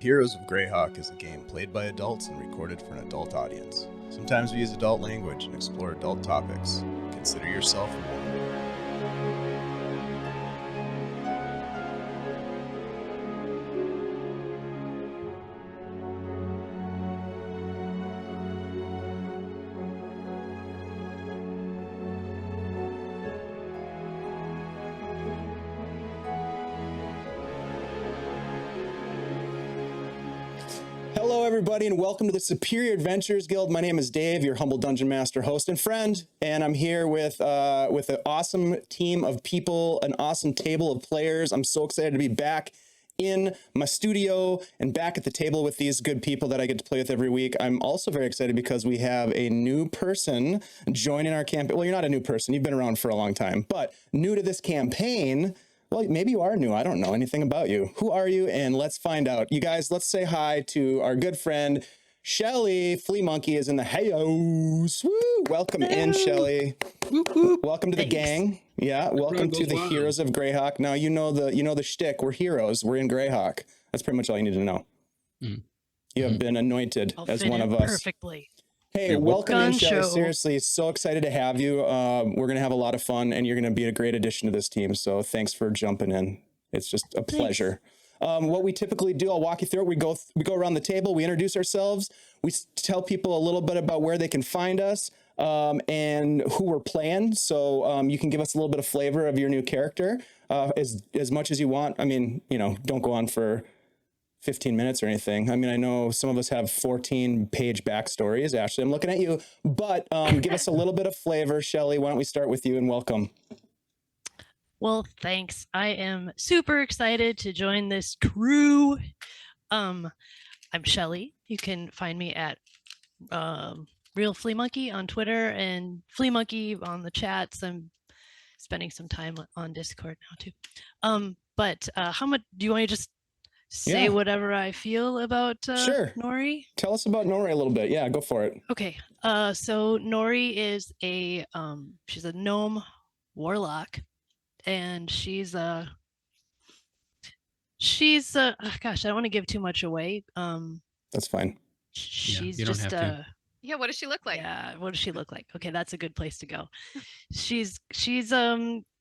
Heroes of Greyhawk is a game played by adults and recorded for an adult audience. Sometimes we use adult language and explore adult topics. Consider yourself warned. Hello, everybody, and welcome to the Superior Adventures Guild. My name is Dave, your humble dungeon master, host, and friend, and I'm here with an awesome team of people, an awesome table of players. I'm so excited to be back in my studio and back at the table with these good people that I get to play with every week. I'm also very excited because we have a new person joining our campaign. Well, you're not a new person. You've been around for a long time, but new to this campaign. Well, maybe you are new. I don't know anything about you. Who are you? And let's find out. You guys, let's say hi to our good friend, Shelly. Flea Monkey is in the house. Woo! Welcome in, Shelly. Whoop, whoop. Welcome to the gang. Yeah, welcome to the Heroes of Greyhawk. Now you know the shtick. We're heroes. We're in Greyhawk. That's pretty much all you need to know. You have been anointed as one of us. Perfectly. Hey, welcome in, Shelly. Seriously, so excited to have you. We're going to have a lot of fun, and you're going to be a great addition to this team. So thanks for jumping in. It's just a pleasure. What we typically do, I'll walk you through it. We go around the table. We introduce ourselves. We tell people a little bit about where they can find us and who we're playing. So you can give us a little bit of flavor of your new character as much as you want. I mean, don't go on for 15 minutes or anything. I mean, I know some of us have 14-page backstories. Ashley, I'm looking at you, but give us a little bit of flavor. Shelly, why don't we start with you and welcome. Well, thanks. I am super excited to join this crew. I'm Shelly. You can find me at Real Flea Monkey on Twitter and Flea Monkey on the chats. I'm spending some time on Discord now too. But how much do you want to just say whatever I feel about Sure. Gnarley? Tell us about Gnarley a little bit. Yeah, go for it. Okay. So Gnarley is she's a gnome warlock, and she's gosh, I don't want to give too much away. That's fine. She's you don't just have to. Yeah, what does she look like? Yeah, what does she look like? Okay, that's a good place to go. She's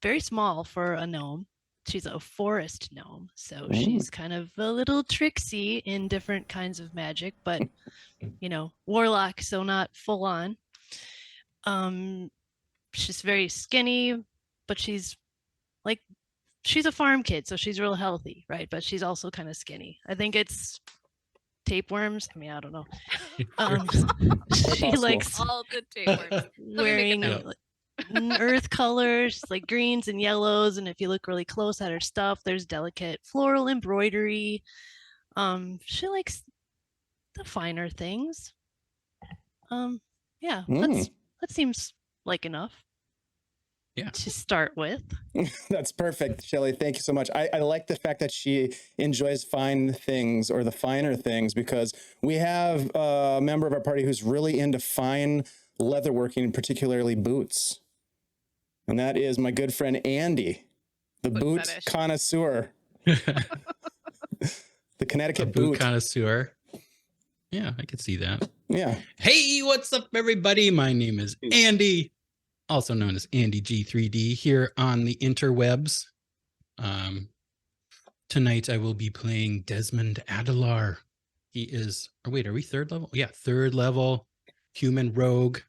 very small for a gnome. She's a forest gnome, so she's kind of a little tricksy in different kinds of magic, but warlock, so not full on. She's very skinny, but she's a farm kid, so she's real healthy, right? But she's also kind of skinny. I think it's tapeworms. I mean, I don't know. She likes all the tapeworms. wearing earth colors like greens and yellows, and if you look really close at her stuff, there's delicate floral embroidery. She likes the finer things. That seems like enough to start with. That's perfect, Shelly. Thank you so much. I like the fact that she enjoys fine things, or the finer things, because we have a member of our party who's really into fine leatherworking, particularly boots. And that is my good friend Andy, the boot connoisseur. The Connecticut boot connoisseur. Yeah, I could see that. Yeah. Hey, what's up, everybody? My name is Andy, also known as Andy G3D, here on the interwebs. Tonight I will be playing Desmond Adelar. He is, are we third level? Yeah, third level human rogue.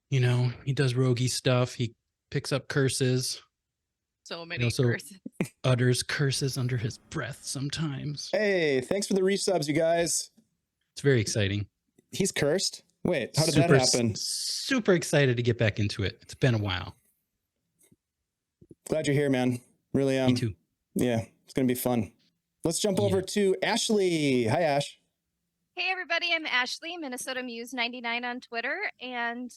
He does roguey stuff. He picks up curses. So many curses. Utters curses under his breath sometimes. Hey, thanks for the resubs, you guys. It's very exciting. He's cursed? Wait, how did that happen? Super excited to get back into it. It's been a while. Glad you're here, man. Really, Me too. Yeah, it's going to be fun. Let's jump over to Ashley. Hi, Ash. Hey, everybody. I'm Ashley, Minnesota Muse 99 on Twitter, and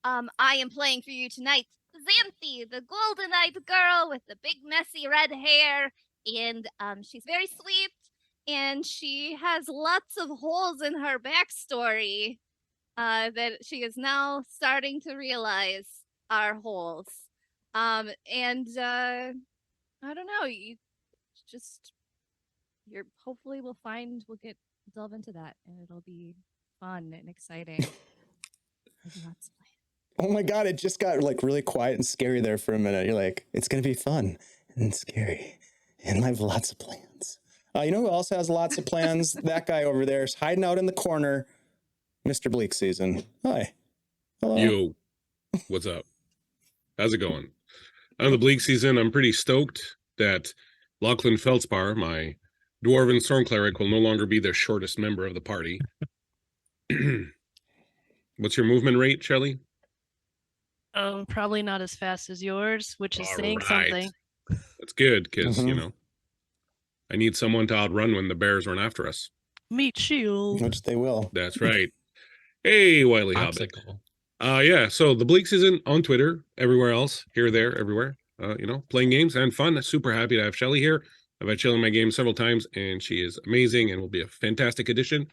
I am playing for you tonight Xanthe, the golden-eyed girl with the big, messy red hair, and she's very sweet, and she has lots of holes in her backstory that she is now starting to realize are holes. I don't know, you just hopefully we'll delve into that, and it'll be fun and exciting. Lots of Oh my God, it just got like really quiet and scary there for a minute. You're like, it's going to be fun and scary. And I have lots of plans. You know who else has lots of plans? That guy over there is hiding out in the corner. Mr. Bleak Season. Hi. Hello. Yo, what's up? How's it going? On the Bleak Season, I'm pretty stoked that Lachlan Feldspar, my dwarven storm cleric, will no longer be the shortest member of the party. What's your movement rate, Shelley? Probably not as fast as yours, which is saying Alright. something. That's good, because, you Mhm. know, I need someone to outrun when the bears run after us. Meat shield. Which they will. That's right. Hey, Wily Hobbit. Popsicle. Yeah, so the Bleak Season on Twitter, everywhere else, here, there, everywhere. You know, playing games and fun. Super happy to have Shelley here. I've had Shelley in my game several times, and she is amazing and will be a fantastic addition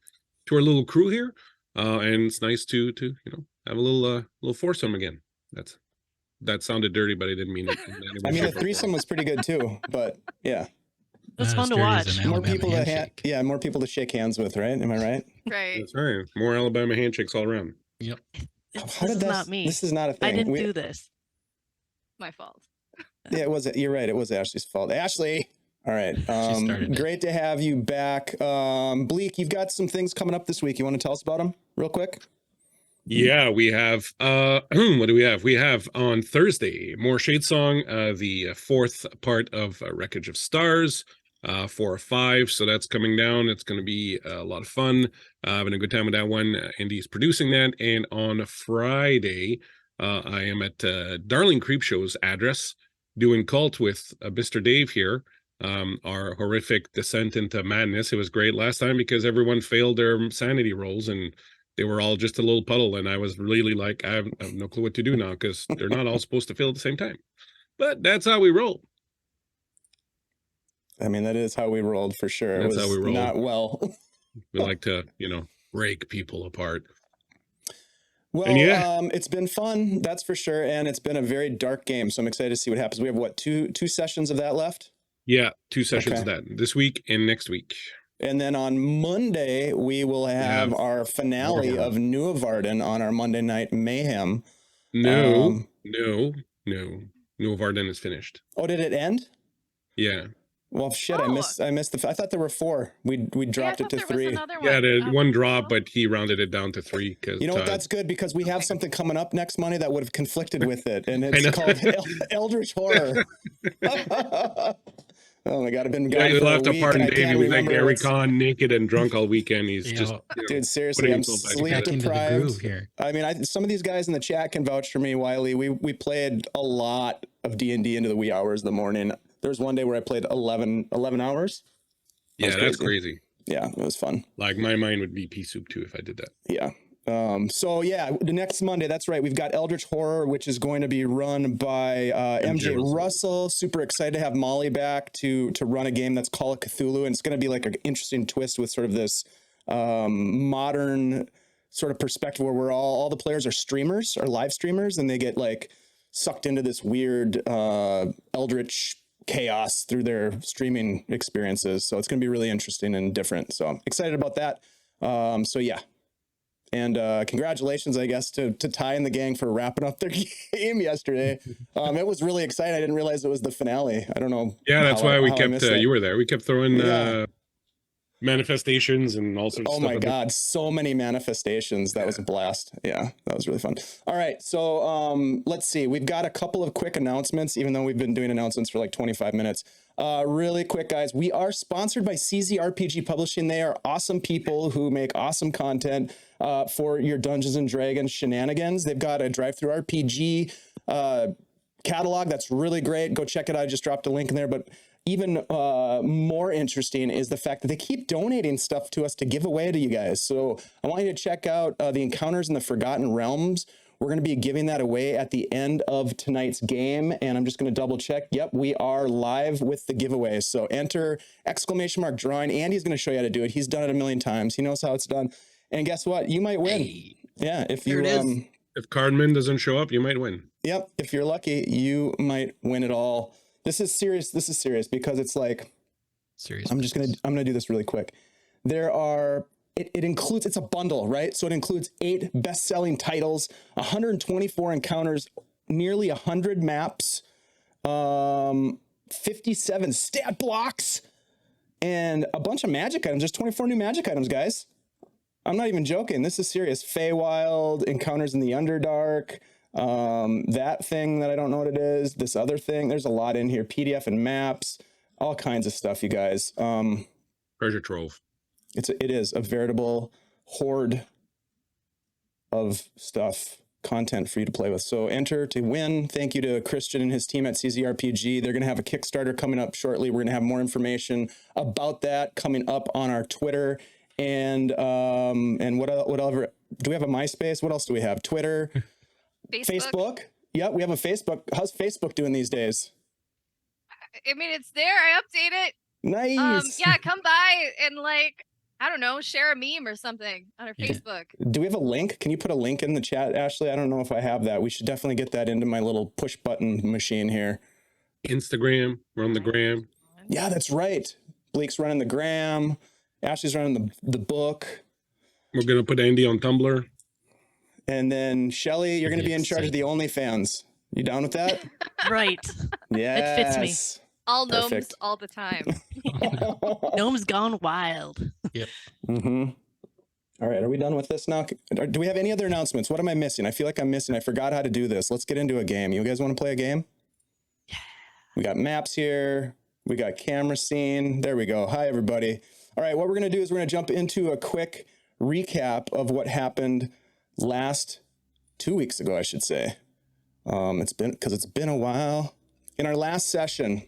to our little crew here. And it's nice to you know, have a little foursome again. That sounded dirty, but I didn't mean it. in any way, I mean, the shape, or threesome form. was pretty good too, but yeah. It's fun to Dirty as watch. an More Alabama people to handshake. more people to shake hands with, right? Am I right? Right. That's right. More Alabama handshakes all around. Yep. This is not me. This is not a thing. I didn't do this. My fault. Yeah, it was. You're right. It was Ashley's fault. Ashley. All right. started it. Great to have you back. Bleak, you've got some things coming up this week. You want to tell us about them real quick? Yeah, we have what do we have? We have on Thursday more Shadesong, the fourth part of Wreckage of Stars, 4 or 5. So that's coming down. It's going to be a lot of fun. Having a good time with that one. Andy's producing that. And on Friday, I am at Darling Creepshow's address doing Cult with Mr. Dave here. Our horrific descent into madness. It was great last time because everyone failed their sanity rolls and they were all just a little puddle, and I was really like, I have no clue what to do now because they're not all supposed to fail at the same time. But that's how we roll. I mean, that is how we rolled for sure. That's it was how we rolled. not well. We like to, you know, break people apart. Well, And yeah. It's been fun, that's for sure, and it's been a very dark game. So I'm excited to see what happens. We have what, two sessions of that left, Yeah, 2 sessions of Okay. that this week and next week. and then on Monday we will have our finale Warhammer. of New Varden on our Monday Night Mayhem. No, no Varden is finished. Oh, did it end? Yeah. Well, shit, I Oh. missed the. I thought there were 4. We dropped it to 3. Yeah, the one drop, but he rounded it down to 3 because You know what? That's good because we have something coming up next Monday that would have conflicted with it, and it's know. called Eldritch Horror. Oh my God, I've been yeah, gone you for left a week apart and I and Dave. can't He was like remember Gary what's- Con, naked and drunk all weekend. He's You just, know, you know, Dude, seriously, putting I'm himself back sleep back into the deprived. groove here. I mean, some of these guys in the chat can vouch for me, Wiley. We played a lot of D&D into the wee hours of the morning. There was one day where I played 11 hours. yeah, was that's crazy. crazy. Yeah, it was fun. Like my mind would be pea soup too if I did that. Yeah. So yeah, the next Monday, that's right. We've got Eldritch Horror, which is going to be run by MJ Russell. Super excited to have Molly back to run a game that's Call of Cthulhu, and it's going to be like an interesting twist with sort of this modern sort of perspective where we're all the players are streamers, are live streamers, and they get like sucked into this weird eldritch chaos through their streaming experiences. So it's going to be really interesting and different. So excited about that. So yeah. And congratulations, I guess, to Ty and the gang for wrapping up their game yesterday. It was really exciting. I didn't realize it was the finale. I don't know. Yeah, that's why we how I kept, missed that. you were there. We kept throwing Yeah. manifestations and all sorts of Oh stuff. my God, so many manifestations. That was a blast. Yeah, that was really fun. All right, so let's see. We've got a couple of quick announcements, even though we've been doing announcements for like 25 minutes. Really quick, guys. We are sponsored by CZ RPG Publishing. They are awesome people who make awesome content for your Dungeons and Dragons shenanigans. They've got a drive-through RPG catalog that's really great. Go check it out. I just dropped a link in there, but even more interesting is the fact that they keep donating stuff to us to give away to you guys. So I want you to check out the Encounters in the Forgotten Realms. We're going to be giving that away at the end of tonight's game. And I'm just going to double check. Yep, we are live with the giveaway. So enter !drawing. Andy's going to show you how to do it. He's done it a million times. He knows how it's done. And guess what? You might win. Hey, Yeah, if there you it is. If Cardman doesn't show up, you might win. Yep, if you're lucky, you might win it all. This is serious because it's like Serious. I'm gonna do this really quick. There are it includes, it's a bundle, right? So it includes 8 best-selling titles, 124 encounters, nearly 100 maps, 57 stat blocks, and a bunch of magic items. There's 24 new magic items, guys. I'm not even joking. This is serious. Feywild, Encounters in the Underdark, that thing that I don't know what it is, this other thing. There's a lot in here. PDF and maps, all kinds of stuff, you guys. Treasure trove. It is a veritable horde of stuff, content for you to play with. So enter to win. Thank you to Christian and his team at CZRPG. They're going to have a Kickstarter coming up shortly. We're going to have more information about that coming up on our Twitter. And whatever. Do we have a MySpace? What else do we have? Twitter, Facebook. Yep, we have a Facebook. How's Facebook doing these days? I mean, it's there. I update it. Nice. Yeah, come by and I don't know, share a meme or something on our Facebook. Do we have a link? Can you put a link in the chat, Ashley? I don't know if I have that. We should definitely get that into my little push button machine here. Instagram, run the gram. Yeah, that's right. Blake's running the gram. Ashley's running the book. We're gonna put Andy on Tumblr. And then Shelly, you're going to be in charge of the OnlyFans. You down with that? Right. Yes. It fits me. All gnomes Perfect. all the time. Gnome's gone wild. Mm-hmm. All right, are we done with this now? Do we have any other announcements? What am I missing? I feel like I'm missing. I forgot how to do this. Let's get into a game. You guys want to play a game? Yeah. We got maps here. We got camera scene. There we go. Hi, everybody. All right, what we're going to do is we're going to jump into a quick recap of what happened last 2 weeks ago, I should say. It's been a while. In our last session,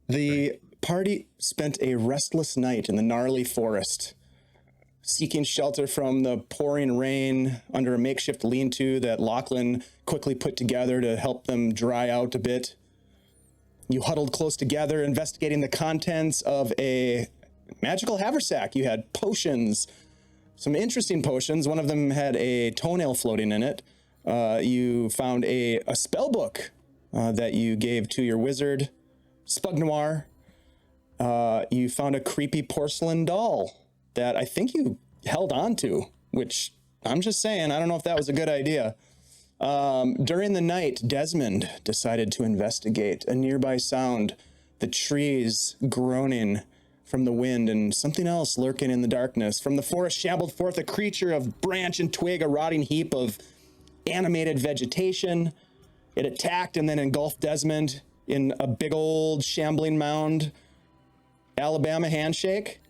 the party spent a restless night in the Gnarley Forest, seeking shelter from the pouring rain under a makeshift lean-to that Lachlan quickly put together to help them dry out a bit. You huddled close together, investigating the contents of a magical haversack. You had potions, some interesting potions. One of them had a toenail floating in it. You found a spell book that you gave to your wizard, Spug Noir. You found a creepy porcelain doll that I think you held on to, which I'm just saying, I don't know if that was a good idea. During the night, Desmond decided to investigate a nearby sound, the trees groaning from the wind and something else lurking in the darkness. From the forest shambled forth a creature of branch and twig, a rotting heap of animated vegetation. It attacked and then engulfed Desmond in a big old shambling mound. Alabama handshake.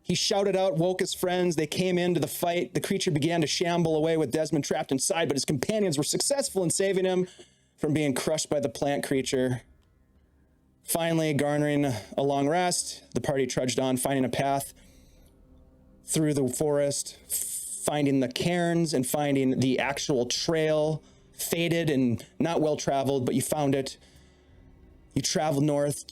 He shouted out, woke his friends. They came into the fight. The creature began to shamble away with Desmond trapped inside, but his companions were successful in saving him from being crushed by the plant creature. Finally, garnering a long rest, the party trudged on, finding a path through the forest, finding the cairns and finding the actual trail, faded and not well traveled, but you found it. You traveled north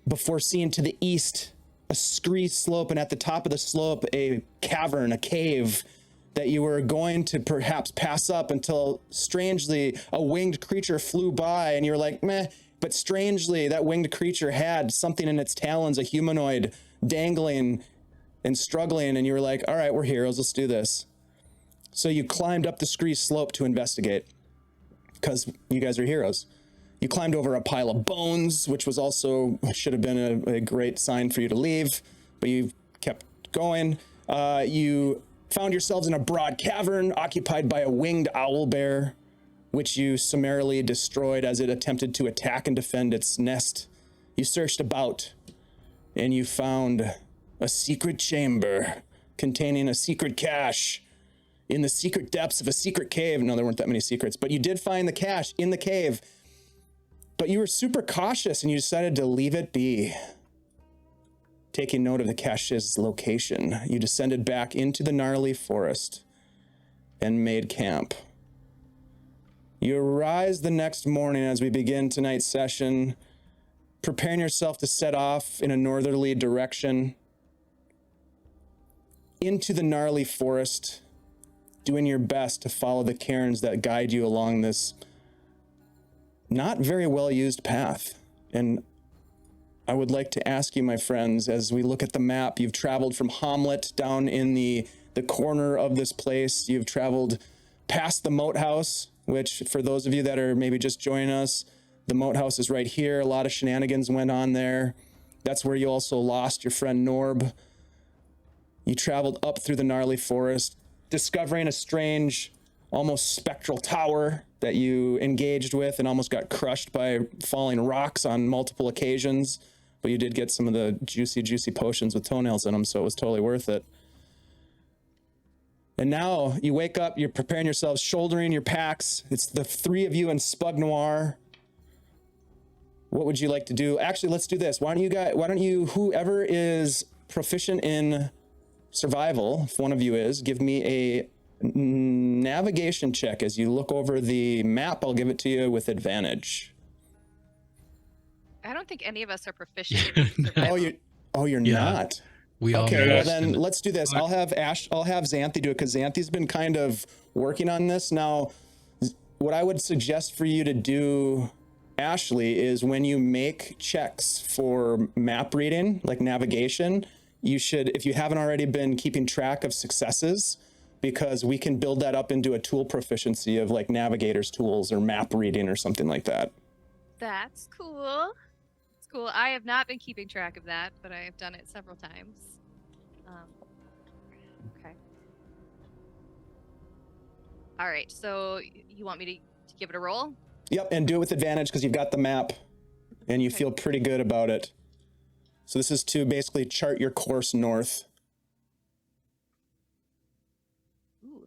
before seeing to the east a scree slope, and at the top of the slope, a cavern, a cave that you were going to perhaps pass up until strangely a winged creature flew by and you were like, meh. But strangely, that winged creature had something in its talons, a humanoid dangling and struggling. And you were like, all right, we're heroes. Let's do this. So you climbed up the scree slope to investigate because you guys are heroes. You climbed over a pile of bones, which was also should have been a great sign for you to leave, but you kept going. You found yourselves in a broad cavern occupied by a winged owl bear, which you summarily destroyed as it attempted to attack and defend its nest. You searched about, and you found a secret chamber containing a secret cache in the secret depths of a secret cave. No, there weren't that many secrets, but you did find the cache in the cave. But you were super cautious, and you decided to leave it be. Taking note of the cache's location, you descended back into the Gnarley Forest and made camp. You arise the next morning as we begin tonight's session, preparing yourself to set off in a northerly direction into the Gnarley Forest, doing your best to follow the cairns that guide you along this not very well used path. And I would like to ask you, my friends, as we look at the map, you've traveled from Hamlet down in the corner of this place. You've traveled past the moat house, which for those of you that are maybe just joining us, the moat house is right here. A lot of shenanigans went on there. That's where you also lost your friend Norb. You traveled up through the Gnarley Forest, discovering a strange, almost spectral tower that you engaged with and almost got crushed by falling rocks on multiple occasions. But you did get some of the juicy potions with toenails in them, so it was totally worth it. And now you wake up, you're preparing yourselves, shouldering your packs. It's the three of you in Spug Noir. What would you like to do? Actually, let's do this. Why don't you, whoever is proficient in survival, if one of you is, give me a navigation check as you look over the map. I'll give it to you with advantage. I don't think any of us are proficient. in survival. You're Yeah. not. We all Okay, well matched then in- let's do this. I'll have Xanthe do it because Xanthe's been kind of working on this. Now, what I would suggest for you to do, Ashley, is when you make checks for map reading, like navigation, you should, if you haven't already been keeping track of successes, because we can build that up into a tool proficiency of like navigator's tools or map reading or something like that. That's cool. It's cool. I have not been keeping track of that, but I have done it several times. Okay. All right. So you want me to give it a roll? Yep, and do it with advantage because you've got the map and you feel pretty good about it. So this is to basically chart your course north. Ooh.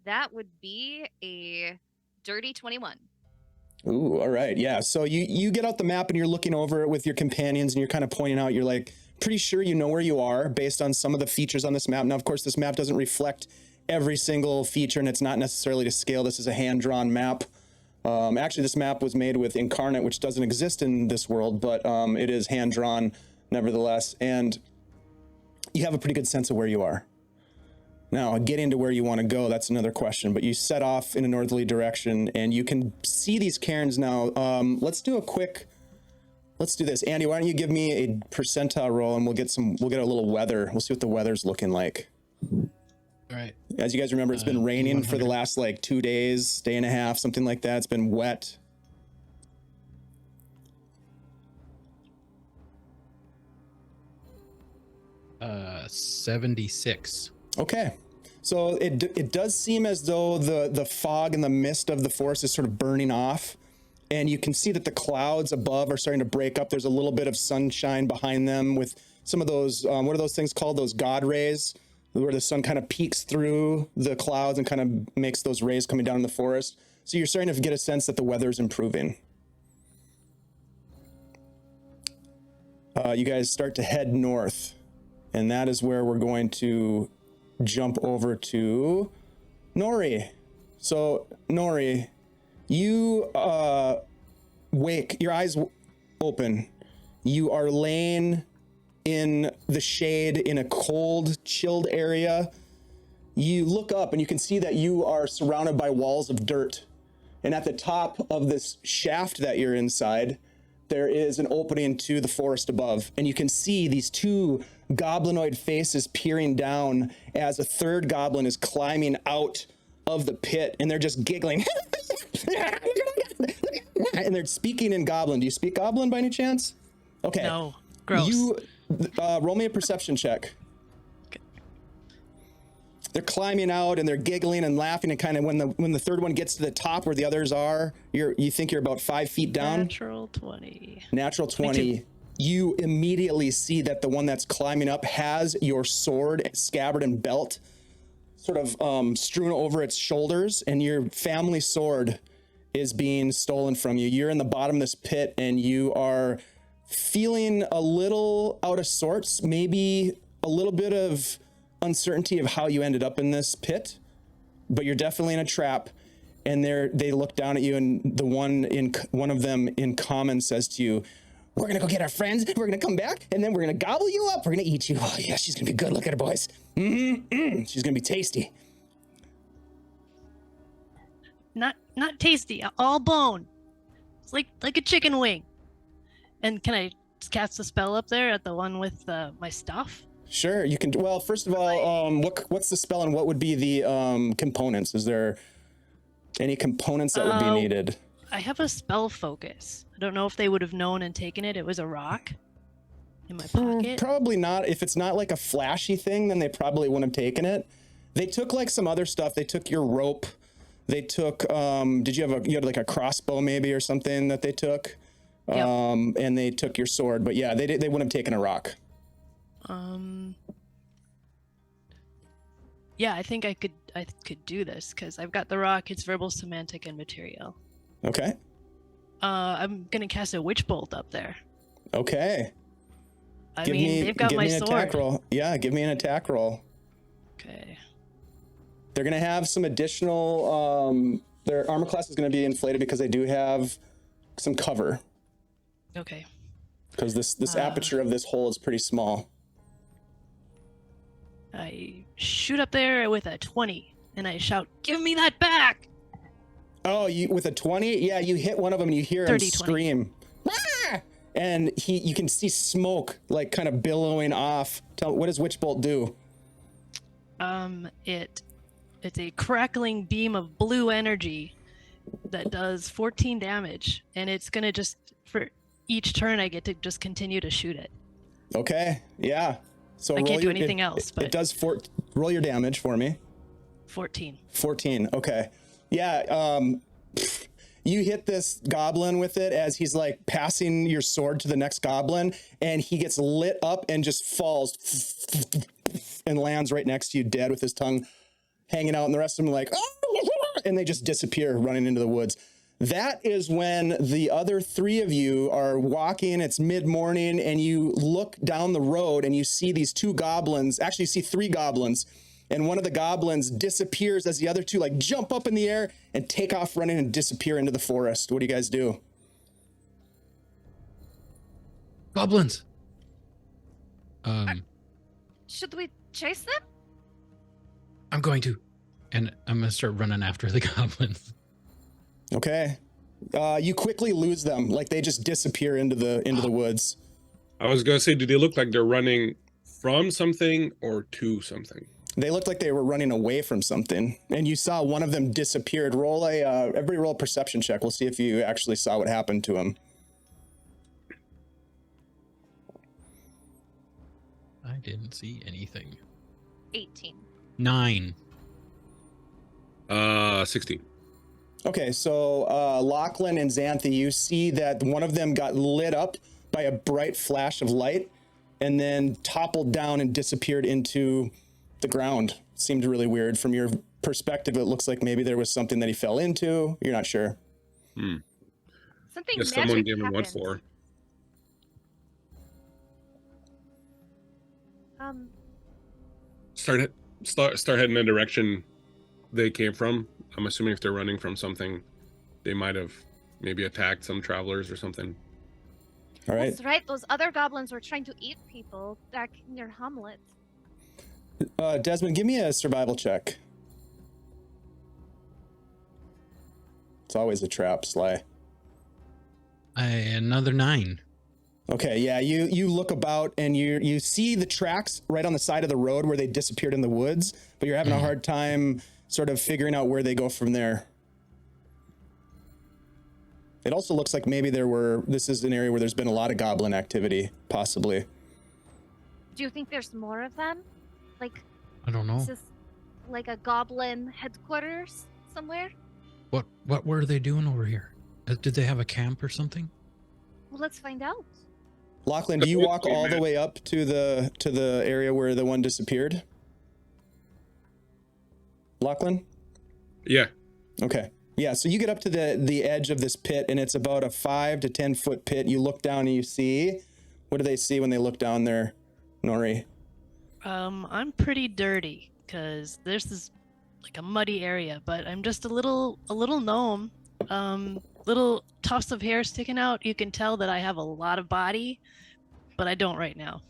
That would be a dirty 21. Ooh, all right, yeah. So you get out the map and you're looking over it with your companions and you're kind of pointing out, you're like, pretty sure you know where you are based on some of the features on this map. Now, of course, this map doesn't reflect every single feature and it's not necessarily to scale. This is a hand-drawn map. Actually, this map was made with Inkarnate, which doesn't exist in this world, but it is hand-drawn nevertheless. And you have a pretty good sense of where you are. Now, getting to where you want to go, that's another question, but you set off in a northerly direction and you can see these cairns now. Let's do this. Andy, why don't you give me a percentile roll and we'll get a little weather. We'll see what the weather's looking like. All right. As you guys remember, it's been raining for the 100. last like 2 days, day and a half, something like that. It's been wet. Uh, 76. Okay. So it does seem as though the fog and the mist of the forest is sort of burning off. And you can see that the clouds above are starting to break up. There's a little bit of sunshine behind them with some of those, what are those things called? Those God rays, where the sun kind of peeks through the clouds and kind of makes those rays coming down in the forest. So you're starting to get a sense that the weather's improving. You guys start to head north. And that is where we're going to jump over to Gnori. So, Gnori, you wake, your eyes open. You are laying in the shade in a cold, chilled area. You look up and you can see that you are surrounded by walls of dirt. And at the top of this shaft that you're inside, there is an opening to the forest above. And you can see these two goblinoid faces peering down as a third goblin is climbing out of the pit. And they're just giggling. And they're speaking in Goblin. Do you speak Goblin by any chance? Okay. No. Gross. You roll me a perception check. Okay. They're climbing out and they're giggling and laughing, and kind of when the third one gets to the top where the others are, you think you're about 5 feet down. Natural 20. Natural 20. You immediately see that the one that's climbing up has your sword, scabbard, and belt sort of strewn over its shoulders, and your family sword is being stolen from you. You're in the bottom of this pit and you are feeling a little out of sorts, maybe a little bit of uncertainty of how you ended up in this pit, but you're definitely in a trap. And they look down at you, and one of them in common says to you, "We're gonna go get our friends, we're gonna come back, and then we're gonna gobble you up, we're gonna eat you. Oh yeah, she's gonna be good, look at her, boys. She's gonna be tasty." Not tasty. All bone. It's like a chicken wing. And can I cast a spell up there at the one with my stuff? Sure, you can. Well, first of all, what's the spell and what would be the components? Is there any components that would be needed? I have a spell focus. I don't know if they would have known and taken it. It was a rock in my pocket. Probably not. If it's not like a flashy thing, then they probably wouldn't have taken it. They took like some other stuff. They took your rope. They took. You had like a crossbow maybe or something that they took. Yep. And they took your sword. But yeah, they wouldn't have taken a rock. Yeah, I think I could do this because I've got the rock. It's verbal, semantic, and material. Okay. I'm gonna cast a witch bolt up there. Okay. They've got my sword. Attack roll. Yeah, give me an attack roll. Okay. They're gonna have some additional. Their armor class is gonna be inflated because they do have some cover. Okay. Because this aperture of this hole is pretty small. I shoot up there with a 20, and I shout, "Give me that back!" Oh, you with a 20? Yeah, you hit one of them and you hear him 30, scream. Ah! And you can see smoke like kind of billowing off. What does Witch Bolt do? It's a crackling beam of blue energy that does 14 damage, and it's gonna just, for each turn I get to just continue to shoot it. Okay, yeah. So I can't do anything else, but it does roll your damage for me. 14. 14, okay. Yeah, you hit this goblin with it as he's like passing your sword to the next goblin, and he gets lit up and just falls and lands right next to you dead with his tongue hanging out, and the rest of them are like, oh, and they just disappear running into the woods. That is when the other three of you are walking, it's mid-morning, and you look down the road and you see these two goblins, actually you see three goblins, and one of the goblins disappears as the other two like jump up in the air and take off running and disappear into the forest. What do you guys do? Goblins. Should we chase them? I'm going to. And I'm going to start running after the goblins. Okay. You quickly lose them. Like they just disappear into the woods. I was going to say, do they look like they're running from something or to something? They looked like they were running away from something, and you saw one of them disappeared. Everybody roll a perception check. We'll see if you actually saw what happened to him. I didn't see anything. 18. 9. 16. Okay, so Lachlan and Xanthe, you see that one of them got lit up by a bright flash of light, and then toppled down and disappeared into the ground. Seemed really weird. From your perspective, it looks like maybe there was something that he fell into. You're not sure. Something Guess magic someone gave him what happened. for? Start heading in the direction they came from. I'm assuming if they're running from something, they might have maybe attacked some travelers or something. All right. That's right. Those other goblins were trying to eat people back near Hamlet. Desmond, give me a survival check. It's always a trap, Sly. Another 9. Okay, yeah, you look about and you see the tracks right on the side of the road where they disappeared in the woods, but you're having a hard time sort of figuring out where they go from there. It also looks like maybe this is an area where there's been a lot of goblin activity, possibly. Do you think there's more of them? Like, I don't know. is this like a goblin headquarters somewhere? What were they doing over here? Did they have a camp or something? Well, let's find out. Lachlan, do you walk all the way up to the area where the one disappeared? Lachlan? Yeah. Okay. Yeah, so you get up to the edge of this pit, and it's about a 5 to 10 foot pit. You look down and you see, what do they see when they look down there, Gnory? I'm pretty dirty because this is like a muddy area, but I'm just a little gnome. Little tufts of hair sticking out. You can tell that I have a lot of body, but I don't right now.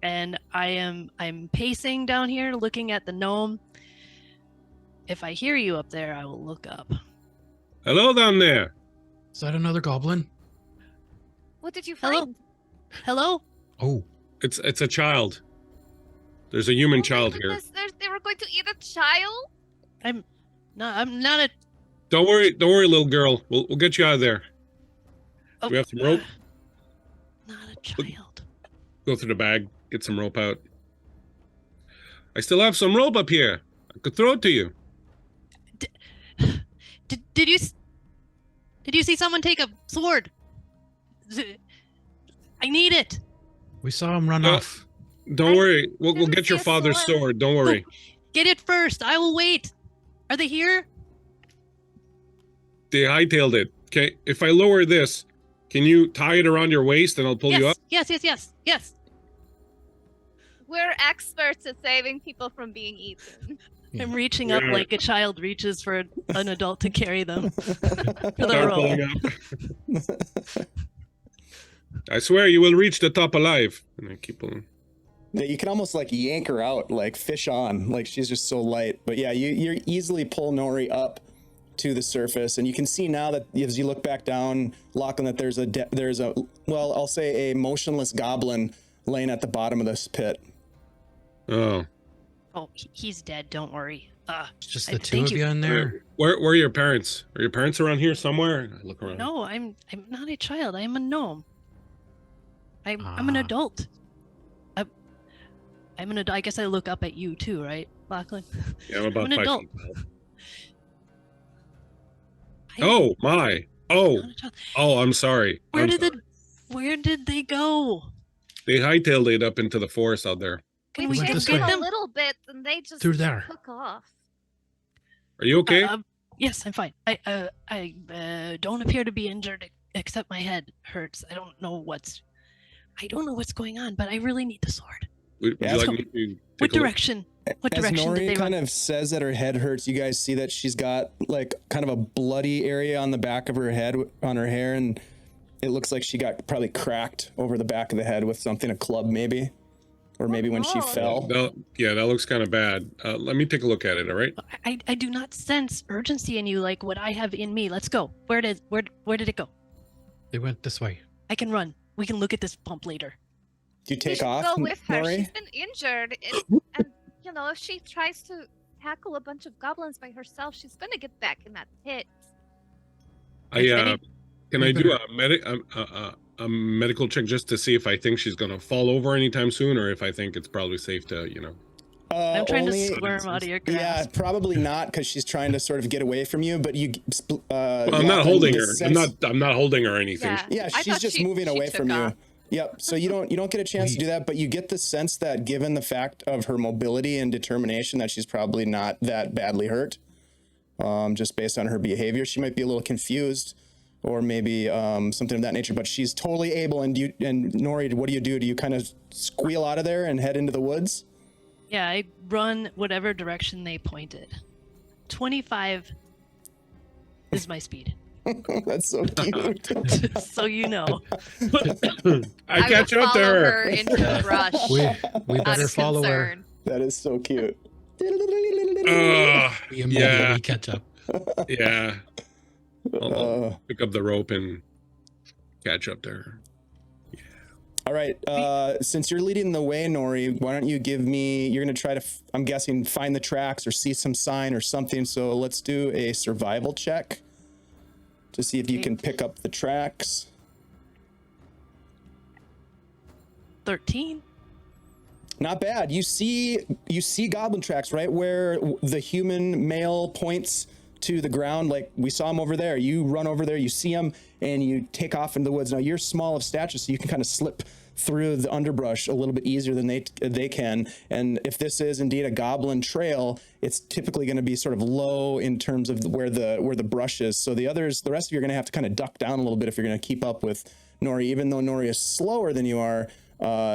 And I'm pacing down here looking at the gnome. If I hear you up there, I will look up. Hello down there. Is that another goblin? What did you Hello? find? Hello? Oh, It's a child. There's a human Oh my child here. goodness, they were going to eat a child? I'm not a. Don't worry, little girl. We'll get you out of there. Oh, Do we have some rope? Not a child. Go through the bag, get some rope out. I still have some rope up here. I could throw it to you. Did you see someone take a sword? I need it. we saw him run Uh, off. Don't worry. We'll didn't get see your a father's sword. sword. Don't worry. Get it first. I will wait. Are they here? They hightailed it. Okay, if I lower this, can you tie it around your waist and I'll pull you up? Yes. We're experts at saving people from being eaten. I'm reaching up Yeah. like a child reaches for an adult to carry them for the Start roll. pulling up. I swear you will reach the top alive. And I keep pulling. Yeah, you can almost like yank her out, like fish on, like she's just so light. But yeah, you easily pull Gnarley up to the surface, and you can see now that as you look back down, Lachlan, that there's a well, I'll say a motionless goblin laying at the bottom of this pit. Oh. Oh, he's dead. Don't worry. It's just I- the two thank of you. you in there. Where are your parents? Are your parents around here somewhere? I look around. No, I'm not a child. I'm a gnome. I'm an Ah. adult. I'm an adult. I guess I look up at you too, right, Lachlan? Yeah, I'm about I'm an 5 adult. feet tall. I'm Oh my! Oh, not a child. I'm sorry. Where did they go? They hightailed it up into the forest out there. Can We we went go this chased get way. them them? a little bit, and they just Through there. took off. Are you okay? Yes, I'm fine. I don't appear to be injured except my head hurts. I don't know what's going on, but I really need the sword. Would yeah, you let's like me to take What a look? direction? What As direction did Gnarley they kind run? of says that her head hurts, you guys see that she's got like kind of a bloody area on the back of her head on her hair, and it looks like she got probably cracked over the back of the head with something, a club maybe, or maybe when she no. fell. That looks kind of bad. Let me take a look at it. All right. I do not sense urgency in you like what I have in me. Let's go. Where did it go? They went this way. I can run. We can look at this bump later. Do you We take should off, go with her. Gnarley? She's been injured, and if she tries to tackle a bunch of goblins by herself, she's gonna get back in that pit. Can I do a medical check just to see if I think she's gonna fall over anytime soon, or if I think it's probably safe to, I'm trying Only- to squirm out of your Yeah, grasp. probably not, because she's trying to sort of get away from you. But you, Well, I'm not holding her. I'm not holding her or anything. Yeah. Yeah, I she's thought just she- moving she away took from off. you. Yep. So you don't get a chance to do that, but you get the sense that given the fact of her mobility and determination, that she's probably not that badly hurt. Just based on her behavior, she might be a little confused, or maybe something of that nature. But she's totally able. And Gnarley, what do? Do you kind of squeal out of there and head into the woods? Yeah, I run whatever direction they pointed. 25 is my speed. That's so cute. So you know. I catch will up to follow her. into the brush. We out better of follow her. concern. That is so cute. We immediately Yeah. catch up. Yeah. I'll Uh, pick up the rope and catch up to her. all right. Since you're leading the way, Gnarley, why don't you give me? You're gonna try to, I'm guessing, find the tracks or see some sign or something. So let's do a survival check to see if you can pick up the tracks. 13. Not bad. You see goblin tracks right where the human male points to the ground. Like we saw him over there. You run over there, you see him, and you take off into the woods. Now you're small of stature, so you can kind of slip through the underbrush a little bit easier than they can. And if this is indeed a goblin trail, it's typically going to be sort of low in terms of where the brush is. So the rest of you are going to have to kind of duck down a little bit if you're going to keep up with Gnarley. Even though Gnarley is slower than you are,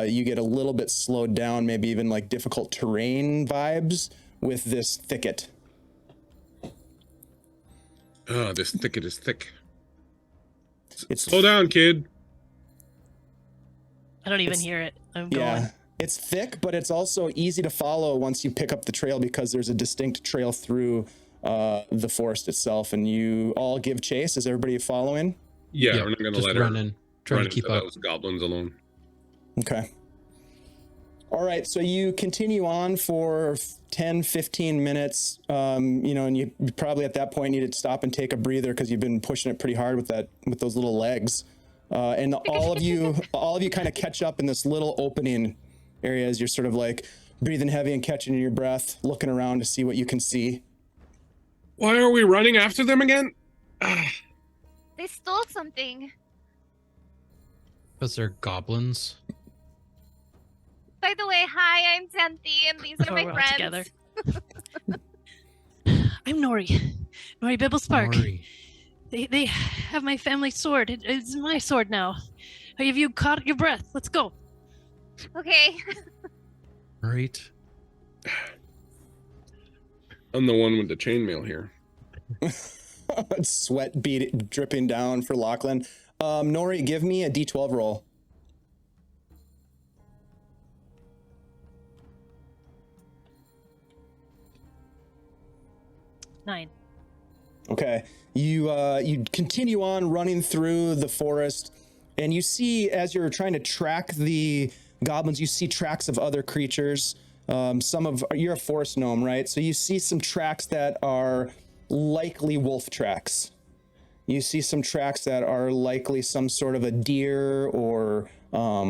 you get a little bit slowed down, maybe even like difficult terrain vibes with this thicket. Oh, this thicket is thick. It's Slow down, kid. I don't even It's- hear it. I'm going. Yeah, it's thick, but it's also easy to follow once you pick up the trail because there's a distinct trail through the forest itself, and you all give chase. Is everybody following? Yeah, Yeah, we're not gonna just let her. running. Trying run to keep into up. those goblins alone. Okay. All right, so you continue on for 10, 15 minutes, you know, and you probably at that point need to stop and take a breather because you've been pushing it pretty hard with those little legs. And all of you kind of catch up in this little opening area as you're sort of like breathing heavy and catching your breath, looking around to see what you can see. Why are we running after them again? They stole something. Because they're goblins. By the way, hi, I'm Xanthe, and these are Oh, my we're all friends. together. I'm Gnori. Gnori Bibblespark. Gnory. They have my family sword. It's my sword now. Have you caught your breath? Let's go. Okay. Right. I'm the one with the chainmail here. Sweat dripping down for Lachlan. Nori, give me a D12 roll. Nine. Okay, you continue on running through the forest, and you see as you're trying to track the goblins, you see tracks of other creatures. You're a forest gnome, right? So you see some tracks that are likely wolf tracks. You see some tracks that are likely some sort of a deer or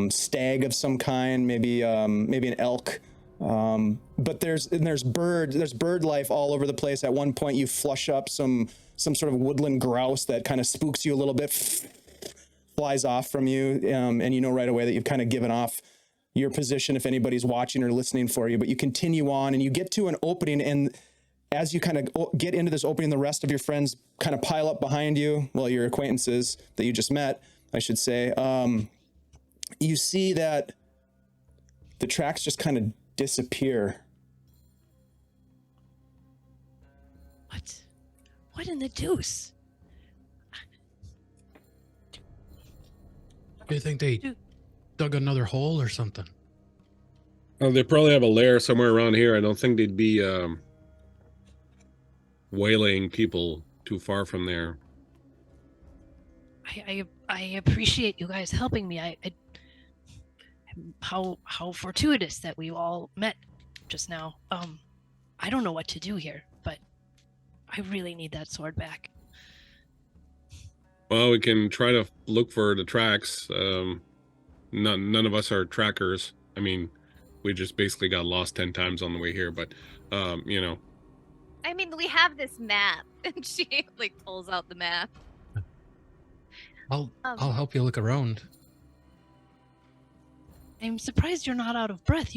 stag of some kind, maybe an elk. But there's bird life all over the place. At one point, you flush up some sort of woodland grouse that kind of spooks you a little bit, flies off from you, and you know right away that you've kind of given off your position if anybody's watching or listening for you. But you continue on, and you get to an opening, and as you kind of get into this opening, the rest of your friends kind of pile up behind you. Well, your acquaintances that you just met, I should say. You see that the tracks just kind of disappear. What in the deuce? Do you think they dug another hole or something? Oh, they probably have a lair somewhere around here. I don't think they'd be waylaying people too far from there. I appreciate you guys helping me. How fortuitous that we all met just now. I don't know what to do here, but I really need that sword back. Well, we can try to look for the tracks. None of us are trackers. I mean, we just basically got lost 10 times on the way here, but you know. I mean, we have this map, and she like pulls out the map. I'll help you look around. I'm surprised you're not out of breath.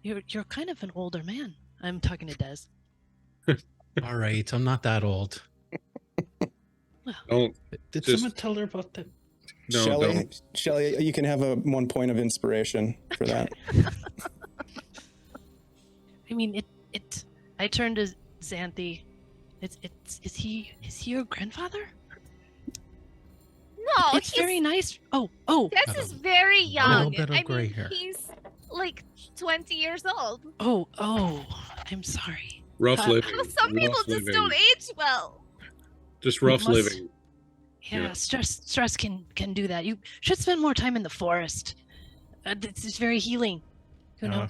You're kind of an older man. I'm talking to Des. All right, I'm not that old. Don't. Did Just- someone tell her about that? No, Shelly, you can have a 1 point of inspiration for that. I mean, I turned to Xanthe. Is he your grandfather? No, It's very nice. Oh. Des is very little young. bit of I gray mean, hair. he's like 20 years old. Oh. I'm sorry. rough living. Well, some people rough just living. don't age well. Just rough Must- living. Yeah, Yeah. stress can do that. You should spend more time in the forest. It's very healing. You know.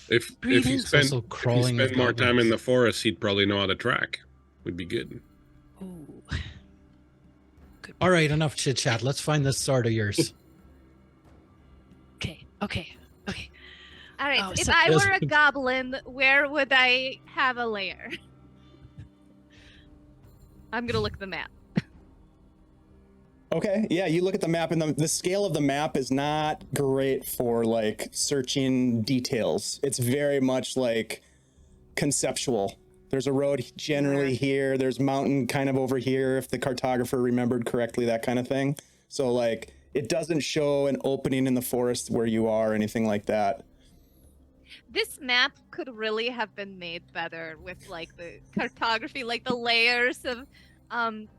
If Breathe he in. spent, Also if he crawling spent with more time in goblins. the forest, he'd probably know how to track. Would be good. Ooh. Good. All right, enough chit chat. Let's find this sword of yours. Okay. All right, Oh, if so- I were a Desmond. goblin, where would I have a lair? I'm gonna look at the map. Okay, yeah, you look at the map, and the scale of the map is not great for like searching details. It's very much like conceptual. There's a road generally here, there's mountain kind of over here if the cartographer remembered correctly, that kind of thing. So like it doesn't show an opening in the forest where you are or anything like that. This map could really have been made better with like the cartography, like the layers of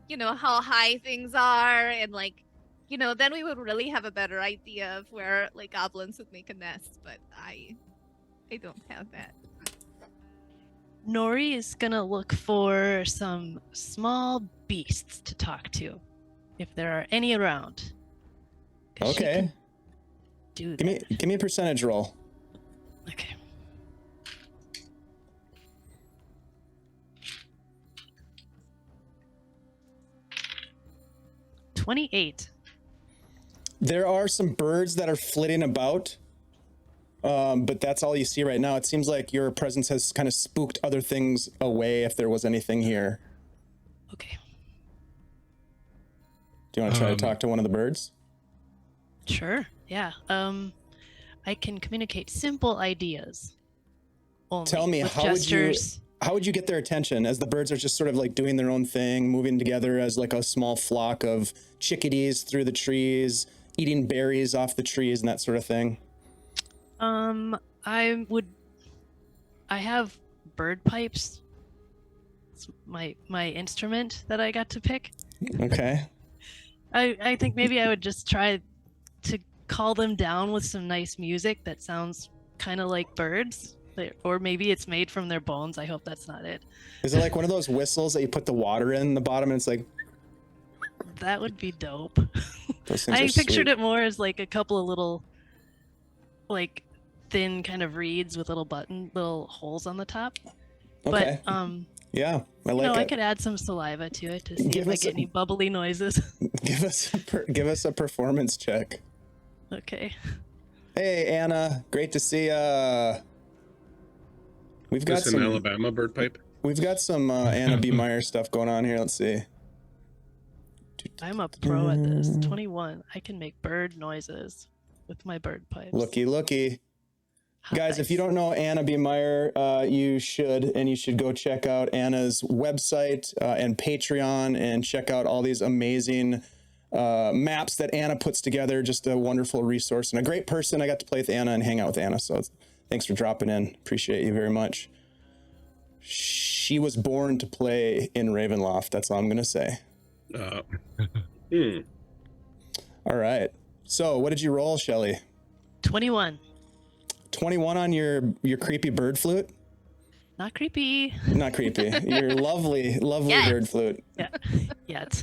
you know, how high things are, and like, you know, then we would really have a better idea of where like goblins would make a nest, but I don't have that. Gnori is gonna look for some small beasts to talk to, if there are any around. 'Cause she Okay. can do that. Give me a percentage roll. Okay. $28. There are some birds that are flitting about, but that's all you see right now. It seems like your presence has kind of spooked other things away if there was anything here. Okay. Do you want to try to talk to one of the birds? Sure. Yeah. I can communicate simple ideas. Only Tell me, with how gestures. would you get their attention as the birds are just sort of like doing their own thing, moving together as like a small flock of chickadees through the trees, eating berries off the trees and that sort of thing? I have bird pipes. It's my instrument that I got to pick. Okay. I think maybe I would just try to call them down with some nice music that sounds kind of like birds. Or maybe it's made from their bones. I hope that's not it. Is it like one of those whistles that you put the water in the bottom and it's like... That would be dope. Those things I are pictured sweet. it more as like a couple of little, like, thin kind of reeds with little holes on the top. Okay. But Yeah, I like I it. could add some saliva to it to see Give if I us get any bubbly noises. Give us a performance check. Okay. Hey, Anna, great to see ya. We've got This in some Alabama bird pipe. Anna B. Meyer stuff going on here. Let's see. I'm a pro at this. 21. I can make bird noises with my bird pipes. Looky. How Guys, if you nice. don't know Anna B. Meyer, you should go check out Anna's website and Patreon and check out all these amazing maps that Anna puts together. Just a wonderful resource and a great person. I got to play with Anna and hang out with Anna, so thanks for dropping in. Appreciate you very much. She was born to play in Ravenloft. That's all I'm going to say. All right. So what did you roll, Shelly? 21. 21 on your creepy bird flute? Not creepy. Not creepy. Your lovely Yes. bird flute. Yeah. Yet.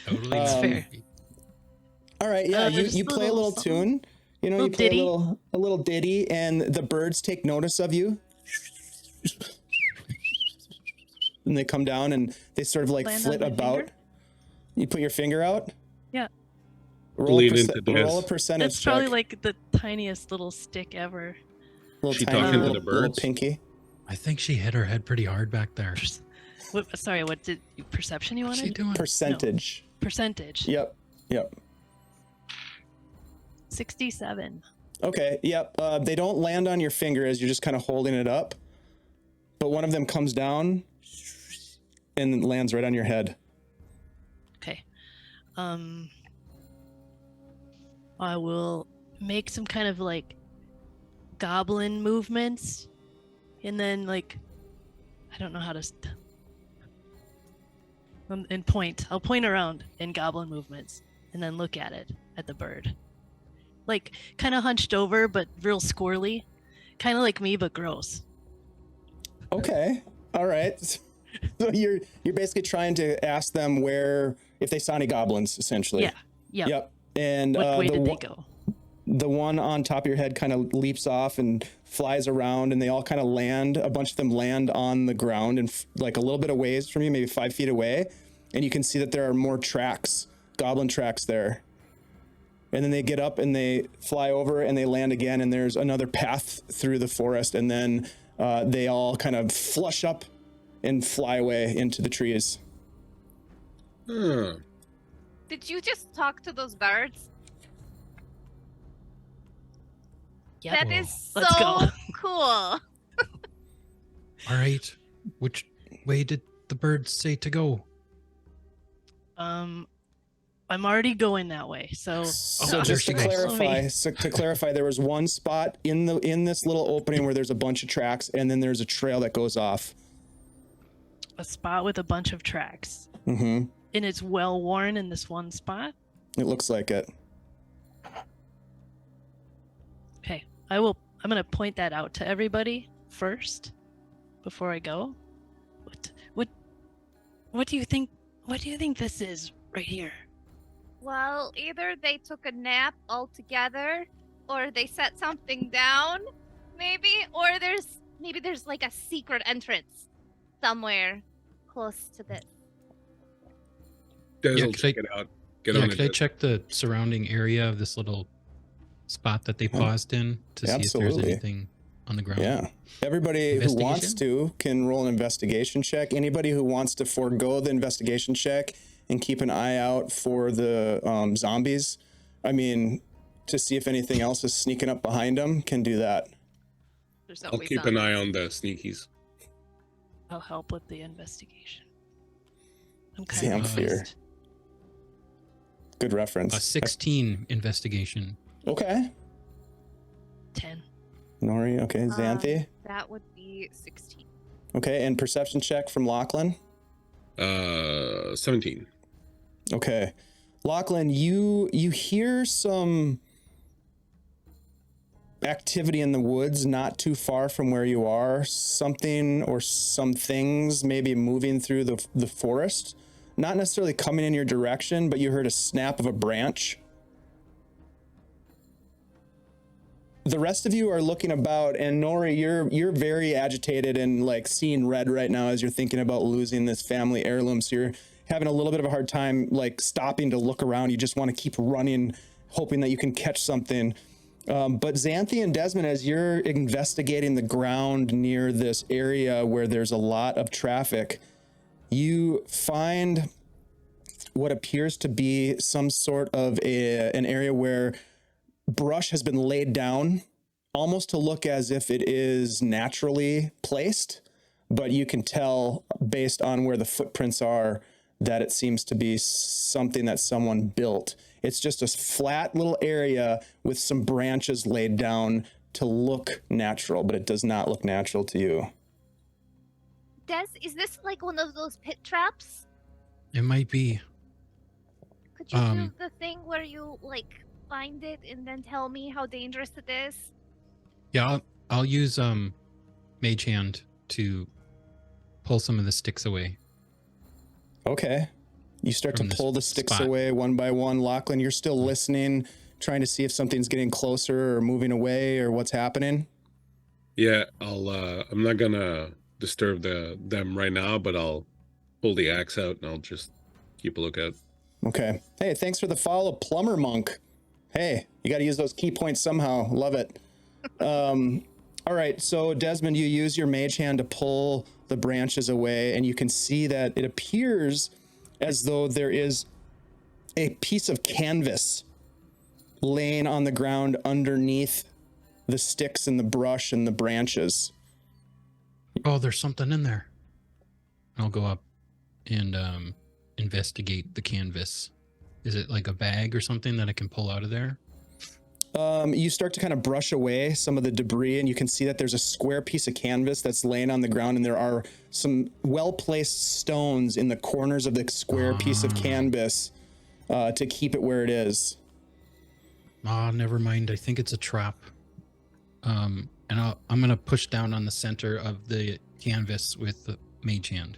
Totally It's fair. creepy. All right, yeah, Just you play a little song. tune. You know, Little you play ditty. a little ditty, and the birds take notice of you. And they come down and they sort of like Land on flit my about. finger? You put your finger out. Yeah. Lean into roll a this. percentage It's probably check. like the tiniest little stick ever. Little She tiny talking to little, the birds? little pinky. I think she hit her head pretty hard back there. Sorry, what did perception you What's she wanted? doing? Percentage. Percentage. Yep. 67. Okay, yep. They don't land on your finger as you're just kind of holding it up, but one of them comes down and lands right on your head. Okay. I will make some kind of like goblin movements, and then like I don't know how to. And point. I'll point around in goblin movements, and then look at the bird, like kind of hunched over, but real squirrely, kind of like me, but gross. Okay. All right. So you're basically trying to ask them if they saw any goblins, essentially. Yeah. Yep. Yep. And What way the did they one- go? the one on top of your head kind of leaps off and flies around, and they all kind of land. A bunch of them land on the ground and like a little bit of ways from you, maybe 5 feet away. And you can see that there are more tracks, goblin tracks there. And then they get up and they fly over and they land again. And there's another path through the forest. And then they all kind of flush up and fly away into the trees. Huh. Did you just talk to those birds? Yep. That is Let's go. so cool. All right. Which way did the birds say to go? I'm already going that way, so So there just she to goes. clarify, there was one spot in this little opening where there's a bunch of tracks, and then there's a trail that goes off. a spot with a bunch of tracks, Mm-hmm. and it's well worn in this one spot. It looks like it. Okay, I'm gonna point that out to everybody first before I go. What do you think? What do you think this is right here? Well, either they took a nap altogether, or they set something down, maybe, or maybe there's like a secret entrance somewhere close to this. Des Yeah, will could I- check it out. Get Yeah, on could it. I Des. check the surrounding area of this little spot that they Yeah. paused in to see if there's Absolutely. anything on the ground? Yeah. Everybody who wants to can roll an investigation check. Anybody who wants to forego the investigation check and keep an eye out for the zombies, I mean, to see if anything else is sneaking up behind them, can do that. There's I'll always keep an zombies. eye on the sneakies. I'll help with the investigation. I'm kind of Xanthe. confused. Good reference. A 16 investigation. Okay. 10. Gnarley, okay. Xanthe. That would be 16. Okay, and perception check from Lachlan. 17. Okay. Lachlan, you hear some activity in the woods not too far from where you are. Something or some things maybe moving through the forest. Not necessarily coming in your direction, but you heard a snap of a branch. The rest of you are looking about, and Gnori, you're very agitated and like seeing red right now as you're thinking about losing this family heirloom. So you're having a little bit of a hard time like stopping to look around. You just want to keep running, hoping that you can catch something. But Xanthe and Desmond, as you're investigating the ground near this area where there's a lot of traffic, you find what appears to be some sort of an area where brush has been laid down, almost to look as if it is naturally placed, but you can tell based on where the footprints are that it seems to be something that someone built. It's just a flat little area with some branches laid down to look natural, but it does not look natural to you. Des, is this like one of those pit traps? It might be. Could you do the thing where you like find it and then tell me how dangerous it is? Yeah, I'll use Mage Hand to pull some of the sticks away. Okay. You start to From this pull the sticks spot. away one by one. Lachlan, you're still listening, trying to see if something's getting closer or moving away or what's happening. Yeah, I'm not gonna disturb them right now, but I'll pull the axe out and I'll just keep a lookout. Okay. Hey, thanks for the follow, Plumber Monk. Hey, you got to use those key points somehow. Love it. All right. So Desmond, you use your mage hand to pull the branches away, and you can see that it appears as though there is a piece of canvas laying on the ground underneath the sticks and the brush and the branches. Oh, there's something in there. I'll go up and investigate the canvas. Is it like a bag or something that I can pull out of there? You start to kind of brush away some of the debris, and you can see that there's a square piece of canvas that's laying on the ground, and there are some well-placed stones in the corners of the square piece of canvas to keep it where it is. Never mind. I think it's a trap. And I'm gonna push down on the center of the canvas with the mage hand.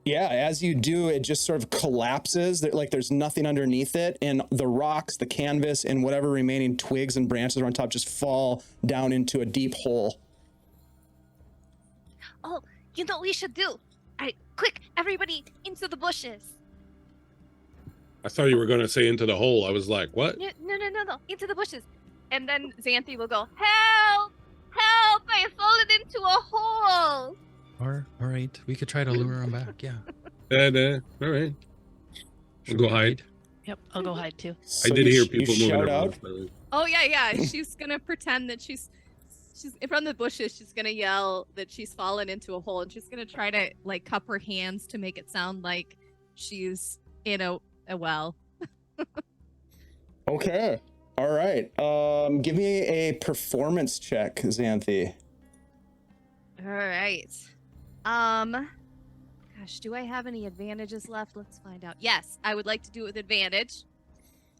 Yeah, as you do, it just sort of collapses. Like there's nothing underneath it, and the rocks, the canvas, and whatever remaining twigs and branches are on top just fall down into a deep hole. Oh, you know what we should do? All right, quick, everybody into the bushes. I thought you were gonna say into the hole. I was like, what? No, into the bushes. And then Xanthe will go, help! Help! I have fallen into a hole! All right. We could try to lure him back. Yeah. All right. Should Go we hide. Yep, I'll go hide too. So I did you hear sh- you people moving shout around. out. Oh yeah. She's gonna pretend that she's from the bushes. She's gonna yell that she's fallen into a hole, and she's gonna try to like cup her hands to make it sound like she's in a well. Okay. All right. Give me a performance check, Xanthe. All right. Gosh, do I have any advantages left? Let's find out. Yes, I would like to do it with advantage.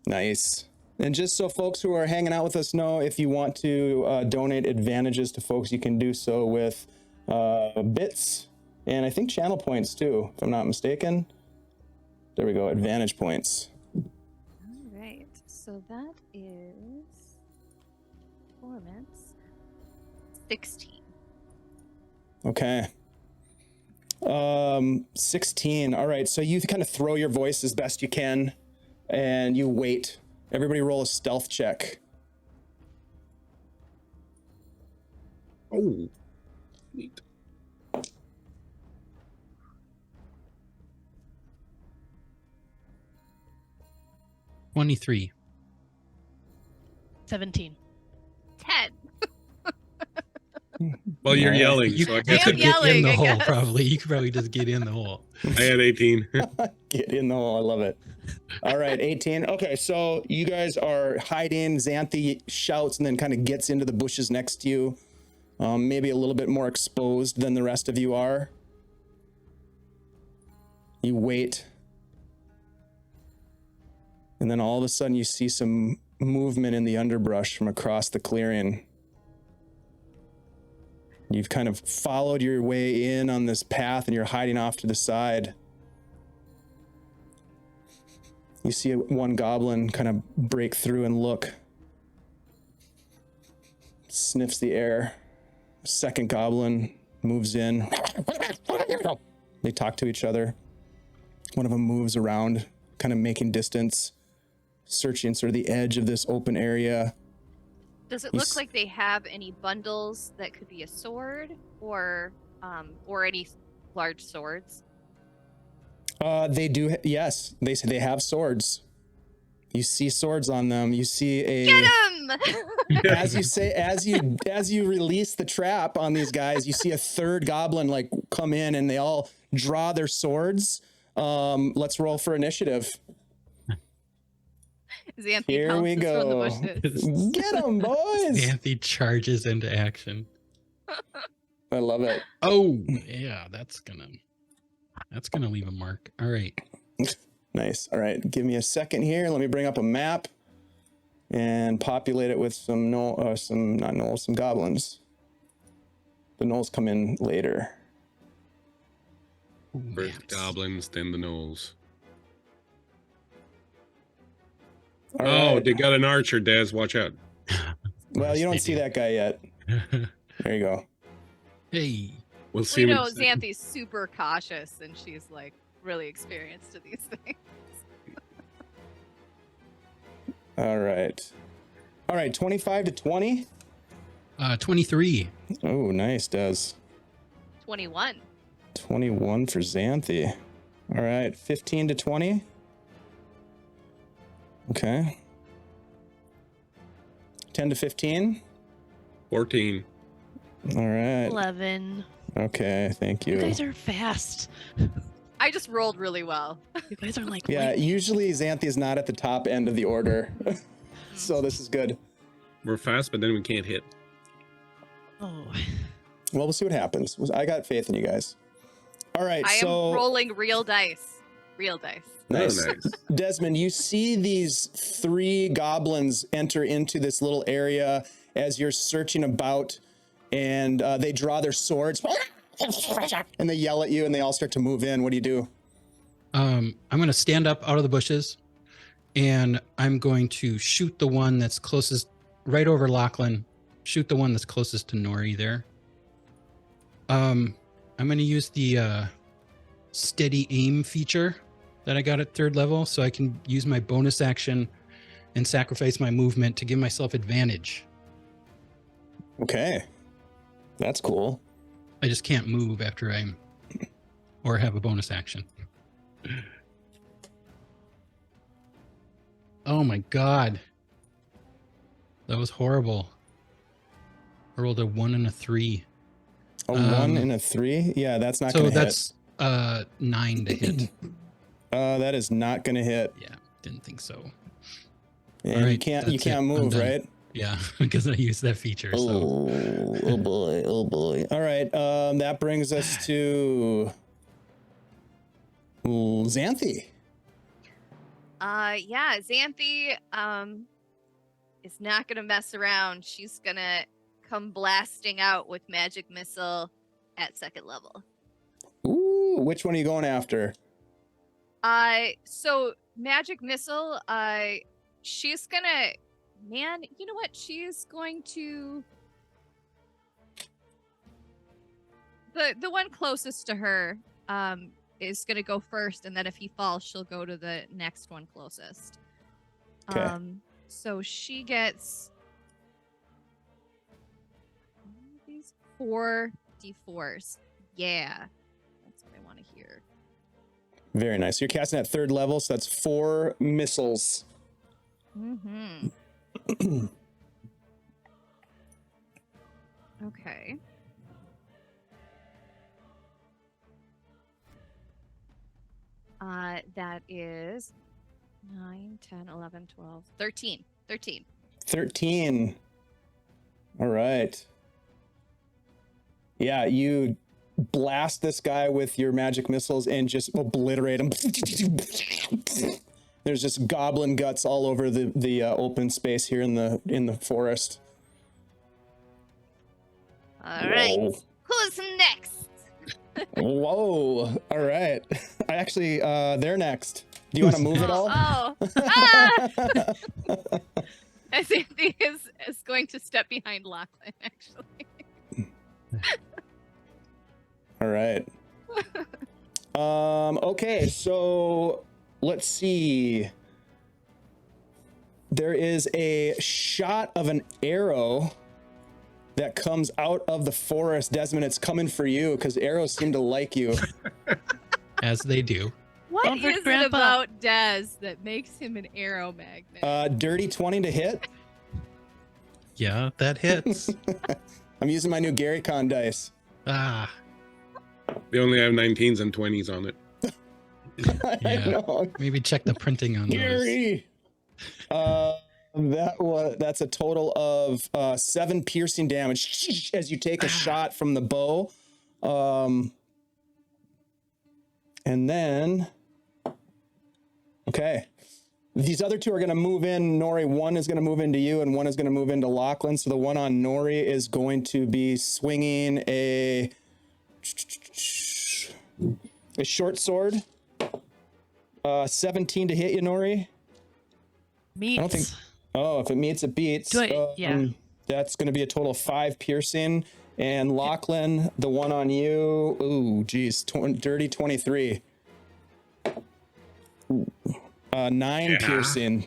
Nice. And just so folks who are hanging out with us know, if you want to donate advantages to folks, you can do so with bits and I think channel points too, if I'm not mistaken. There we go. Advantage points. All right. So that is performance 16. Okay. 16. All right. So you kind of throw your voice as best you can and you wait. Everybody roll a stealth check. Oh, neat. 23. 17. 10. Well, you're Yeah. yelling, You, so I you guess am could get in yelling, the I hole, guess. probably. You could probably just get in the hole. I had 18. Get in the hole. I love it. All right. 18. Okay. So you guys are hiding. Xanthe shouts and then kind of gets into the bushes next to you. Maybe a little bit more exposed than the rest of you are. You wait. And then all of a sudden you see some movement in the underbrush from across the clearing. You've kind of followed your way in on this path and you're hiding off to the side. You see one goblin kind of break through and look. Sniffs the air. Second goblin moves in. They talk to each other. One of them moves around, kind of making distance, searching sort of the edge of this open area. Does it You look s- like they have any bundles that could be a sword or any large swords? They do. Yes, they say they have swords. You see swords on them. You see a. Get him! as you release the trap on these guys, you see a third goblin like come in and they all draw their swords. Let's roll for initiative. Xanthe Here we pounces from the go. bushes. Get them, boys! Xanthe charges into action. I love it. Oh, yeah, that's gonna leave a mark. All right. Nice. All right, give me a second here. Let me bring up a map and populate it with some goblins. The gnolls come in later. Ooh, First maps. goblins, then the gnolls. All Oh, right. they got an archer, Des. Watch out. Well, you don't see that guy yet. There you go. Hey. We'll see We him in know a second. Xanthe's super cautious and she's like really experienced to these things. All right. All right, 25 to 20. 23. Oh, nice, Des. 21. 21 for Xanthe. All right, 15 to 20. Okay. 10 to 15. 14. All right. 11. Okay, thank You you. guys are fast. I just rolled really well. You guys are like Yeah, lightning. usually Xanthe is not at the top end of the order. So this is good. We're fast, but then we can't hit. Oh, Well, we'll see what happens. I got faith in you guys. All right, I so am rolling real dice. Real dice. nice. Oh, nice. Desmond, you see these three goblins enter into this little area as you're searching about, and they draw their swords, and they yell at you, and they all start to move in. What do you do? I'm gonna stand up out of the bushes, and I'm going to shoot the one that's closest, right over Lachlan. Shoot the one that's closest to Gnarley there. I'm gonna use the steady aim feature that I got at 3rd level, so I can use my bonus action and sacrifice my movement to give myself advantage. Okay, that's cool. I just can't move after I'm or have a bonus action. Oh my god. That was horrible. I rolled a 1 and a 3. A 1 and a 3? Yeah, that's not So going to hit. that's 9 to hit. That is not going to hit. Yeah, didn't think so. And All right, you can't that's it. I'm move, done. right? Yeah, because I used that feature. So Oh boy, oh boy. All right, that brings us to Xanthe. Yeah, Xanthe is not gonna mess around. She's gonna come blasting out with magic missile at 2nd level. Ooh, which one are you going after? So magic missile, she's gonna, man, you know what? She's going to, the one closest to her, is gonna go first, and then if he falls, she'll go to the next one closest. Okay. So she gets these 4 d4s. Yeah, that's what I want to hear. Very nice. You're casting at 3rd level, so that's 4 missiles. Mm-hmm. Okay. That is 9, 10, 11, 12, 13. 13. 13. All right. Yeah, you blast this guy with your magic missiles and just obliterate him. There's just goblin guts all over the open space here in the forest. All right. Whoa. Who's next? Whoa. All right. I actually, they're next. Do you want to move it all? Oh. Ah! Xanthe is going to step behind Lachlan, actually. All right. Okay, so let's see. There is a shot of an arrow that comes out of the forest. Desmond, it's coming for you because arrows seem to like you. As they do. What Don't hurt is it Grandpa. about Des that makes him an arrow magnet? Dirty 20 to hit. Yeah, that hits. I'm using my new GaryCon dice. Ah, They only have 19s and 20s on it. I Yeah. know. maybe check the printing on those. Gary. That's a total of 7 piercing damage as you take a shot from the bow. And then, okay, these other 2 are going to move in. Gnarley, one is going to move into you, and one is going to move into Lachlan. So the one on Gnarley is going to be swinging a short sword. 17 to hit you, Gnarley. Meats. I don't think. Oh, if it meets, it beats. Yeah. That's going to be a total of 5 piercing. And Lachlan, the one on you. Ooh, geez, dirty 23. 9 piercing.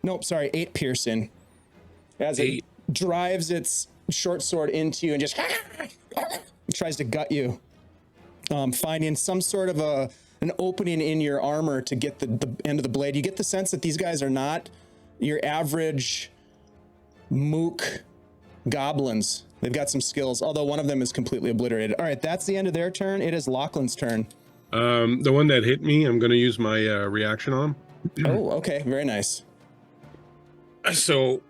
Nope, sorry, 8 piercing. As it drives its short sword into you and just tries to gut you. Finding some sort of an opening in your armor to get the end of the blade. You get the sense that these guys are not your average mook goblins. They've got some skills, although one of them is completely obliterated. All right, that's the end of their turn. It is Lachlan's turn. The one that hit me, I'm going to use my reaction on. Oh, okay, very nice. So,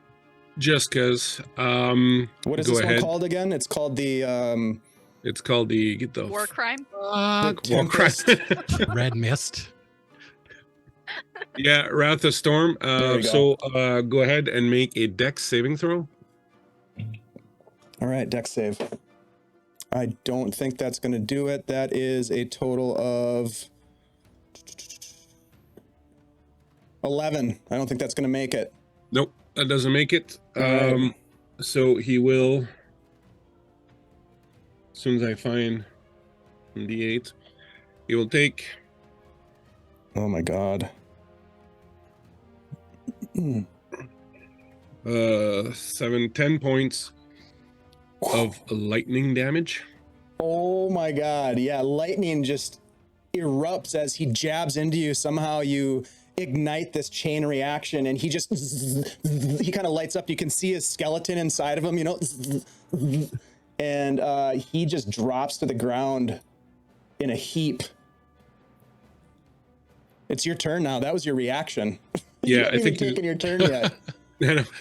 just because, What is go this ahead. one called again? It's called the It's called the get the War crime? War Tempest. crime. Red mist. Yeah, Wrath of Storm. There we So go ahead and make a Dex saving throw. All right, dex save. I don't think that's going to do it. That is a total of 11. I don't think that's going to make it. Nope, that doesn't make it. All right. So he will, as soon as I find D8, he will take Oh my god. 10 points of lightning damage. Oh my god. Yeah, lightning just erupts as he jabs into you. Somehow you ignite this chain reaction and he just he kind of lights up. You can see his skeleton inside of him, you know, and he just drops to the ground in a heap. It's your turn now. That was your reaction. You Yeah, haven't I think even taken your turn yet.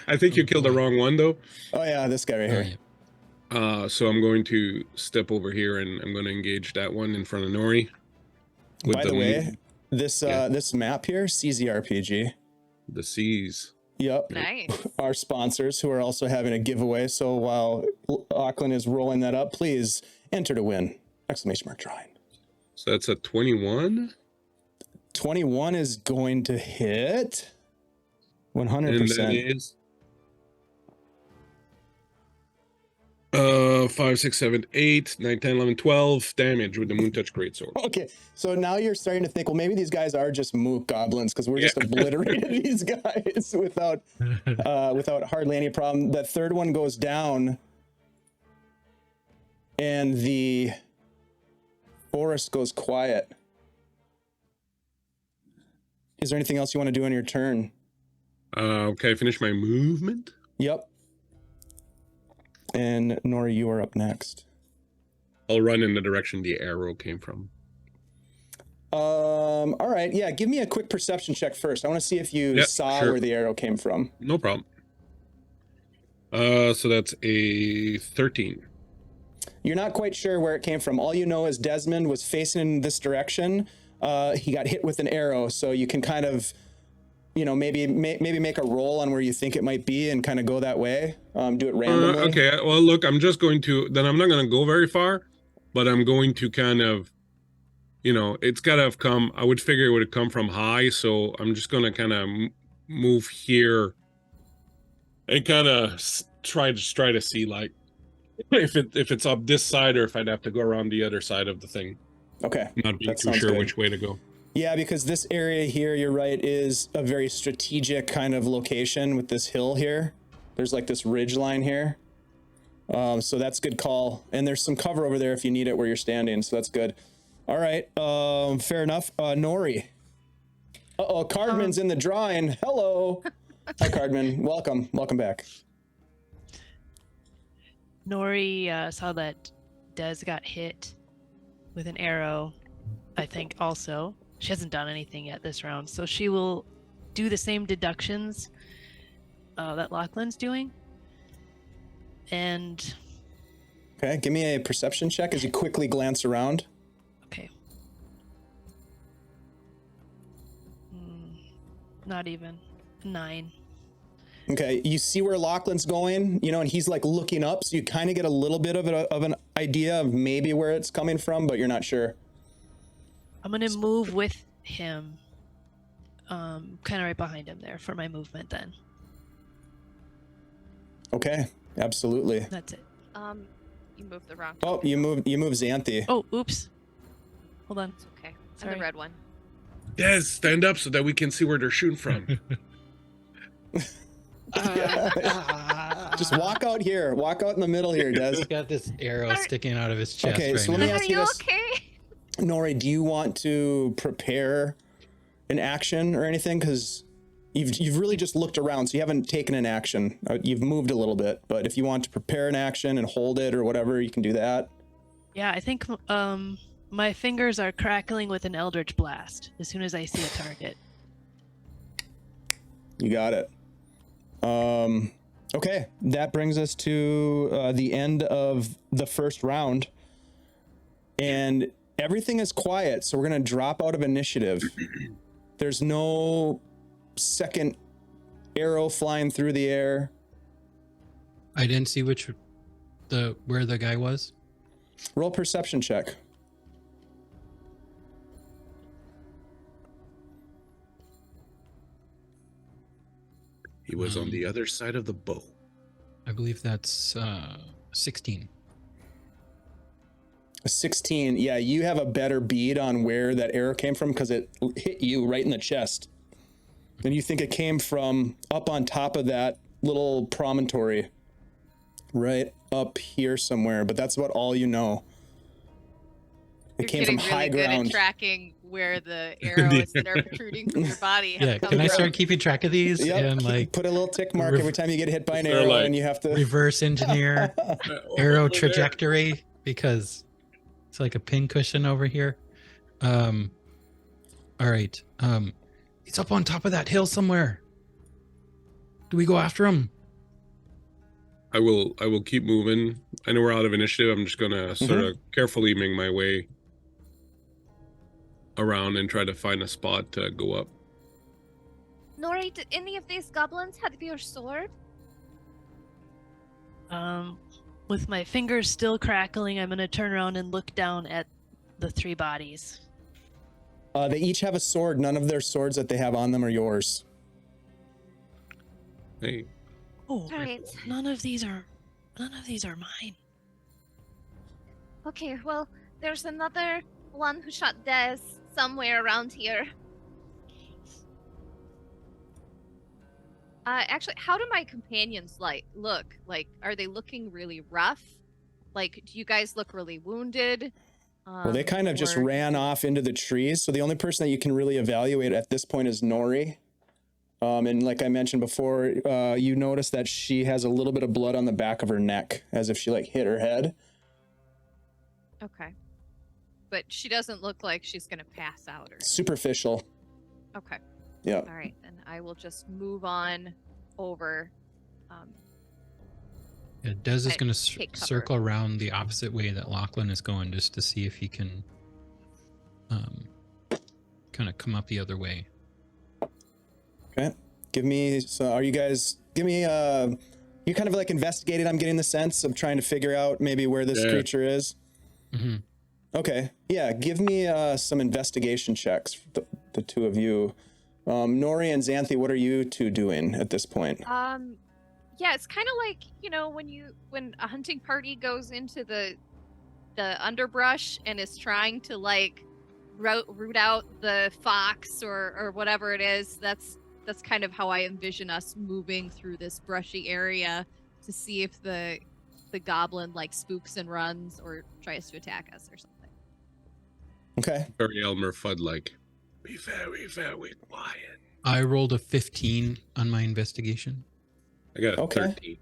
I think you killed the wrong one though. Oh yeah, this guy right here. So I'm going to step over here and I'm going to engage that one in front of Gnarley. By the way, this Yeah. this map here, CZRPG. The seas. Yep. Nice. Our sponsors who are also having a giveaway. So while Lachlan is rolling that up, please enter to win! Exclamation mark drawing. So that's a 21. 21 is going to hit. 100%. And that is 5, 6, 7, 8, 9, 10, 11, 12 damage with the Moon Touch Greatsword. Okay, so now you're starting to think, well, maybe these guys are just mook goblins because we're just obliterating these guys without hardly any problem. That third one goes down, and the forest goes quiet. Is there anything else you want to do on your turn? Okay, finish my movement. Yep. And Gnarley, you are up next. I'll run in the direction the arrow came from. All right. Yeah, give me a quick perception check first. I want to see if you saw where the arrow came from. No problem. So that's a 13. You're not quite sure where it came from. All you know is Desmond was facing in this direction. He got hit with an arrow, so you can kind of, maybe make a roll on where you think it might be and kind of go that way. Do it randomly. Okay. Well, look, I'm not going to go very far, but I'm going to kind of, it's got to have come. I would figure it would have come from high, so I'm just going to kind of move here and kind of try to see like if it's up this side or if I'd have to go around the other side of the thing. Okay. Not being too sure which way to go. Yeah, because this area here, you're right, is a very strategic kind of location with this hill here. There's like this ridge line here. So that's a good call. And there's some cover over there if you need it where you're standing. So that's good. All right. Fair enough. Gnarley. Uh-oh, Cardman's in the drawing. Hello. Hi, Cardman. Welcome. Welcome back. Gnarley saw that Des got hit with an arrow, I think also. She hasn't done anything yet this round, so she will do the same deductions that Lachlan's doing. And... Okay, give me a perception check as you quickly glance around. Okay. Not even. 9. Okay, you see where Lachlan's going, and he's like looking up, so you kind of get a little bit of an idea of maybe where it's coming from, but you're not sure. I'm gonna move with him, kind of right behind him there for my movement then. Okay, absolutely. That's it. You moved the wrong. Oh, you move Xanthe. Oh, oops. Hold on. It's okay. I'm Sorry. the red one. Des, stand up so that we can see where they're shooting from. Just walk out here. Walk out in the middle here, Des. He's got this arrow sticking out of his chest. Okay, right so now. let me Are ask you you this. okay? Gnarley, do you want to prepare an action or anything? Because you've really just looked around, so you haven't taken an action. You've moved a little bit, but if you want to prepare an action and hold it or whatever, you can do that. Yeah, I think my fingers are crackling with an Eldritch Blast as soon as I see a target. You got it. Okay, that brings us to the end of the first round. And everything is quiet, so we're going to drop out of initiative. There's no second arrow flying through the air. I didn't see where the guy was. Roll perception check. He was on the other side of the bow. I believe that's 16. A 16. Yeah, you have a better bead on where that arrow came from because it hit you right in the chest. And you think it came from up on top of that little promontory right up here somewhere, but that's about all you know. It came from high Good ground. at tracking where the arrows that are protruding from your body have Yeah, come can I from. start keeping track of these Yep. and like Put a little tick mark every time you get hit by an They're arrow like and you have to reverse engineer arrow trajectory because it's like a pin cushion over here. All right. He's up on top of that hill somewhere. Do we go after him? I will keep moving. I know we're out of initiative. I'm just gonna sort of carefully make my way around and try to find a spot to go up. Gnarley, did any of these goblins have your sword? With my fingers still crackling, I'm gonna turn around and look down at the 3 bodies. They each have a sword. None of their swords that they have on them are yours. Hey, Oh, All right. none of these are mine. Okay, well, there's another one who shot Des somewhere around here. Actually, how do my companions look? Like, are they looking really rough? Like, do you guys look really wounded? Well, they kind of just or- ran off into the trees. So the only person that you can really evaluate at this point is Gnarley. And like I mentioned before, you notice that she has a little bit of blood on the back of her neck, as if she like hit her head. Okay. But she doesn't look like she's gonna pass out or Superficial. okay. Yeah. All right, then I will just move on over. Yeah, Des is Okay, going to take cover. circle around the opposite way that Lachlan is going, just to see if he can kind of come up the other way. Okay. Give me. So, are you guys? Give me. You kind of like investigating. I'm getting the sense of trying to figure out maybe where this Yeah. creature is. Mm-hmm. Okay. Yeah. Give me some investigation checks. The two of you. Gnarley and Xanthe, what are you two doing at this point? Yeah, it's kind of like, you know, when a hunting party goes into the underbrush and is trying to like root out the fox or whatever it is. That's kind of how I envision us moving through this brushy area to see if the goblin like spooks and runs or tries to attack us or something. Okay. very Elmer Fudd like. Be very, very quiet. I rolled a 15 on my investigation. I got a Okay. 13.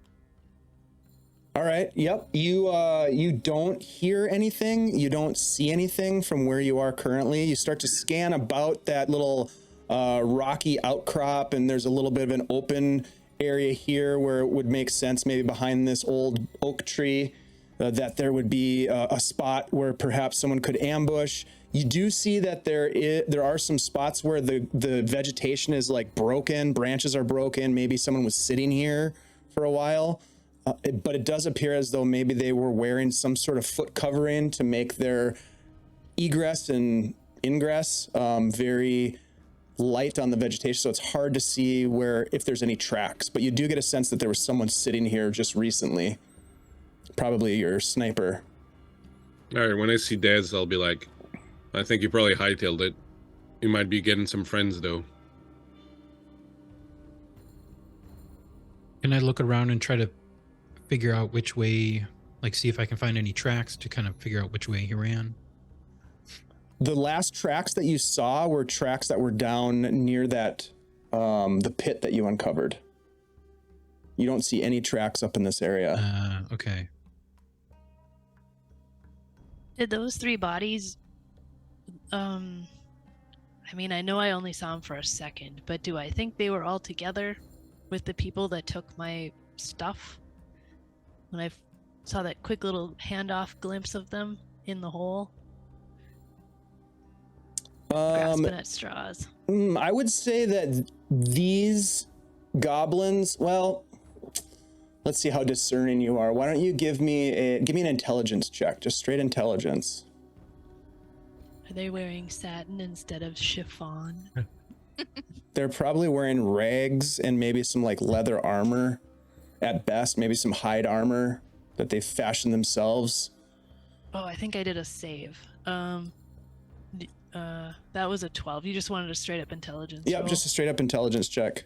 All right. Yep. You don't hear anything. You don't see anything from where you are currently. You start to scan about that little rocky outcrop, and there's a little bit of an open area here where it would make sense, maybe behind this old oak tree, that there would be a spot where perhaps someone could ambush. You do see that there are some spots where the vegetation is like broken, branches are broken. Maybe someone was sitting here for a while, but it does appear as though maybe they were wearing some sort of foot covering to make their egress and ingress very light on the vegetation. So it's hard to see if there's any tracks, but you do get a sense that there was someone sitting here just recently, probably your sniper. All right, when I see Daz, I'll be like, I think you probably hightailed it. You might be getting some friends, though. Can I look around and try to figure out which way, like see if I can find any tracks to kind of figure out which way he ran? The last tracks that you saw were tracks that were down near that, the pit that you uncovered. You don't see any tracks up in this area. Okay. Did those three bodies? I mean, I know I only saw them for a second, but do I think they were all together with the people that took my stuff? When I saw that quick little handoff glimpse of them in the hole, grasping at straws. I would say that these goblins, well, let's see how discerning you are. Why don't you give me an intelligence check, just straight intelligence. Are they wearing satin instead of chiffon? They're probably wearing rags and maybe some like leather armor at best, maybe some hide armor that they fashioned themselves. Oh, I think I did a save. That was a 12. You just wanted a straight up intelligence. Yep, roll. just a straight up intelligence check.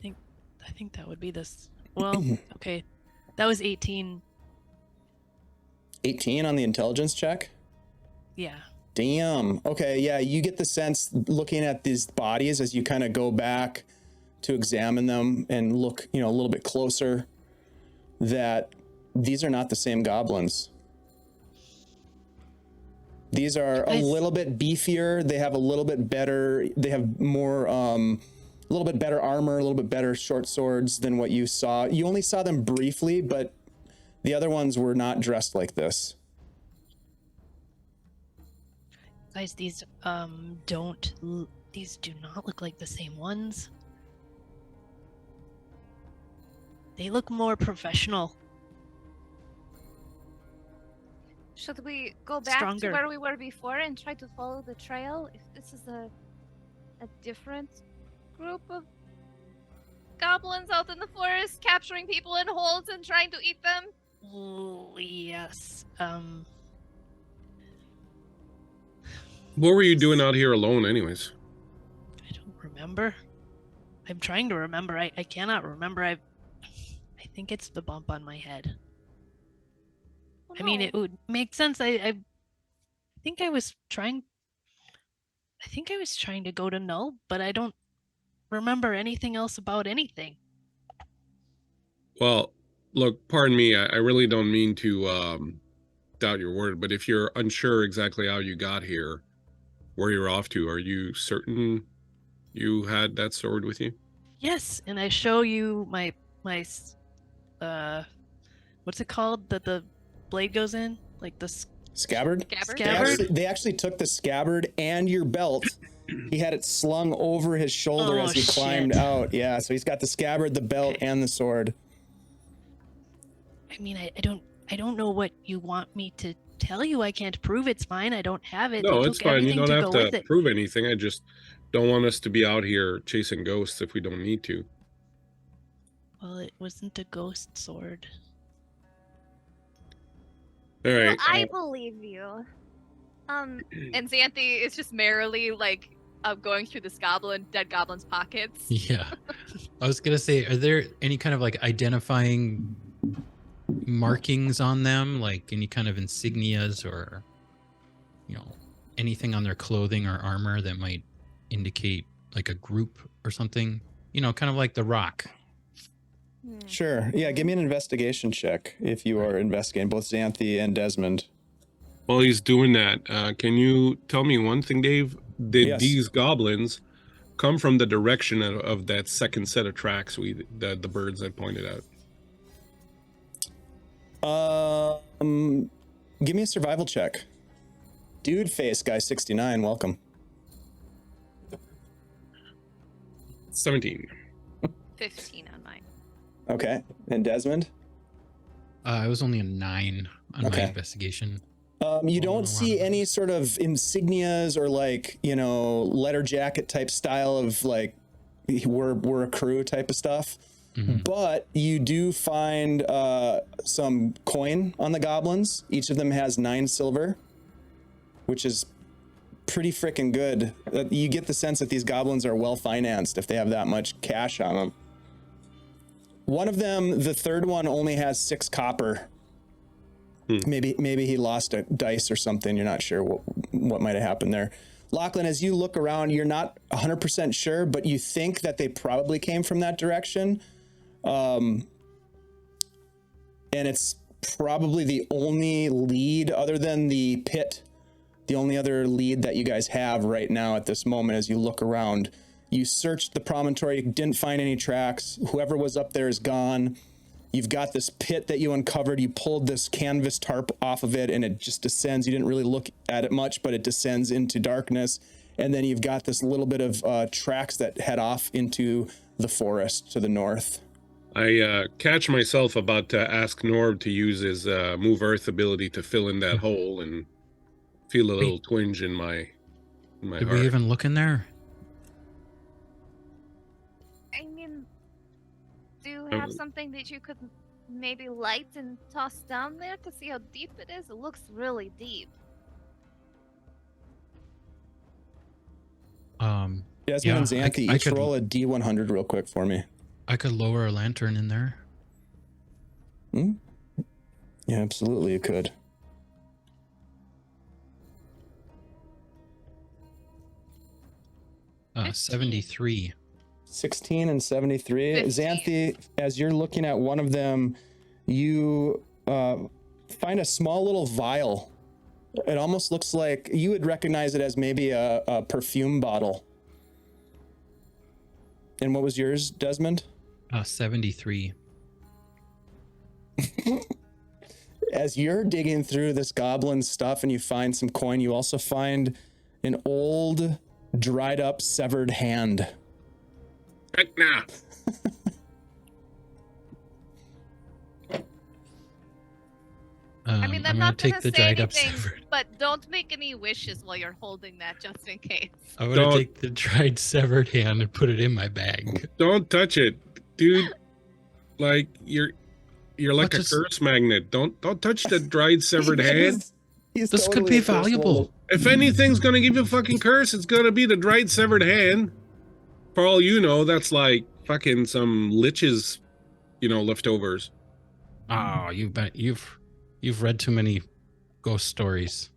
I think that would be this. Well, okay. That was 18. 18 on the intelligence check? Yeah. Damn. Okay, yeah, you get the sense looking at these bodies as you kind of go back to examine them and look, a little bit closer, that these are not the same goblins. These are a little bit beefier. They have a little bit better, they have more, a little bit better armor, a little bit better short swords than what you saw. You only saw them briefly, but the other ones were not dressed like this. Guys, these do not look like the same ones. They look more professional. Should we go back Stronger. to where we were before and try to follow the trail? If this is a a different group of goblins out in the forest capturing people in holes and trying to eat them? Oh, yes. What were you doing out here alone, anyways? I don't remember. I'm trying to remember. I cannot remember. I think it's the bump on my head. Oh, I mean, no. it would make sense. I think I was trying. I think I was trying to go to Null, but I don't remember anything else about anything. Well, look, pardon me. I really don't mean to doubt your word, but if you're unsure exactly how you got here, where you're off to, are you certain you had that sword with you? Yes, and I show you my what's it called that the blade goes in, like the Scabbard? Scabbard? They actually took the scabbard and your belt. He had it slung over his shoulder Oh, as he climbed shit. out. Yeah, so he's got the scabbard, the belt, Okay. and the sword. I mean, I don't know what you want me to tell you. I can't prove it's mine. I don't have it. No, They it's took fine. You everything don't to have go to with it. prove anything. I just don't want us to be out here chasing ghosts if we don't need to. Well, it wasn't a ghost sword. All Well, right. I believe you. And Xanthe is just merrily like going through this dead goblin's pockets. Yeah. I was gonna say, are there any kind of like identifying markings on them, like any kind of insignias or, you know, anything on their clothing or armor that might indicate like a group or something? You know, kind of like the Rock. Sure. Yeah, give me an investigation check if you are investigating both Xanthe and Desmond. While he's doing that, can you tell me one thing, Dave? Did Yes. these goblins come from the direction of that second set of tracks the birds had pointed out? Give me a survival check. Dude face guy 69, welcome. 17. 15 on mine. Okay. And Desmond? I was only a 9 on Okay. my investigation. You Oh, don't see wow. any sort of insignias or like, you know, letter jacket type style of like we're a crew type of stuff. Mhm. But you do find some coin on the goblins. Each of them has 9 silver, which is pretty freaking good. You get the sense that these goblins are well financed if they have that much cash on them. One of them, the third one, only has 6 copper. Maybe he lost a dice or something. You're not sure what might have happened there. Lachlan, as you look around, you're not 100% sure, but you think that they probably came from that direction. And it's probably the only lead other than the pit. The only other lead that you guys have right now at this moment as you look around. You searched the promontory, didn't find any tracks. Whoever was up there is gone. You've got this pit that you uncovered. You pulled this canvas tarp off of it and it just descends. You didn't really look at it much, but it descends into darkness. And then you've got this little bit of tracks that head off into the forest to the north. I catch myself about to ask Norb to use his Move Earth ability to fill in that hole and feel a little twinge in my Did heart. we even look in there? I mean, do you have something that you could maybe light and toss down there to see how deep it is? It looks really deep. Desmond Yeah, and Xanthe, I each could- roll a D100 real quick for me. I could lower a lantern in there. Yeah, absolutely, you could. Uh, 73. 16 and 73. 15. Xanthe, as you're looking at one of them, you find a small little vial. It almost looks like you would recognize it as maybe a perfume bottle. And what was yours, Desmond? 73. As you're digging through this goblin stuff and you find some coin, you also find an old, dried up, severed hand. Heck nah. I mean, I'm gonna not take gonna the say dried up anything, severed. but don't make any wishes while you're holding that, just in case. I'm gonna Don't- take the dried severed hand and put it in my bag. Don't touch it, dude. Like you're like What a does- curse magnet. Don't touch the dried severed hand. He's This could totally be a first valuable. holder. If anything's gonna give you a fucking curse, it's gonna be the dried severed hand. For all you know, that's like fucking some liches, leftovers. Oh, you've read too many ghost stories.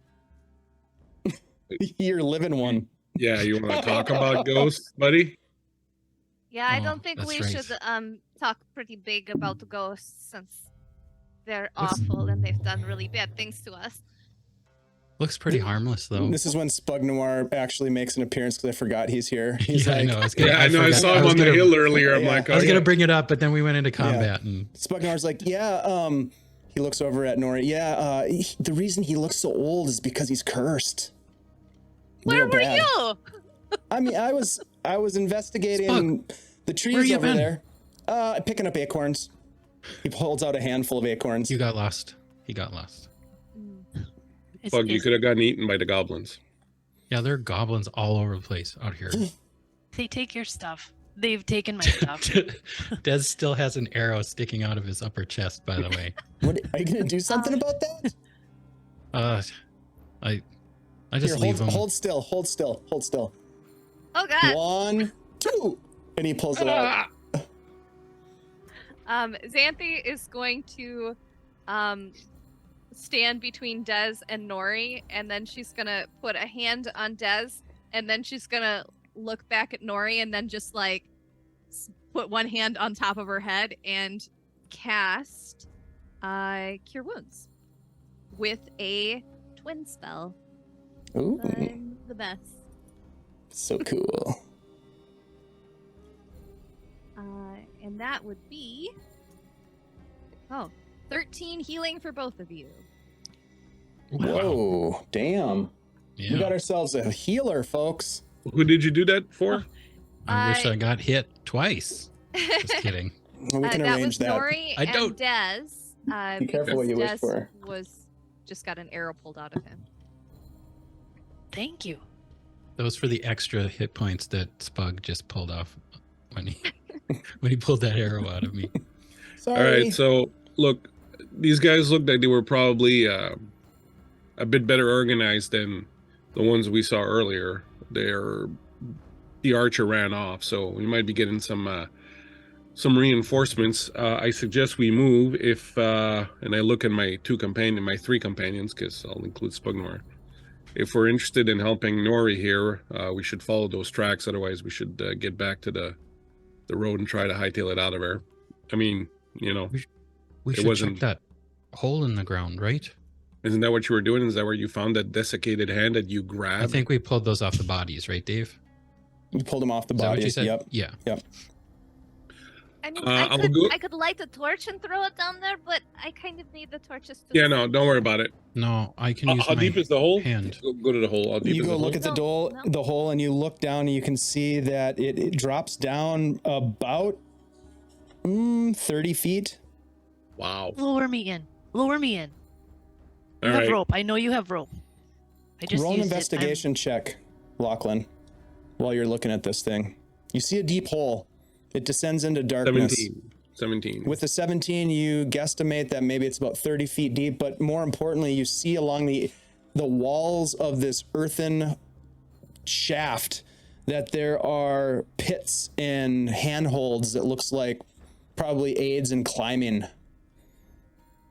You're living one. Yeah, you want to talk about ghosts, buddy? Yeah, I Oh, don't think that's we right. should talk pretty big about the ghosts since they're Looks- awful and they've done really bad things to us. Looks pretty harmless though. This is when Spug Noir actually makes an appearance because I forgot he's here. He's Yeah, like, I know. I know. I forgot. saw him was on the gonna- hill earlier. I'm Yeah. like, I was oh, gonna yeah. bring it up, but then we went into combat and Spug Noir's like, yeah, he looks over at Nori. Yeah, the reason he looks so old is because he's cursed. Where Real were bad. you? I mean, I was investigating the where trees you over been? there. Picking up acorns. He holds out a handful of acorns. you got lost. He got lost. Is- Bug, you is- could have gotten eaten by the goblins. Yeah, there are goblins all over the place out here. They take your stuff. They've taken my stuff. Des still has an arrow sticking out of his upper chest, by the way. What are you gonna do something about that? I just Here, leave him. hold still. Hold still. Hold still. Oh god. 1, 2, and he pulls it out. Xanthe is going to stand between Des and Nori, and then she's gonna put a hand on Des, and then she's gonna look back at Nori, and then just like put one hand on top of her head and cast Cure Wounds with a twin spell. Ooh, I'm the best. so cool. And that would be 13 healing for both of you. Wow. Whoa, damn. We Yeah. got ourselves a healer, folks. Who did you do that for? I wish I- I got hit twice. Just kidding. Well, we can that arrange was that. Nori I and don't- Des. Be careful what you wish Des for. was just got an arrow pulled out of him. Thank you. Those for the extra hit points that Spug just pulled off when he pulled that arrow out of me. Sorry. All right, so look, these guys looked like they were probably a bit better organized than the ones we saw earlier. The archer ran off, so we might be getting some reinforcements. I suggest we move and I look at my three companions, because I'll include Spugnoir. If we're interested in helping Nori here, we should follow those tracks. Otherwise, we should get back to the road and try to hightail it out of there. I mean, We It should wasn't- check that hole in the ground, right? isn't that what you were doing? Is that where you found that desiccated hand that you grabbed? I think we pulled those off the bodies, right, Dave? You pulled him off the Is that what you body. said? Yep. Yeah. I mean, I'll go- I could light a torch and throw it down there, but I kind of need the torches to. Yeah, no, don't worry about it. No, I can use How my deep is the hole? hand. Go to the hole. How deep You is go the look hole? at the No, no. the hole, and you look down, and you can see that it drops down about 30 feet. Wow. Lower me in. Lower me in. You All have right. rope. I know you have rope. I just Roll an used it. I'm- investigation check, Lachlan, while you're looking at this thing. You see a deep hole. It descends into darkness. 17. With a 17, you guesstimate that maybe it's about 30 feet deep, but more importantly, you see along the walls of this earthen shaft that there are pits and handholds that looks like probably aids in climbing.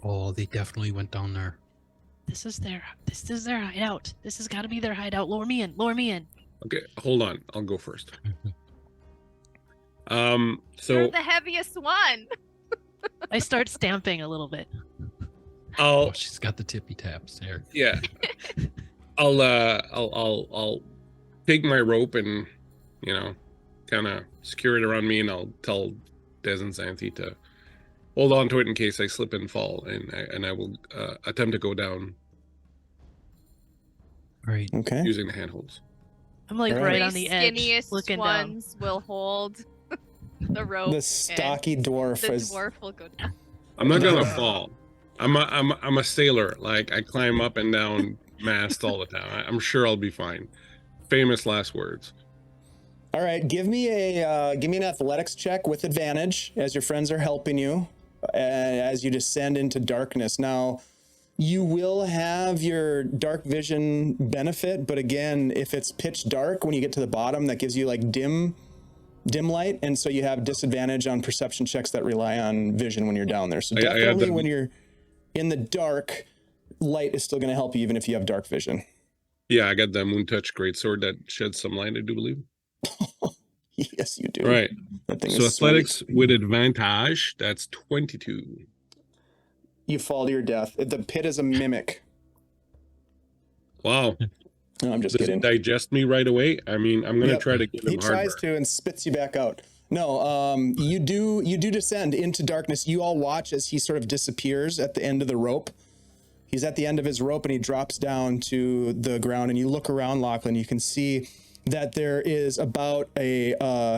Oh, they definitely went down there. This is their hideout. This has got to be their hideout. Lower me in. Lower me in. Okay, hold on. I'll go first. You're So the heaviest one. I start stamping a little bit. Oh, I'll she's got the tippy taps there. yeah. I'll take my rope and kind of secure it around me, and I'll tell Des and Xanthe to hold on to it in case I slip and fall, and I will attempt to go down Right. Okay. using the handholds. I'm like Alright. right on the edge, Skinniest looking down. ones will hold the rope. The stocky dwarf The is. dwarf will go down. I'm not gonna fall. I'm a sailor. Like I climb up and down masked all the time. I'm sure I'll be fine. Famous last words. All right, give me an athletics check with advantage as your friends are helping you as you descend into darkness. Now, you will have your dark vision benefit, but again, if it's pitch dark when you get to the bottom, that gives you like dim light, and so you have disadvantage on perception checks that rely on vision when you're down there. So definitely when you're in the dark, light is still going to help you even if you have dark vision. Yeah, I got the Moon Touch Greatsword that sheds some light, I do believe. Yes, you do. Right. That thing So is athletics sweet. with advantage, that's 22. You fall to your death. The pit is a mimic. Wow. No, I'm just Does kidding. it digest me right away? I mean, I'm going to try to give He him tries hardware. to and spits you back out. No, you do descend into darkness. You all watch as he sort of disappears at the end of the rope. He's at the end of his rope and he drops down to the ground, and you look around, Lachlan, you can see that there is about there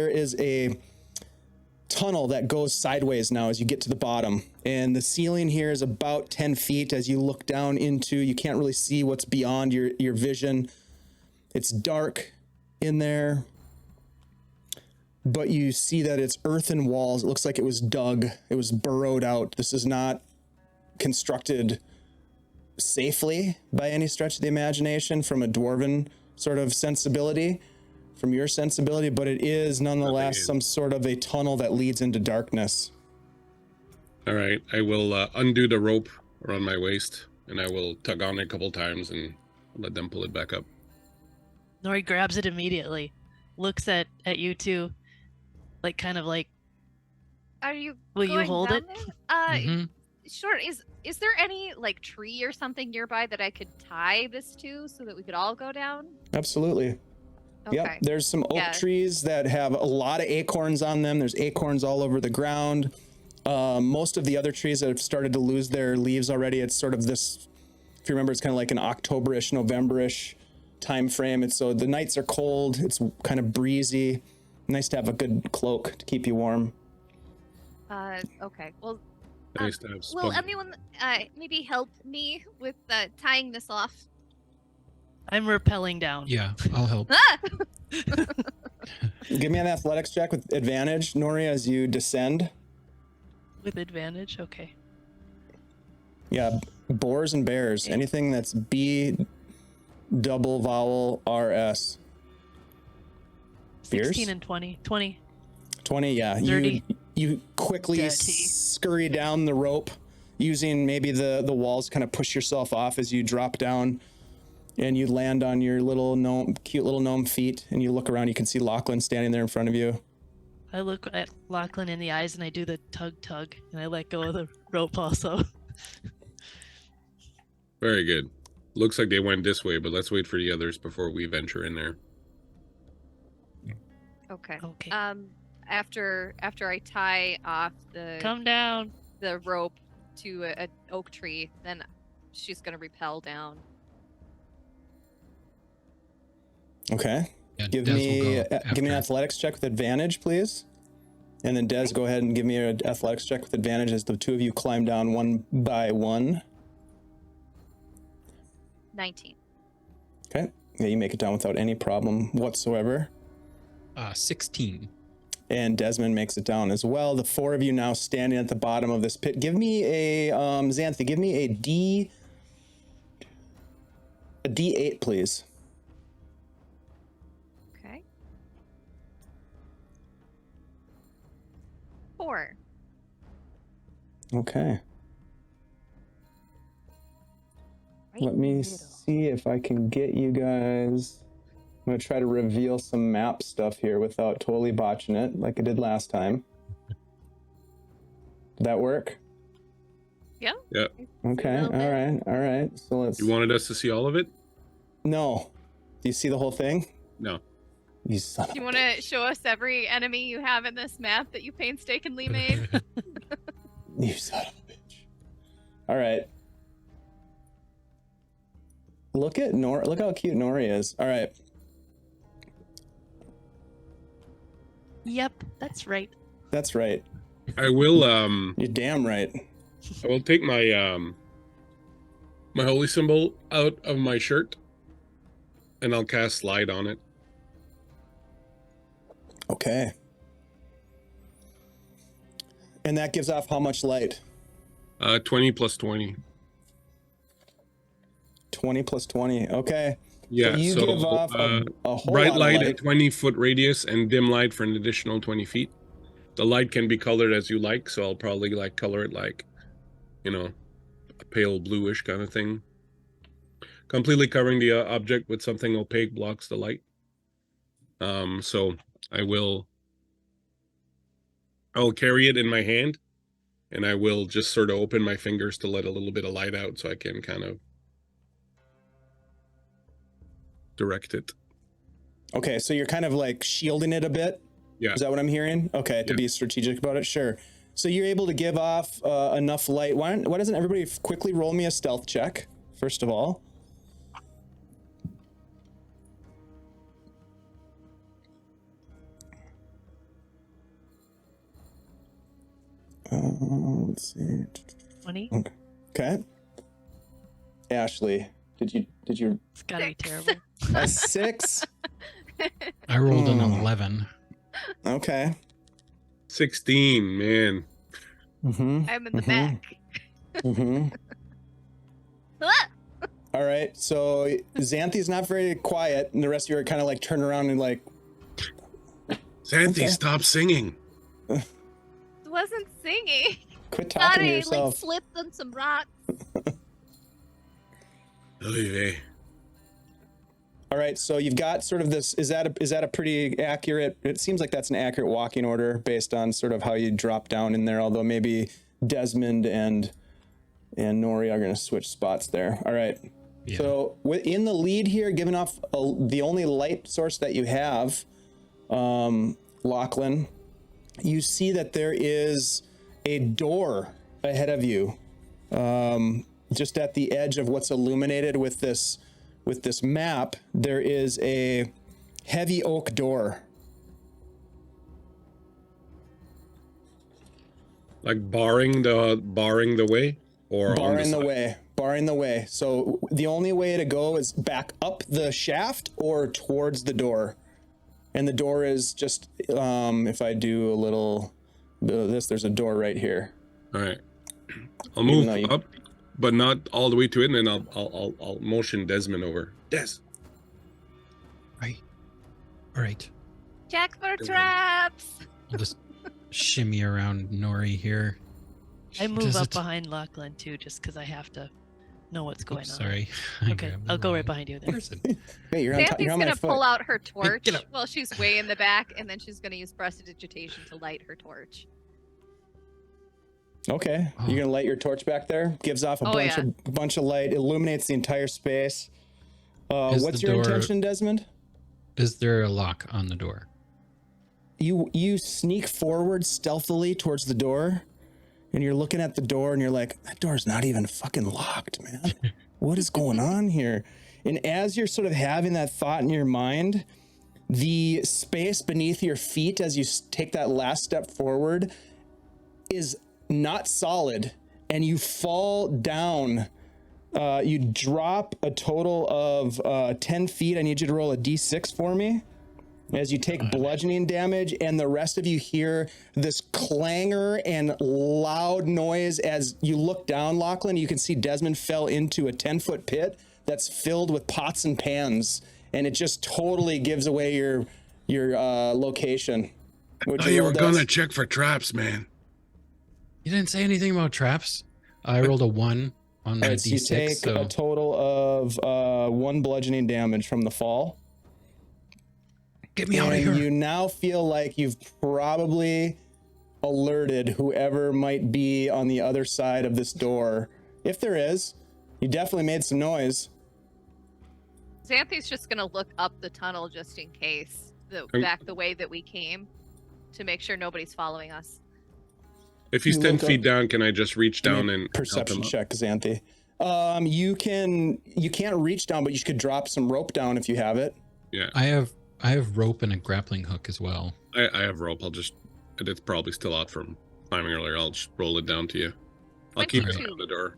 is a tunnel that goes sideways now as you get to the bottom, and the ceiling here is about 10 feet. As you look down into, you can't really see what's beyond your vision. It's dark in there, but you see that it's earthen walls. It looks like it was dug, it was burrowed out. This is not constructed safely by any stretch of the imagination from a dwarven sort of sensibility, from your sensibility, but it is nonetheless some sort of a tunnel that leads into darkness. All right, I will undo the rope around my waist, and I will tug on it a couple times and let them pull it back up. Gnarley grabs it immediately, looks at you two, like kind of like, Are you will you going hold down it? there? Mhm. Sure. Is there any like tree or something nearby that I could tie this to so that we could all go down? Absolutely. Okay. Yep, there's some oak trees that have a lot of acorns on them. There's acorns all over the ground. Most of the other trees that have started to lose their leaves already, it's sort of this, if you remember, it's kind of like an October-ish, November-ish time frame. It's so the nights are cold, it's kind of breezy. Nice to have a good cloak to keep you warm. Okay. Well, Nice to have will spun. anyone maybe help me with tying this off? I'm rappelling down. Yeah, I'll help. Ah! Give me an athletics check with advantage, Gnarley, as you descend. With advantage, okay. Yeah, boars and bears. Anything that's B double vowel RS. 16 Beers? and 20. 20. 20, yeah. Dirty. You quickly Dirty. scurry down the rope using maybe the walls, kind of push yourself off as you drop down, and you land on your little gnome, cute little gnome feet, and you look around, you can see Lachlan standing there in front of you. I look at Lachlan in the eyes and I do the tug, and I let go of the rope also. Very good. Looks like they went this way, but let's wait for the others before we venture in there. Okay. Okay. After I tie off Come down. the rope to an oak tree, then she's gonna rappel down. Okay. Yeah, Give Des will me go give me an after. athletics check with advantage, please. And then Des, go ahead and give me an athletics check with advantage as the two of you climb down one by one. 19. Okay. Yeah, you make it down without any problem whatsoever. 16. And Desmond makes it down as well. The four of you now standing at the bottom of this pit. Give me a Xanthe, give me a D8, please. Okay. 4. Okay. Let me see if I can get you guys. I'm going to try to reveal some map stuff here without totally botching it like I did last time. Did that work? Yeah. Yeah. Okay. All right. So let's. You wanted us to see all of it? No. Do you see the whole thing? No. You son Do of you a want to show us every enemy you have in this map that you painstakingly made? You son of a bitch. All right. Look at Gnarley. Look how cute Gnarley is. All right. Yep, that's right. That's right. I will You're damn right. I will take my my holy symbol out of my shirt, and I'll cast Slide on it. Okay. And that gives off how much light? 20 plus 20. 20 plus 20. Okay. Yeah, you so give off a whole bright lot of light light. at 20-foot radius and dim light for an additional 20 feet. The light can be colored as you like, so I'll probably like color it like, you know, a pale bluish kind of thing. Completely covering the object with something opaque blocks the light. So I'll carry it in my hand, and I will just sort of open my fingers to let a little bit of light out so I can kind of direct it. Okay, so you're kind of like shielding it a bit? Yeah. Is that what I'm hearing? Okay, to Yeah. be strategic about it, sure. So you're able to give off enough light. Why doesn't everybody quickly roll me a stealth check, first of all? Let's see. 20. Okay. Ashley, did you It's gotta be terrible. a 6? I rolled an 11. Okay. 16, man. Mm-hmm. I'm in the Mhm. back. Mm-hmm. Ah! All right. So Xanthe's not very quiet, and the rest of you are kind of like turn around and like, Xanthe, Okay. stop singing. Wasn't singing. quit talking to Sorry, like yourself. slipped on some rocks. Oy vey. All right. So you've got sort of this. Is that a pretty accurate? It seems like that's an accurate walking order based on sort of how you drop down in there. Although maybe Desmond and Gnarley are going to switch spots there. All right. Yeah. So in the lead here, giving off the only light source that you have, Lachlan, you see that there is a door ahead of you, just at the edge of what's illuminated with this map. There is a heavy oak door. Like barring the way, or on Barring the side? way. Barring the way. So the only way to go is back up the shaft or towards the door. And the door is just, if I do a little there's a door right here. All right. I'll Even move though you- up, but not all the way to it, and then I'll motion Desmond over. Des. Right. All right. Check for traps. I'll just shimmy around Gnarley here. I move Does up it- behind Lachlan too, just because I have to know what's going Oops, on. sorry. I Okay, grabbed the I'll go right wrong behind you then. person. Wait, you're on Xanthe's you're on my gonna foot. pull out her torch get up. while she's way in the back, and then she's gonna use prestidigitation to light her torch. Okay. Oh. You're gonna light your torch back there. Gives off a Oh, bunch of light. Illuminates the entire space. Is What's the your door- intention, Desmond? Is there a lock on the door? You sneak forward stealthily towards the door, and you're looking at the door, and you're like, that door's not even fucking locked, man. What is going on here? And as you're sort of having that thought in your mind, the space beneath your feet as you take that last step forward is not solid, and you fall down. You drop a total of 10 feet. I need you to roll a d6 for me as you take bludgeoning damage, and the rest of you hear this clangor and loud noise as you look down, Lachlan. You can see Desmond fell into a 10-foot pit that's filled with pots and pans, and it just totally gives away your location. What'd Oh, you roll, were Des? gonna check for traps, man. You didn't say anything about traps. I rolled a 1 on my All right, so you d6. take So a total of 1 bludgeoning damage from the fall. get me out of And here. you now feel like you've probably alerted whoever might be on the other side of this door. If there is, you definitely made some noise. Xanthe's just gonna look up the tunnel just in case, back the way that we came, to make sure nobody's following us. If he's You 10 look feet up- down, can I just reach Give me down a and help perception him up? check, Xanthe. You can't reach down, but you could drop some rope down if you have it. Yeah, I have rope and a grappling hook as well. I have rope. It's probably still out from climbing earlier. I'll just roll it down to you. I'll keep it 22. on the door.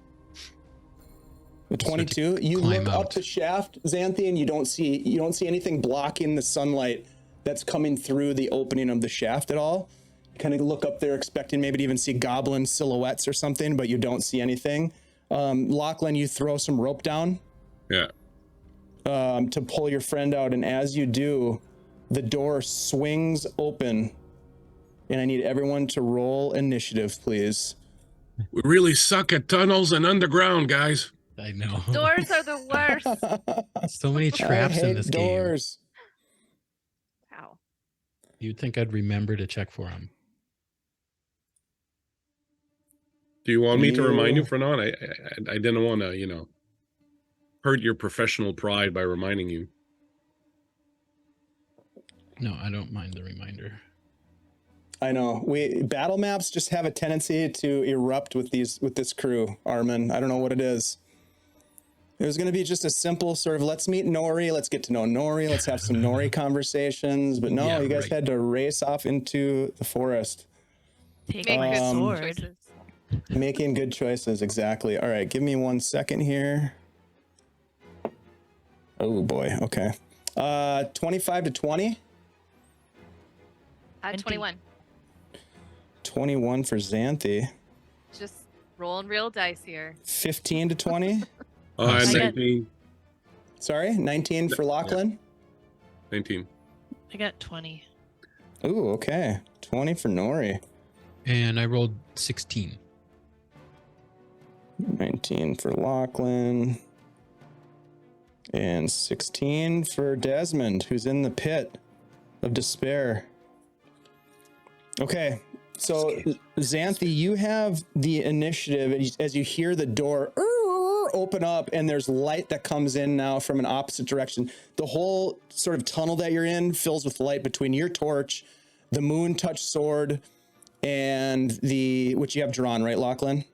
A 22. You climb look up out. the shaft, Xanthe, and you don't see anything blocking the sunlight that's coming through the opening of the shaft at all. You kind of look up there expecting maybe to even see goblin silhouettes or something, but you don't see anything. Lachlan, you throw some rope down. Yeah. To pull your friend out, and as you do, the door swings open, and I need everyone to roll initiative, please. We really suck at tunnels and underground, guys. I know. Doors are the worst. So many traps I hate in this doors. Wow. game. You'd think I'd remember to check for them. Do you want me to remind you, You- Fernand? I didn't want to, hurt your professional pride by reminding you. No, I don't mind the reminder. I know. Battle maps just have a tendency to erupt with this crew, Armin. I don't know what it is. It was going to be just a simple sort of, let's meet Gnory, let's get to know Gnory, let's have some Gnory conversations. But no, Yeah, you guys right. had to race off into the forest. Take Make my good sword. choices. Making good choices, exactly. All right, give me 1 second here. Oh boy, okay. 25 to 20. 21. 21 for Xanthe. Just rolling real dice here. 15 to 20. I got- 19. Sorry, 19 for Lachlan. 19. I got 20. Ooh, okay. 20 for Gnory. And I rolled 16. 19 for Lachlan. And 16 for Desmond, who's in the pit of despair. Okay, so Xanthe, you have the initiative as you hear the door open up, and there's light that comes in now from an opposite direction. The whole sort of tunnel that you're in fills with light between your torch, the moon touch sword, and which you have drawn, right, Lachlan?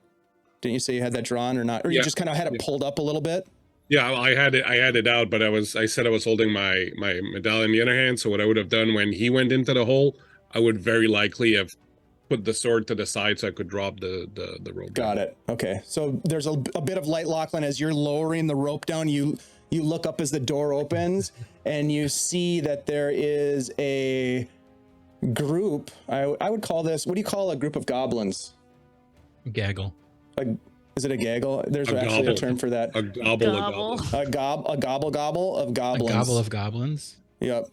Didn't you say you had that drawn or not? Or you Yeah. just kind of had it pulled up a little bit? Yeah, I had it out, but I said I was holding my medallion in the other hand. So what I would have done when he went into the hole, I would very likely have put the sword to the side so I could drop the rope. Got it. Okay. So there's a bit of light, Lachlan, as you're lowering the rope down. You look up as the door opens, and you see that there is a group. I would call this. What do you call a group of goblins? Gaggle. Is it a gaggle? There's A actually a gobble. term for that. A gobble. Gobble. A gobble of goblins. A gobble of goblins. Yep.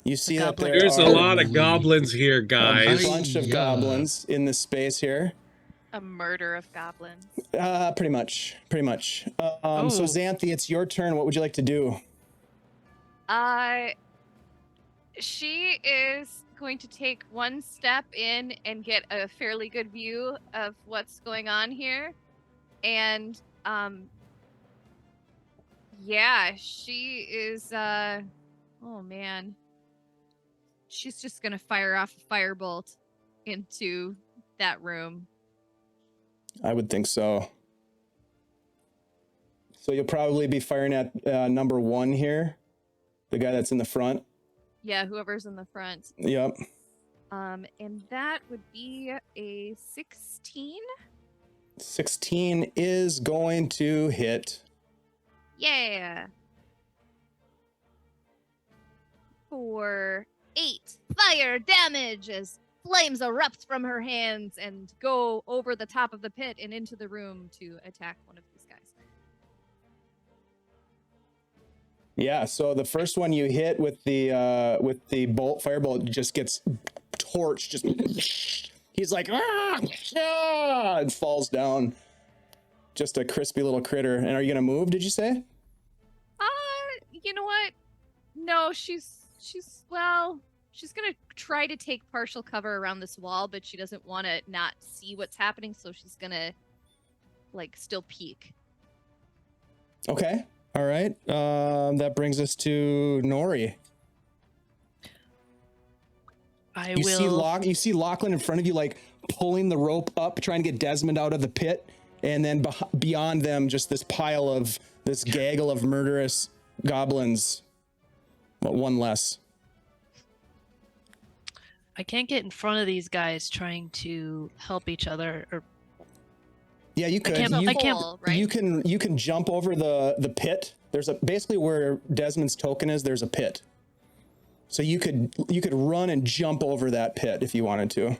You see that goblin. there There's a are lot of goblins here, a guys. bunch of Yeah. goblins in this space here. A murder of goblins. Pretty much. So Oh. Xanthe, it's your turn. What would you like to do? She is going to take one step in and get a fairly good view of what's going on here. And yeah, she is oh man. She's just gonna fire off a firebolt into that room. I would think so. So you'll probably be firing at number 1 here, the guy that's in the front. Yeah, whoever's in the front. Yep. And that would be a 16. 16 is going to hit. Yeah. For 8 fire damage as flames erupt from her hands and go over the top of the pit and into the room to attack one of these guys. Yeah, so the first one you hit with the firebolt just gets torched. Just he's like and falls down. Just a crispy little critter. And are you gonna move? Did you say? You know what? No, she's gonna try to take partial cover around this wall, but she doesn't want to not see what's happening, so she's gonna still peek. Okay. All right. That brings us to Gnory. I You will. see Lachlan in front of you, like pulling the rope up, trying to get Desmond out of the pit, and then beyond them, just this pile of this gaggle of murderous goblins. But one less. I can't get in front of these guys trying to help each other. Or Yeah, you could. can't- you, I can't- Hole, right? you can jump over the pit. There's basically where Desmond's token is. There's a pit, so you could run and jump over that pit if you wanted to.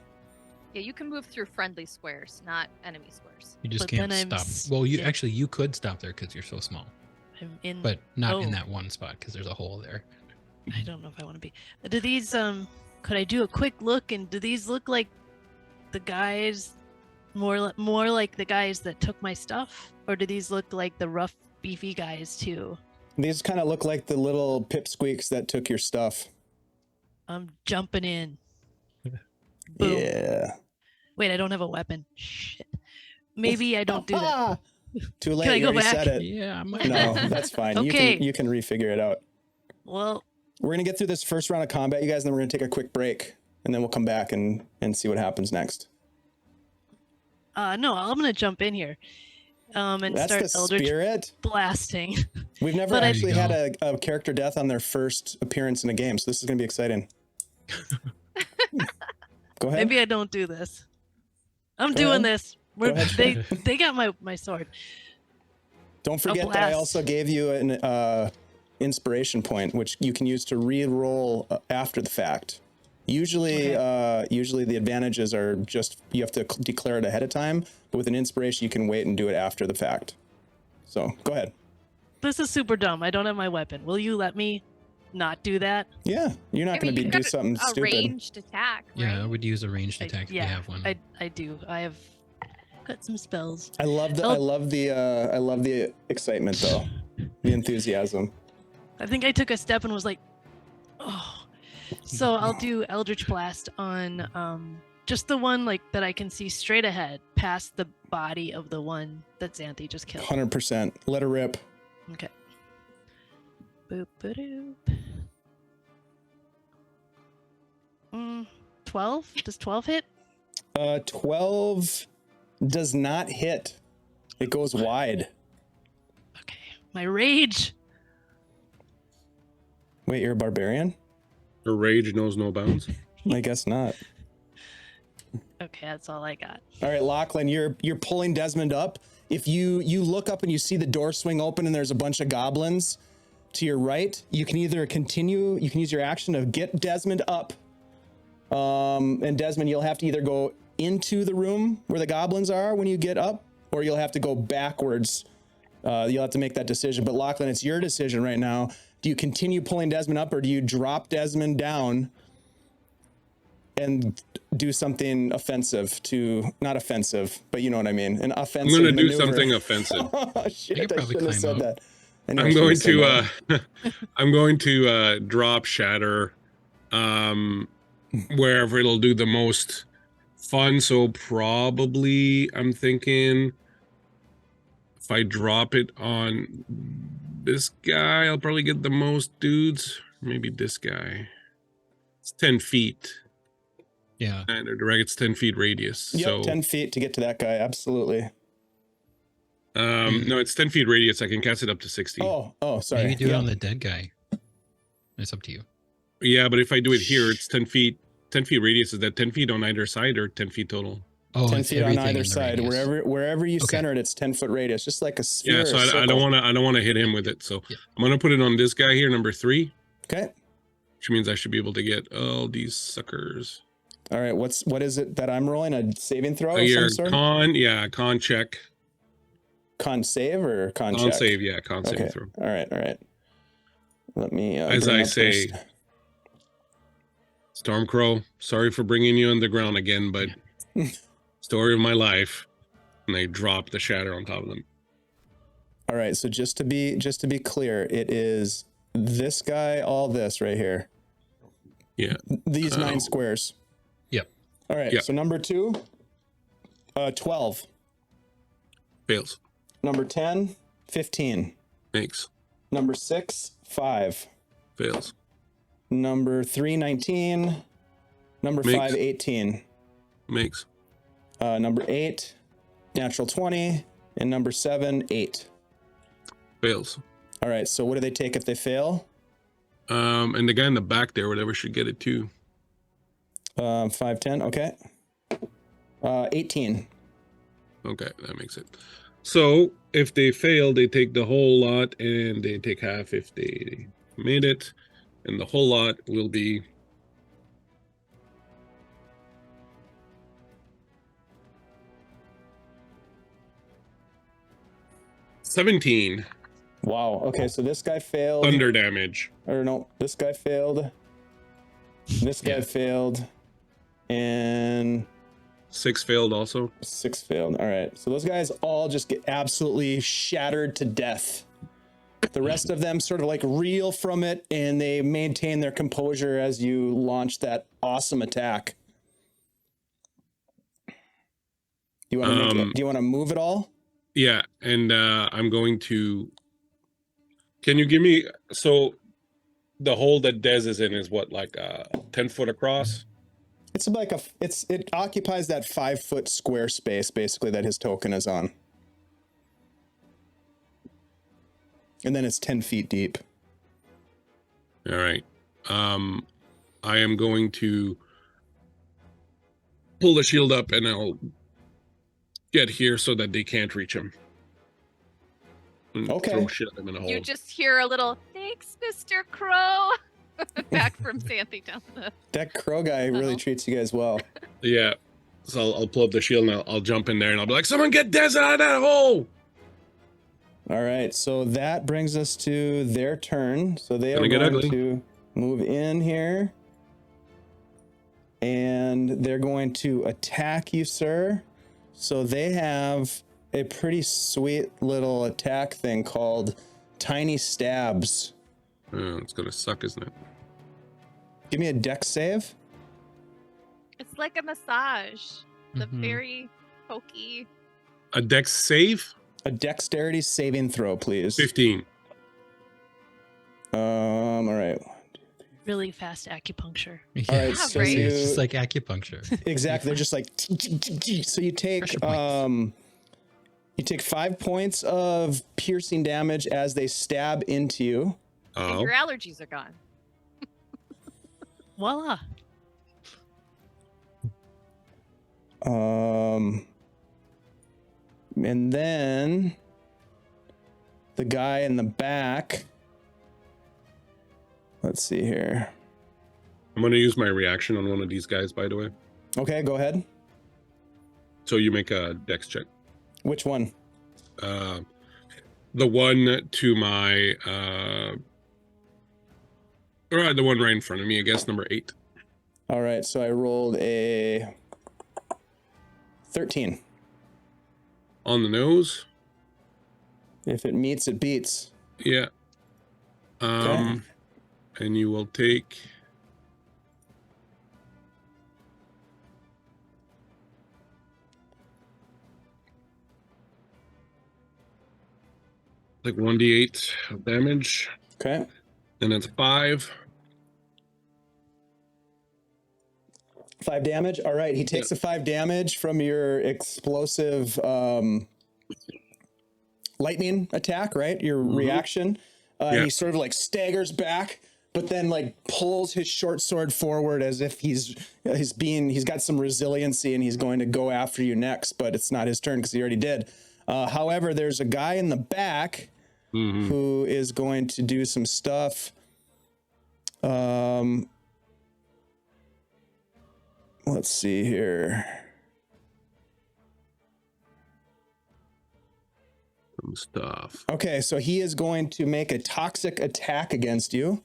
Yeah, you can move through friendly squares, not enemy squares. You just But then can't I'm stop. Well, you stick- actually you could stop there because you're so small, I'm in. but not in Oh. that one spot because there's a hole there. I don't know if I want to be. Do these Could I do a quick look, and do these look like the guys more like the guys that took my stuff, or do these look like the rough beefy guys too? These kind of look like the little pipsqueaks that took your stuff. I'm jumping in. Boom. Yeah. Wait, I don't have a weapon. Shit. Maybe I don't do that. Too late. Can I You go already back? said it. Yeah, No, that's fine. Okay. You can refigure it out. Well, We're gonna get through this first round of combat, you guys, and then we're gonna take a quick break, and then we'll come back and see what happens next. no, I'm gonna jump in here. And That's start the Eldritch spirit. blasting. We've never But I- actually There had you a character death on their first appearance in a game, so this is gonna be exciting. Go ahead. Maybe I don't do this. I'm Go doing ahead. this. We're, ahead. they got my sword. Don't forget that I blast. also gave you an inspiration point, which you can use to re-roll after the fact. Usually, usually the advantages are just you have to declare it ahead of time, but with an inspiration, you can wait and do it after the fact. So go ahead. This is super dumb. I don't have my weapon. Will you let me not do that? Yeah, you're not going to you do got something a stupid. ranged attack. Yeah, I right? would use a ranged attack if you have one. I do. I have got some spells. I love the I love the excitement though, the enthusiasm. I think I took a step and was like, oh. So I'll do Eldritch Blast on just the one like that I can see straight ahead, past the body of the one that Xanthe just killed. 100%. Let her rip. Okay. Boop boop. 12? Does 12 hit? 12 does not hit. It goes wide. Okay. My rage. Wait, you're a barbarian? Her rage knows no bounds. I guess not. Okay, that's all I got. All right, Lachlan, you're pulling Desmond up. If you look up and you see the door swing open and there's a bunch of goblins to your right, you can either continue, you can use your action to get Desmond up. And Desmond, you'll have to either go into the room where the goblins are when you get up, or you'll have to go backwards. You'll have to make that decision. But Lachlan, it's your decision right now. Do you continue pulling Desmond up, or do you drop Desmond down and do something offensive to, not offensive, but you know what I mean? An I'm offensive going to do maneuver. something offensive. Oh, shit, could I probably shouldn't have climb said up. that. I know I I'm shouldn't going have said to that. I'm going to drop shatter wherever it'll do the most fun. So probably I'm thinking if I drop it on this guy, I'll probably get the most dudes. Maybe this guy. It's 10 feet. Yeah. And it's 10 feet radius. Yep, So 10 feet to get to that guy. Absolutely. no, it's 10 feet radius. I can cast it up to 60. Oh, sorry. Maybe do it Yeah. on the dead guy. It's up to you. Yeah, but if I do it here, it's 10 feet. 10 feet radius. Is that 10 feet on either side or 10 feet total? Oh, 10 it's feet on everything either in the side. radius. Wherever you Okay. center it, it's 10-foot radius, just like a sphere. Yeah, so or a I circle. don't want to hit him with it. So Yeah. I'm gonna put it on this guy here, number 3, Okay. which means I should be able to get all these suckers. All right. What is it that I'm rolling? A saving throw of Your some sort? con check, Con save or con con check? save, yeah, con saving Okay. throw. All right. Let me. As bring I up say, this- Stormcrow, sorry for bringing you on the ground again, but story of my life. And they drop the shatter on top of them. All right. So just to be clear, it is this guy, all this right here. Yeah. These 9 Oh. squares. Yep. All right. Yep. So number 2, 12. Fails. Number 10, 15. Makes. Number 6, 5. Fails. Number 3, 19. Number Makes. 5, 18. Makes. Number 8, natural 20. And number 7, 8. Fails. All right. So what do they take if they fail? And the guy in the back there, whatever, should get it too. 5, 10. Okay. 18. Okay, that makes it. So if they fail, they take the whole lot, and they take half if they made it, and the whole lot will be 17 Wow. Okay, so this guy failed. thunder damage. Or no, this guy failed. This guy Yeah. failed. And 6 failed also. 6 failed. All right. So those guys all just get absolutely shattered to death. The rest of them sort of like reel from it, and they maintain their composure as you launch that awesome attack. Do you want to do you want to move it all? Yeah, and I'm going to. Can you give me so the hole that Dez is in is what, like 10 foot across? It's like it occupies that 5-foot square space basically that his token is on. And then it's 10 feet deep. All right. I am going to pull the shield up, and I'll get here so that they can't reach him. And Okay. Throw shit at them in a hole. You just hear a little "Thanks, Mr. Crow," back from Xanthe down the. That crow guy really treats you guys well. Yeah. So I'll pull up the shield, and I'll jump in there, and I'll be like, "Someone get Dez out of that hole!" All right, so that brings us to their turn. So they are Gonna get going ugly. to move in here. And they're going to attack you, sir. So they have a pretty sweet little attack thing called Tiny Stabs. Oh, it's gonna suck, isn't it? Give me a dex save. It's like a massage. The Mhm. very pokey. A dex save? A dexterity saving throw, please. 15. All right. Really fast acupuncture. Yeah, All right, Yeah, so right. it's you, just like acupuncture. exactly. They're just like so you take Pressure points. you take 5 points of piercing damage as they stab into you. And Oh. your allergies are gone. Voila. And then the guy in the back. Let's see here. I'm gonna use my reaction on one of these guys, by the way. Okay, go ahead. So you make a dex check. Which one? The one to my or the one right in front of me, I guess, number 8. All right, so I rolled a 13. On the nose. If it meets, it beats. Yeah. Okay. And you will take like 1d8 of damage, Okay. and that's 5. 5 damage. All right, he takes the 5 damage from your explosive lightning attack, right? Your reaction. Yeah. And he sort of like staggers back, but then like pulls his short sword forward as if he's got some resiliency and he's going to go after you next, but it's not his turn because he already did. However, there's a guy in the back who is going to do some stuff. Let's see here. Some stuff. Okay, so he is going to make a toxic attack against you.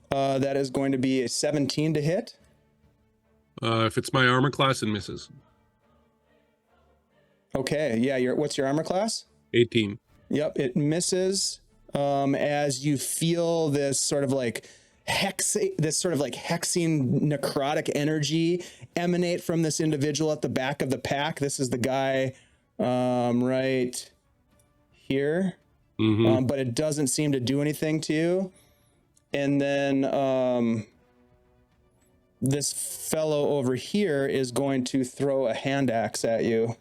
That is going to be a 17 to hit. If it's my armor class, it misses. Okay, yeah, what's your armor class? 18. Yep, it misses as you feel this sort of like hexing necrotic energy emanate from this individual at the back of the pack. This is the guy right here, but it doesn't seem to do anything to you. And then this fellow over here is going to throw a hand axe at you.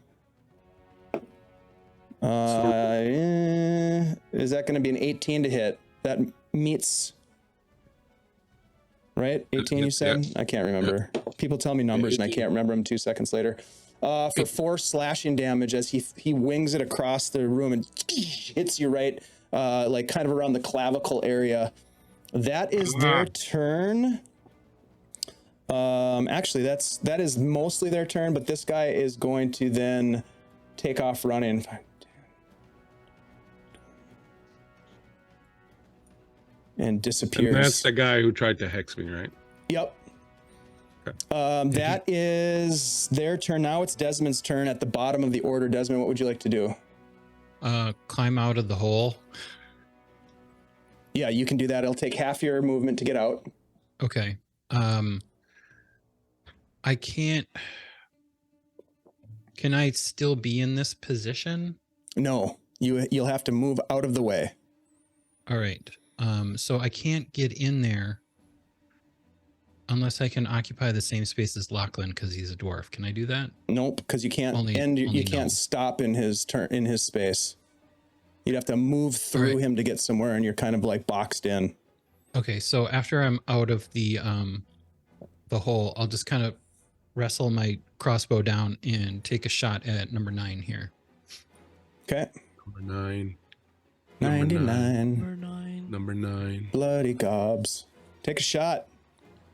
Is that going to be an 18 to hit? That meets, right? 18 you said? Yeah. I can't remember. People tell me numbers and I can't remember them 2 seconds later. for 4 slashing damage as he wings it across the room and hits you right, like kind of around the clavicle area. That is their turn. Actually, that is mostly their turn, but this guy is going to then take off running. And disappears. And that's the guy who tried to hex me, right? Yep. Okay. That is their turn. Now it's Desmond's turn at the bottom of the order. Desmond, what would you like to do? Climb out of the hole. Yeah, you can do that. It'll take half your movement to get out. Okay. I can't. Can I still be in this position? No, you'll have to move out of the way. All right. So I can't get in there unless I can occupy the same space as Lachlan because he's a dwarf. Can I do that? Nope, because you can't you can't stop in his space. You'd have to move through him to get somewhere, and you're kind of like boxed in. Okay, so after I'm out of the hole, I'll just kind of wrestle my crossbow down and take a shot at number 9 here. Okay. Number 9. 99. Number 9. Bloody gobs. Take a shot.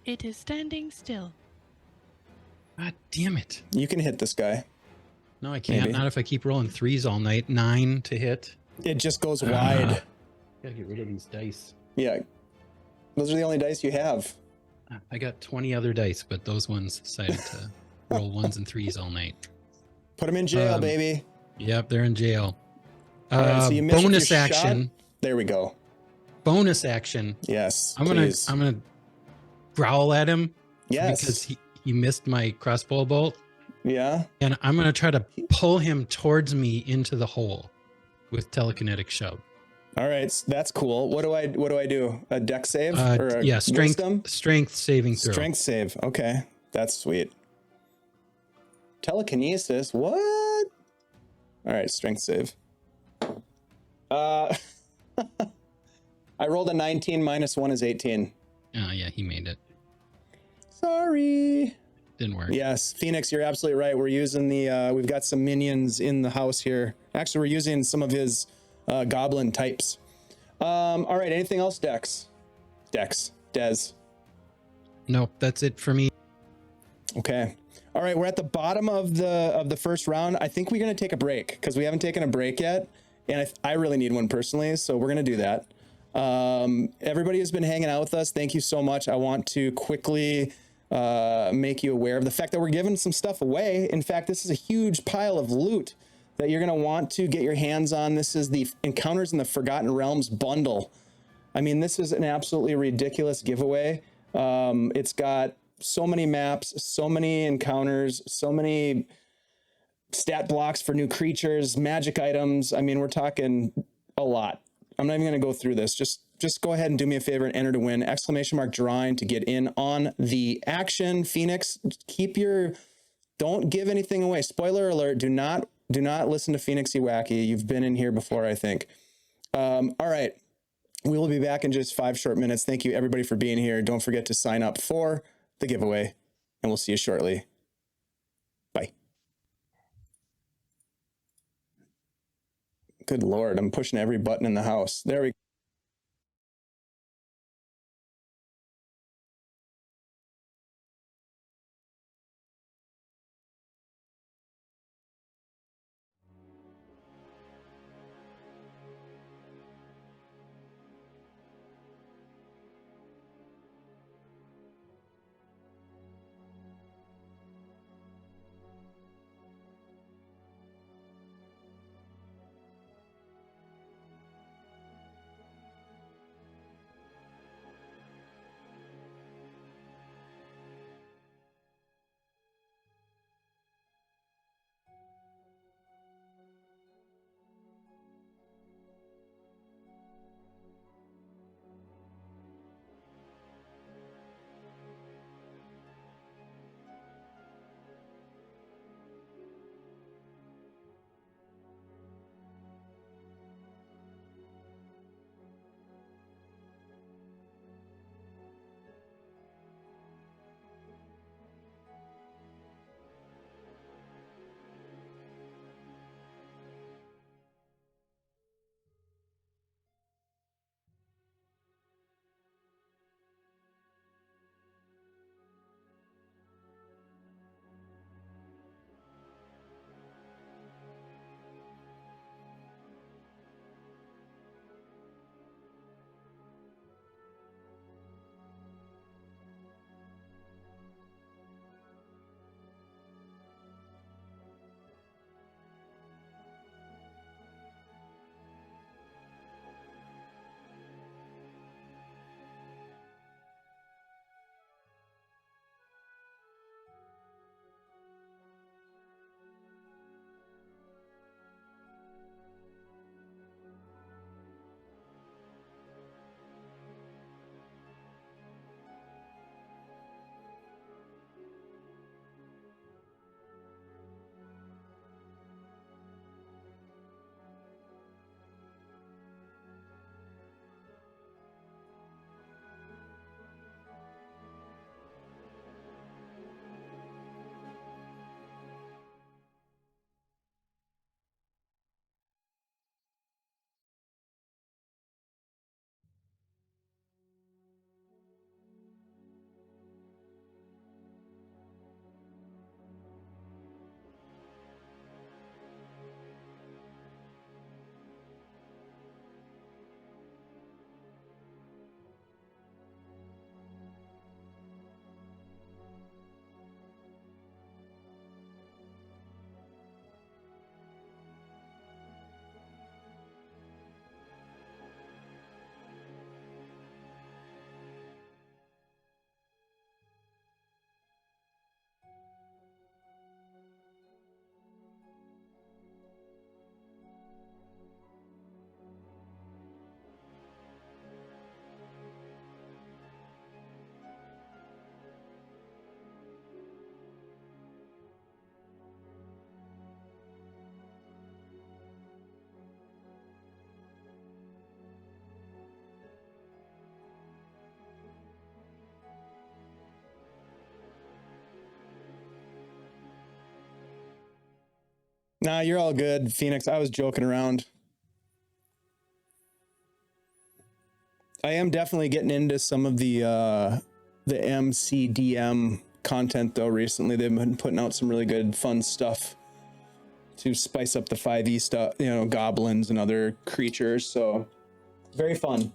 It is standing still. God damn it. You can hit this guy. No, I can't. Maybe. Not if I keep rolling 3s all night. 9 to hit. It just goes wide. Gotta get rid of these dice. Yeah. Those are the only dice you have. I got 20 other dice, but those ones decided to roll 1s and 3s all night. Put them in jail, baby. Yep, they're in jail. All right, so you missed bonus your action. shot. There we go. Bonus action. Yes. I'm please. gonna growl at him. Yes. Because he missed my crossbow bolt. Yeah. And I'm gonna try to pull him towards me into the hole with telekinetic shove. All right, that's cool. What do I do? A dex save or a strength saving throw. Strength save. Okay, that's sweet. Telekinesis. What? All right, strength save. I rolled a 19 minus 1 is 18. Oh yeah, he made it. Sorry. Didn't work. Yes, Phoenix, you're absolutely right. We're using the we've got some minions in the house here. Actually, we're using some of his goblin types. All right, anything else, Des? Nope, that's it for me. Okay. All right, we're at the bottom of the first round. I think we're gonna take a break because we haven't taken a break yet, and I really need one personally, so we're gonna do that. Everybody who's been hanging out with us, thank you so much. I want to quickly make you aware of the fact that we're giving some stuff away. In fact, this is a huge pile of loot that you're going to want to get your hands on. This is the Encounters in the Forgotten Realms bundle. I mean, this is an absolutely ridiculous giveaway. It's got so many maps, so many encounters, so many stat blocks for new creatures, magic items. I mean, we're talking a lot. I'm not even going to go through this. Just go ahead and do me a favor and enter to win. !Drawing to get in on the action. Phoenix, don't give anything away. Spoiler alert, do not listen to Phoenixy Wacky. You've been in here before, I think. All right. We will be back in just 5 short minutes. Thank you, everybody, for being here. Don't forget to sign up for the giveaway, and we'll see you shortly. Bye. Good Lord, I'm pushing every button in the house. There we go. Nah, you're all good, Phoenix. I was joking around. I am definitely getting into some of the MCDM content though recently. They've been putting out some really good fun stuff to spice up the 5e stuff, you know, goblins and other creatures. So very fun.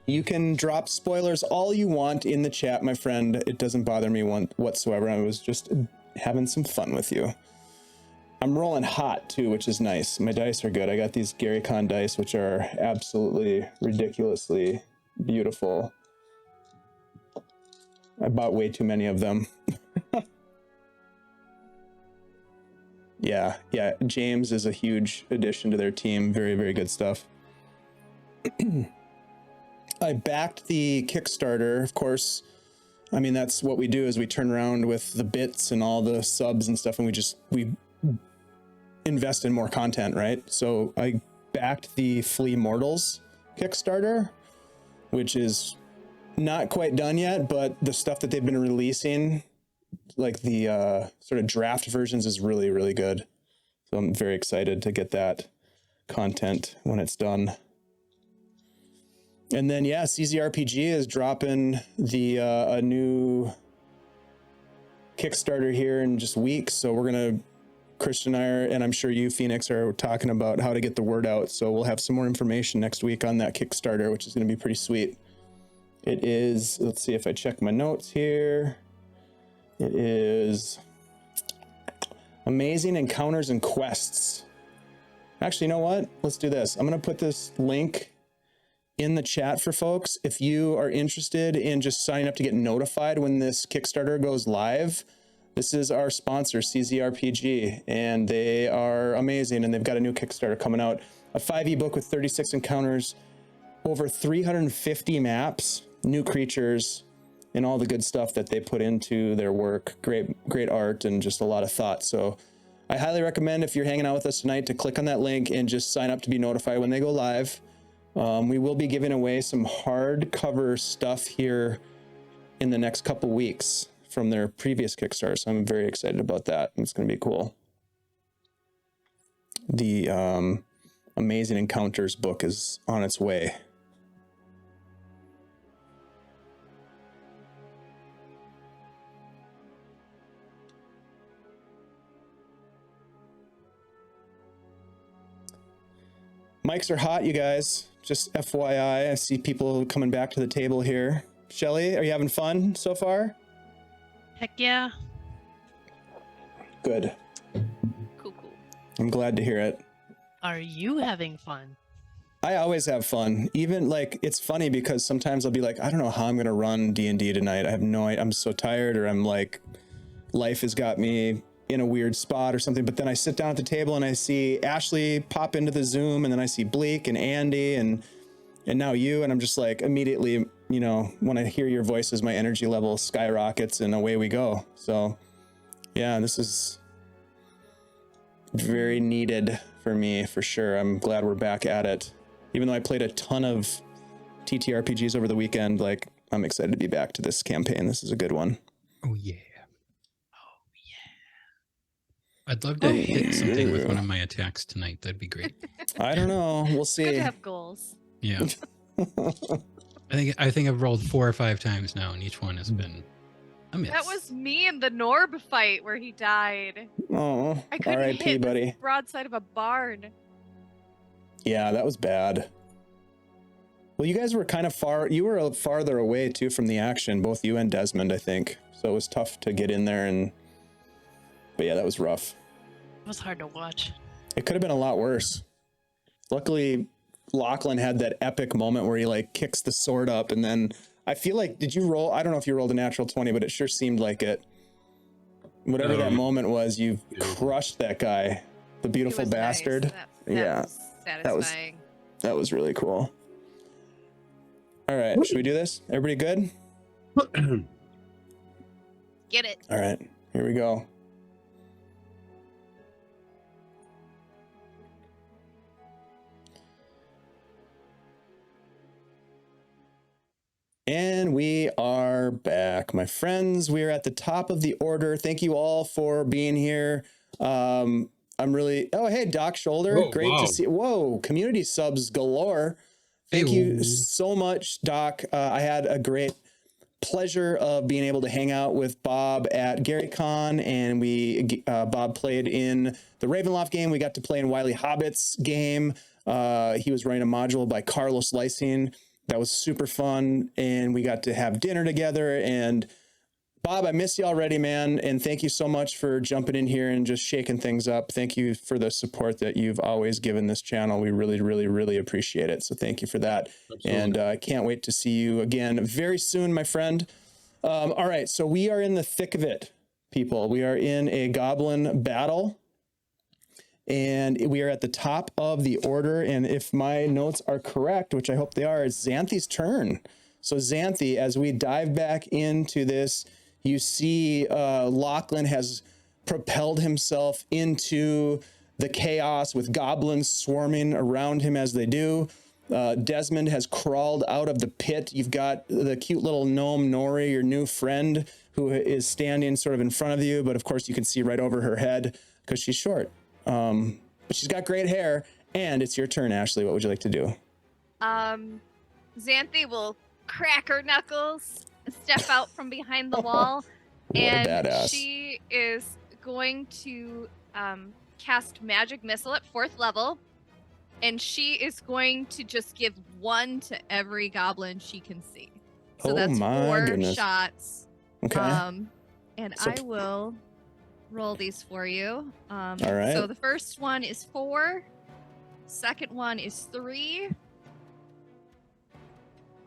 You can drop spoilers all you want in the chat, my friend. It doesn't bother me whatsoever. I was just having some fun with you. I'm rolling hot too, which is nice. My dice are good. I got these Gary Con dice, which are absolutely ridiculously beautiful. I bought way too many of them. Yeah. James is a huge addition to their team. Very, very good stuff. I backed the Kickstarter, of course. I mean, that's what we do is we turn around with the bits and all the subs and stuff, and we invest in more content, right? So I backed the Flea Mortals Kickstarter, which is not quite done yet, but the stuff that they've been releasing, like the sort of draft versions, is really, really good. So I'm very excited to get that content when it's done. And then, yeah, CZRPG is dropping a new Kickstarter here in just weeks. So we're going to, Christian and I are, and I'm sure you, Phoenix, are talking about how to get the word out. So we'll have some more information next week on that Kickstarter, which is going to be pretty sweet. It is, let's see if I check my notes here. It is Amazing Encounters and Quests. Actually, you know what? Let's do this. I'm going to put this link in the chat for folks. If you are interested in just signing up to get notified when this Kickstarter goes live, this is our sponsor, CZRPG, and they are amazing, and they've got a new Kickstarter coming out. A 5e book with 36 encounters, over 350 maps, new creatures, and all the good stuff that they put into their work. Great art and just a lot of thought. So I highly recommend, if you're hanging out with us tonight, to click on that link and just sign up to be notified when they go live. We will be giving away some hardcover stuff here in the next couple weeks from their previous Kickstarter. So I'm very excited about that. It's going to be cool. The Amazing Encounters book is on its way. Mics are hot, you guys. Just FYI, I see people coming back to the table here. Shelly, are you having fun so far? Heck yeah. Good. Cool. I'm glad to hear it. Are you having fun? I always have fun. Even like, it's funny because sometimes I'll be like, I don't know how I'm going to run D&D tonight. I have no idea. I'm so tired, or I'm like, life has got me in a weird spot or something. But then I sit down at the table and I see Ashley pop into the Zoom, and then I see Bleak and Andy and now you, and I'm just like, immediately, you know, when I hear your voices, my energy level skyrockets and away we go. So yeah, this is very needed for me, for sure. I'm glad we're back at it. Even though I played a ton of TTRPGs over the weekend, like, I'm excited to be back to this campaign. This is a good one. Oh yeah. I'd love to hit something with one of my attacks tonight. That'd be great. I don't know. We'll see. Good to have goals. Yeah. I think I've rolled 4 or 5 times now, and each one has been a miss. That was me in the Norb fight where he died. Oh, I couldn't R.I.P., hit buddy. the broadside of a barn. Yeah, that was bad. Well, you guys were kind of far. You were farther away too from the action, both you and Desmond, I think. So it was tough to get in there, but yeah, that was rough. It was hard to watch. It could have been a lot worse. Luckily, Lachlan had that epic moment where he like kicks the sword up, and then I feel like, did you roll? I don't know if you rolled a natural 20, but it sure seemed like it. Whatever that moment was, you crushed that guy, the beautiful bastard. Nice. That Yeah, was satisfying. that was really cool. All right, should we do this? Everybody good? Get it. All right, here we go. And we are back, my friends. We are at the top of the order. Thank you all for being here. I'm really, oh, hey, Doc Shoulder. Oh, Great wow. to see. Whoa, community subs galore. Thank you so much, Doc. I had a great pleasure of being able to hang out with Bob at GaryCon, and Bob played in the Ravenloft game. We got to play in Wily Hobbit's game. He was running a module by Carlos Lysine. That was super fun, and we got to have dinner together. And Bob, I miss you already, man. And thank you so much for jumping in here and just shaking things up. Thank you for the support that you've always given this channel. We really, really, really appreciate it. So thank you for that. Absolutely. And I can't wait to see you again very soon, my friend. All right. So we are in the thick of it, people. We are in a goblin battle, and we are at the top of the order. And if my notes are correct, which I hope they are, it's Xanthe's turn. So Xanthe, as we dive back into this, you see Lachlan has propelled himself into the chaos with goblins swarming around him as they do. Desmond has crawled out of the pit. You've got the cute little gnome Gnori, your new friend, who is standing sort of in front of you, but of course you can see right over her head because she's short. But she's got great hair, and it's your turn, Ashley. What would you like to do? Xanthe will crack her knuckles, step out from behind the wall, and badass. she is going to cast Magic Missile at 4th level, and she is going to just give 1 to every goblin she can see. So that's 4 shots. Okay. And So I will roll these for you. All right. So the first one is 4. Second one is 3.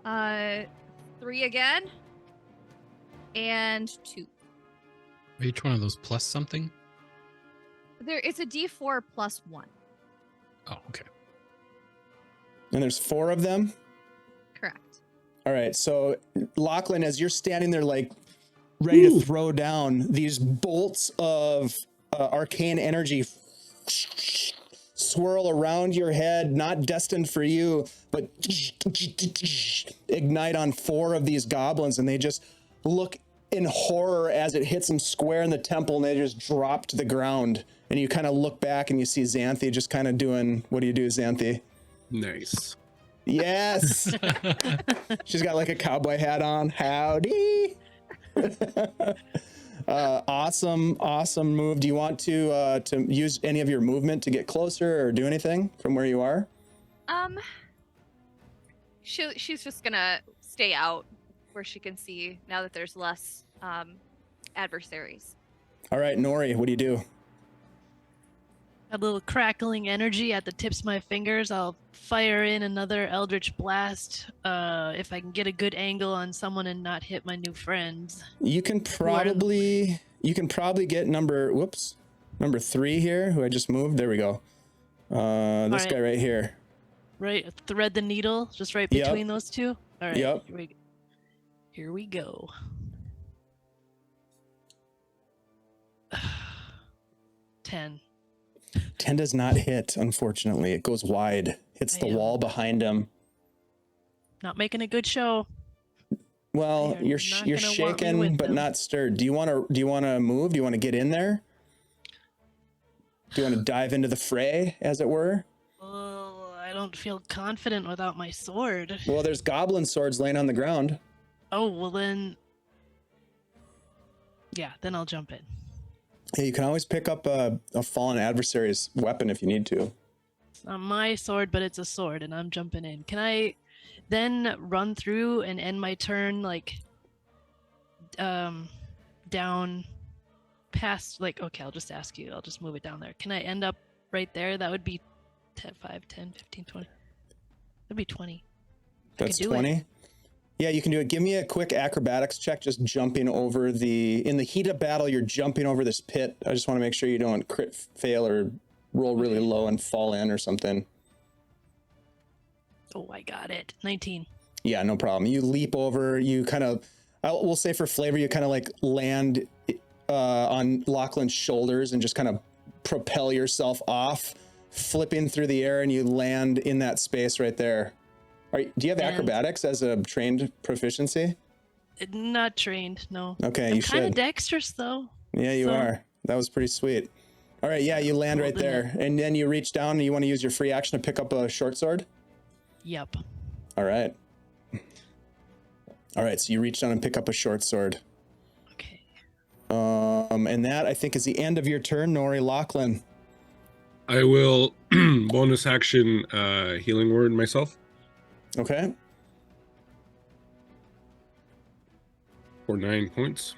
3 again. And 2. Are each one of those plus something? It's a D4 plus 1. Oh, okay. And there's 4 of them? Correct. All right. So Lachlan, as you're standing there like ready to throw down, these bolts of arcane energy swirl around your head, not destined for you, but ignite on 4 of these goblins, and they just look in horror as it hits them square in the temple, and they just drop to the ground. And you kind of look back and you see Xanthe just kind of doing, what do you do, Xanthe? Nice. Yes. She's got like a cowboy hat on. Howdy. Awesome move. Do you want to use any of your movement to get closer or do anything from where you are? She's just gonna stay out where she can see now that there's less adversaries. All right, Gnori, what do you do? A little crackling energy at the tips of my fingers. I'll fire in another Eldritch Blast if I can get a good angle on someone and not hit my new friends. You can probably get number 3 here, who I just moved. There we go. This guy right here. Right, thread the needle just right between those two. All right. Yep. Here we go. 10. 10 does not hit, unfortunately. It goes wide. Hits the wall behind him. Not making a good show. Well, you're shaken but not stirred. Do you want to move? Do you want to get in there? Do you want to dive into the fray, as it were? Oh, I don't feel confident without my sword. Well, there's goblin swords laying on the ground. Oh, well then. Yeah, then I'll jump in. Yeah, you can always pick up a fallen adversary's weapon if you need to. It's not my sword, but it's a sword, and I'm jumping in. Can I then run through and end my turn, like, down past, like, okay, I'll just ask you. I'll just move it down there. Can I end up right there? That would be 10, 5, 10, 15, 20. That'd be 20. That's 20? Yeah, you can do it. Give me a quick acrobatics check, just jumping over in the heat of battle, you're jumping over this pit. I just want to make sure you don't crit fail or roll really low and fall in or something. Oh, I got it. 19. Yeah, no problem. You leap over, you kind of, we'll say for flavor, you kind of like land on Lachlan's shoulders and just kind of propel yourself off, flipping through the air, and you land in that space right there. Do you have acrobatics as a trained proficiency? Not trained, no. Okay, I'm you should. kind of dexterous, though. Yeah, you are. That was pretty sweet. All right, yeah, you land right Golden there. And then you reach down and you want to use your free action to pick up a short sword? Yep. All right. All right, so you reach down and pick up a short sword. Okay. And that, I think, is the end of your turn, Nori. Lachlan. I will bonus action healing word myself Okay. for 9 points.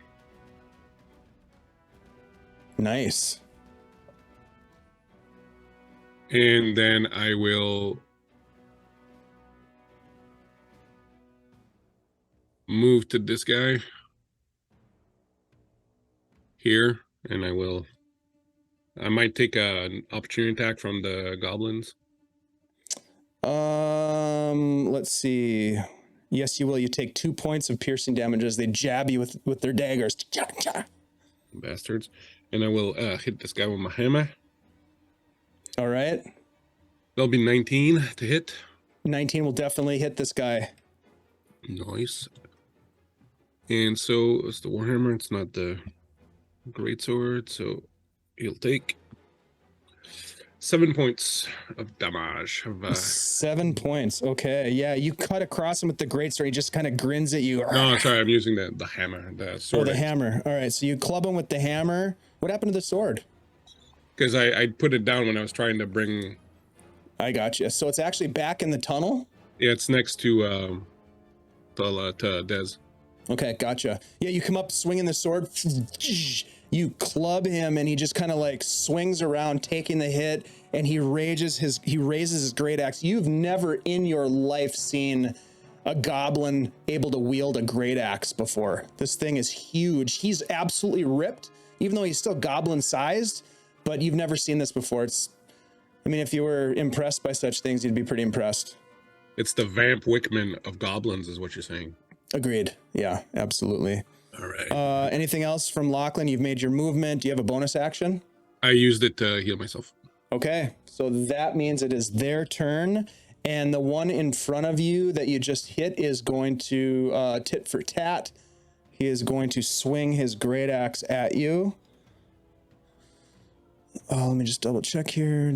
Nice. And then I will move to this guy here, and I might take an opportunity attack from the goblins. Let's see. Yes, you will. You take 2 points of piercing damage as they jab you with their daggers. Bastards. And I will hit this guy with my hammer. All right. That'll be 19 to hit. 19 will definitely hit this guy. Nice. And so it's the warhammer. It's not the greatsword. So he'll take 7 points of damage. 7 points. Okay. Yeah, you cut across him with the greatsword. He just kind of grins at you. No, sorry. I'm using the hammer. The sword. Oh, the hammer. All right. So you club him with the hammer. What happened to the sword? Because I put it down when I was trying to bring... I got you. So it's actually back in the tunnel? Yeah, it's next to Des. Okay, gotcha. Yeah, you come up swinging the sword. You club him, and he just kind of like swings around, taking the hit, and he raises his great axe. You've never in your life seen a goblin able to wield a great axe before. This thing is huge. He's absolutely ripped, even though he's still goblin sized, but you've never seen this before. I mean, if you were impressed by such things, you'd be pretty impressed. It's the Vamp Wickman of goblins, is what you're saying. Agreed. Yeah, absolutely. All right. Anything else from Lachlan? You've made your movement. Do you have a bonus action? I used it to heal myself. Okay, so that means it is their turn, and the one in front of you that you just hit is going to tit for tat. He is going to swing his great axe at you. Let me just double check here.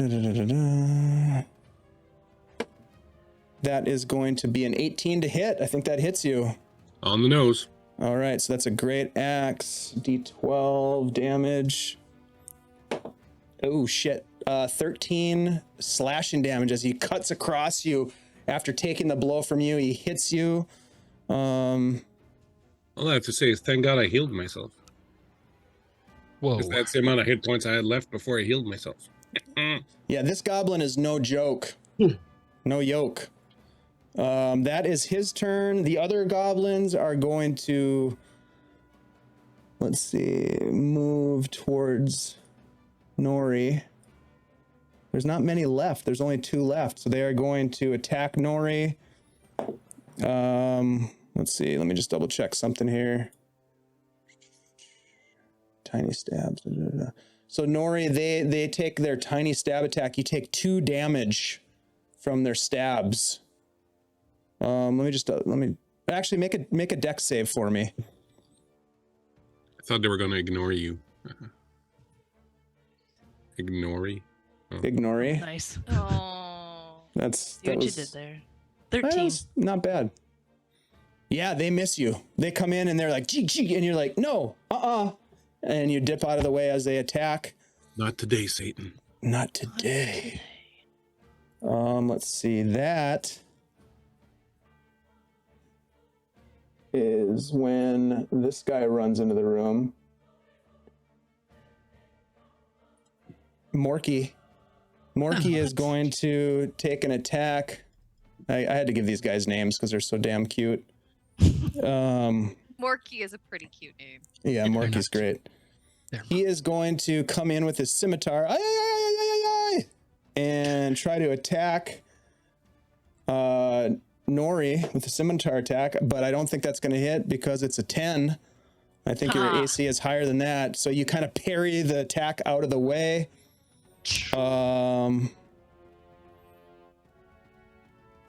That is going to be an 18 to hit. I think that hits you. On the nose. All right, so that's a great axe. D12 damage. Oh, shit. 13 slashing damage as he cuts across you after taking the blow from you. He hits you. All I have to say is thank God I healed myself. Whoa. Because that's the amount of hit points I had left before I healed myself. Yeah, this goblin is no joke. No yoke. That is his turn. The other goblins are going to, let's see, move towards Nori. There's not many left. There's only 2 left. So they are going to attack Nori. Let's see. Let me just double check something here. Tiny stabs. So Nori, they take their tiny stab attack. You take 2 damage from their stabs. Let me actually make a dex save for me. I thought they were going to ignore you. Ignore. Oh. Ignore. Nice. Oh. That See what was, you did there. that 13. was not bad. Yeah, they miss you. They come in and they're like, gee, and you're like, no, and you dip out of the way as they attack. Not today, Satan. Not today. Let's see. That is when this guy runs into the room. Morky is going to take an attack. I had to give these guys names because they're so damn cute. Morky is a pretty cute name. Yeah, Morky's great. They're He is going to come in with his scimitar and try to attack Nori with a scimitar attack, but I don't think that's going to hit because it's a 10. I think your AC is higher than that. So you kind of parry the attack out of the way.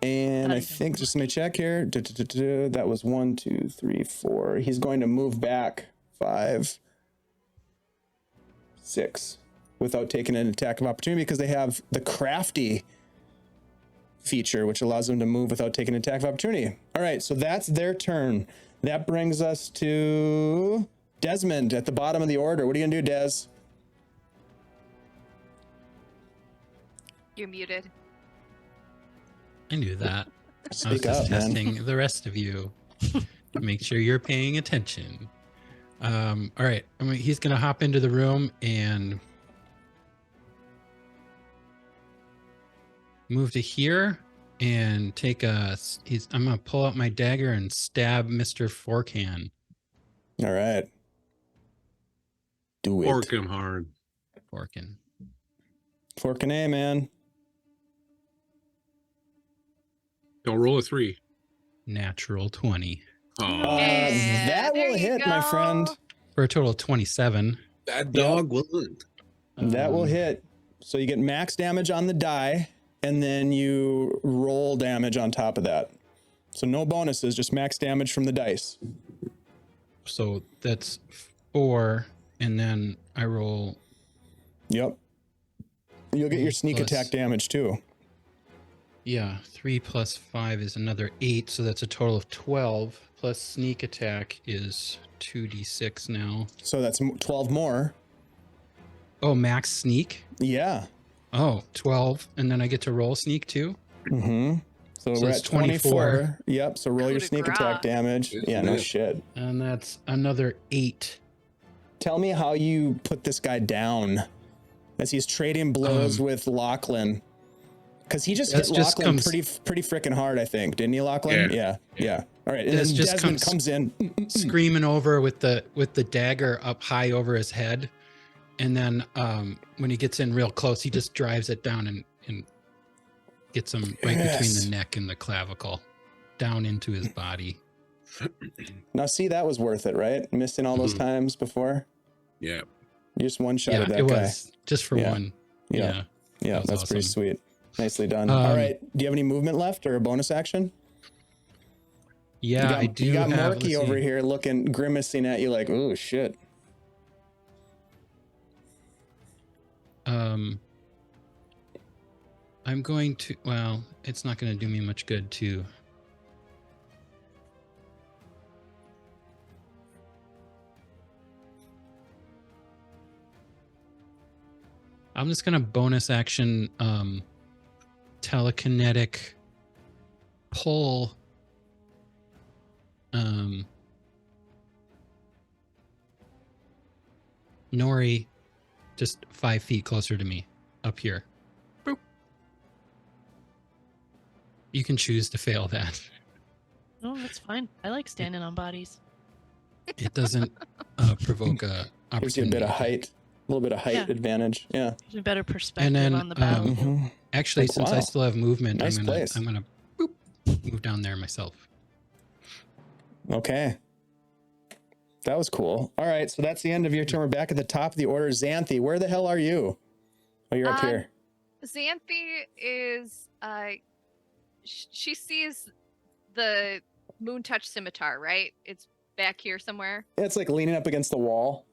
And I think, just let me check here. That was 1, 2, 3, 4. He's going to move back 5, 6. without taking an attack of opportunity because they have the crafty feature, which allows them to move without taking an attack of opportunity. All right, so that's their turn. That brings us to Desmond at the bottom of the order. What are you gonna do, Des? You're muted. I knew that. I was Speak just up, man. testing the rest of you. Make sure you're paying attention. All right. He's going to hop into the room and move to here and take I'm going to pull out my dagger and stab Mr. Forkhand. All right. Do it. Fork him hard. Forkin. Forkin A, man. Don't roll a 3. Natural 20. Oh, Yeah, That there will you hit, my go. friend. For a total of 27. that dog will. That will Um, hit. So you get max damage on the die, and then you roll damage on top of that. So no bonuses, just max damage from the dice. So that's 4. And then I roll. Yep. You'll get your sneak Plus- attack damage too. Yeah, 3 plus 5 is another 8, so that's a total of 12. Plus sneak attack is 2d6 now. So that's 12 more. Oh, max sneak? Yeah. Oh, 12. And then I get to roll sneak too? Mm-hmm. So, So we're it's at 24. 24. Yep. So roll your Coup de sneak grace. attack damage. Good Yeah, no man. shit. And that's another 8. Tell me how you put this guy down as he's trading blows with Lachlan. Because he just hit That's just Lachlan comes- pretty freaking hard, I think. Didn't he, Lachlan? Yeah. Yeah. All right. And This then just Desmond comes- comes in. Screaming over with the dagger up high over his head. And then when he gets in real close, he just drives it down and gets him right between Yes. the neck and the clavicle, down into his body. Now, see, that was worth it, right? Missing all those Mhm. times before. Yeah. You just one shot Yeah, at that it guy. was just for Yeah. one. Yeah. Yeah, that was that's pretty awesome. sweet. Nicely done. All Um, right. Do you have any movement left or a bonus action? Yeah, I do You got have. Morky let's over see. here looking, grimacing at you like, oh, shit. I'm going to. Well, it's not going to do me much good to. I'm just going to bonus action telekinetic pull Gnarley just 5 feet closer to me up here. Boop. You can choose to fail that. No, that's fine. I like standing on bodies. It doesn't provoke a opportunity. Gives you a bit of attack. height, a little bit of height Yeah. advantage. Yeah. Gives me better perspective then, on the battlefield. Mhm. Actually, Like, since I wow. still have movement, Nice I'm place. gonna boop, move down there myself. Okay. That was cool. All right. So that's the end of your turn. We're back at the top of the order. Xanthe, where the hell are you? Oh, you're up here. Xanthe is she sees the moon touch scimitar, right? It's back here somewhere. It's like leaning up against the wall.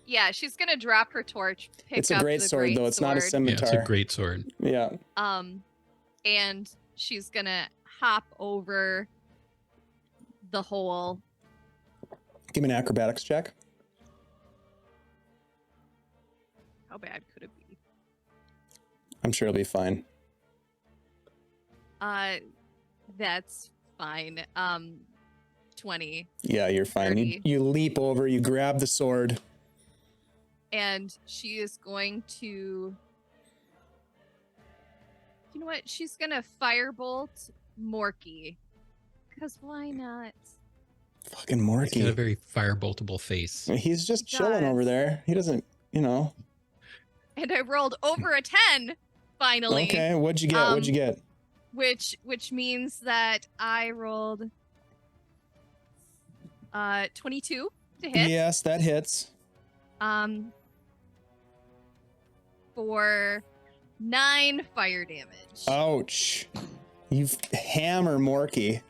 Yeah, she's gonna drop her torch, pick It's a up great the sword, great though. It's not a sword, Yeah, it's scimitar. a great sword. Yeah. and she's gonna hop over the hole. Give me an acrobatics check. How bad could it be? I'm sure it'll be fine. That's fine. 20. Yeah, you're fine. 30. You leap over, you grab the sword. And she is going to. You know what? She's gonna firebolt Morky. Because why not? Fucking He's Morky. got a very fireboltable face. He's just He chilling over does. there. He doesn't, you know. And I rolled over a 10, finally. Okay, what'd you get? What'd you get? Which means that I rolled 22 to hit. Yes, that hits. For 9 fire damage. Ouch. You hammer Morky.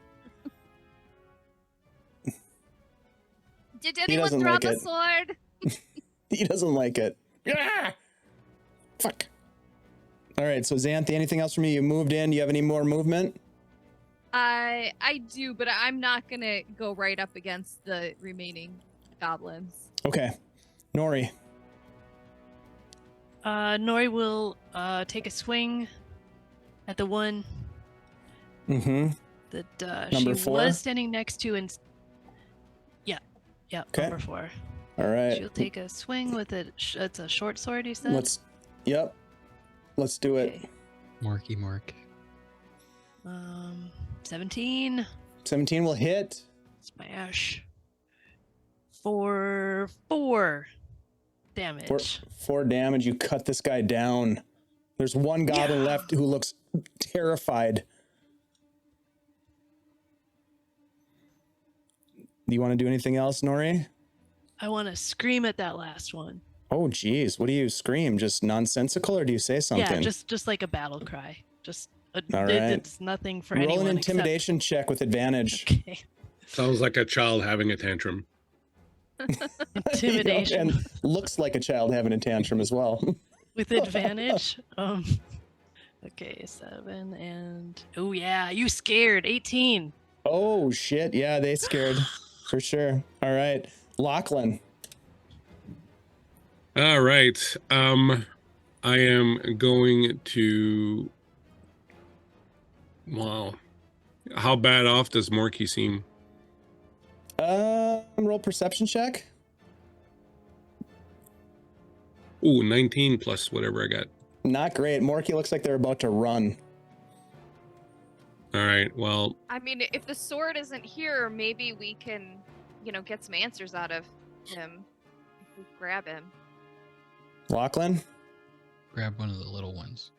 Did he anyone doesn't throw like the it. sword? He doesn't like it. Yeah! Fuck. All right, so Xanthe, anything else from you? You moved in. Do you have any more movement? I do, but I'm not gonna go right up against the remaining goblins. Okay. Gnarley. Nori will take a swing at the one Mm-hmm. that Number she 4? was standing next to, and yeah, Okay. number 4. All right. She'll take a swing with it. It's a short sword, you said. Yep. Let's do it. Okay. Morky Mork. 17. 17 will hit. Smash. For 4 damage. 4 damage. You cut this guy down. There's one goblin left who looks terrified. Do you want to do anything else, Gnarley? I want to scream at that last one. Oh, geez. What do you scream? Just nonsensical, or do you say something? Yeah, just like a battle cry. Just All right. it's nothing for anyone. Roll an except- intimidation check with advantage. Okay. Sounds like a child having a tantrum. Intimidation And looks like a child having a tantrum as well. with advantage. Okay, 7 and oh yeah, you scared. 18. Oh, shit. Yeah, they scared. For sure. All right. Lachlan. All right. I am going to. Wow. How bad off does Morky seem? Roll perception check. Ooh, 19 plus whatever I got. Not great. Morky looks like they're about to run. All right. Well, I mean, if the sword isn't here, maybe we can, get some answers out of him. If we grab him. Lachlan? Grab one of the little ones.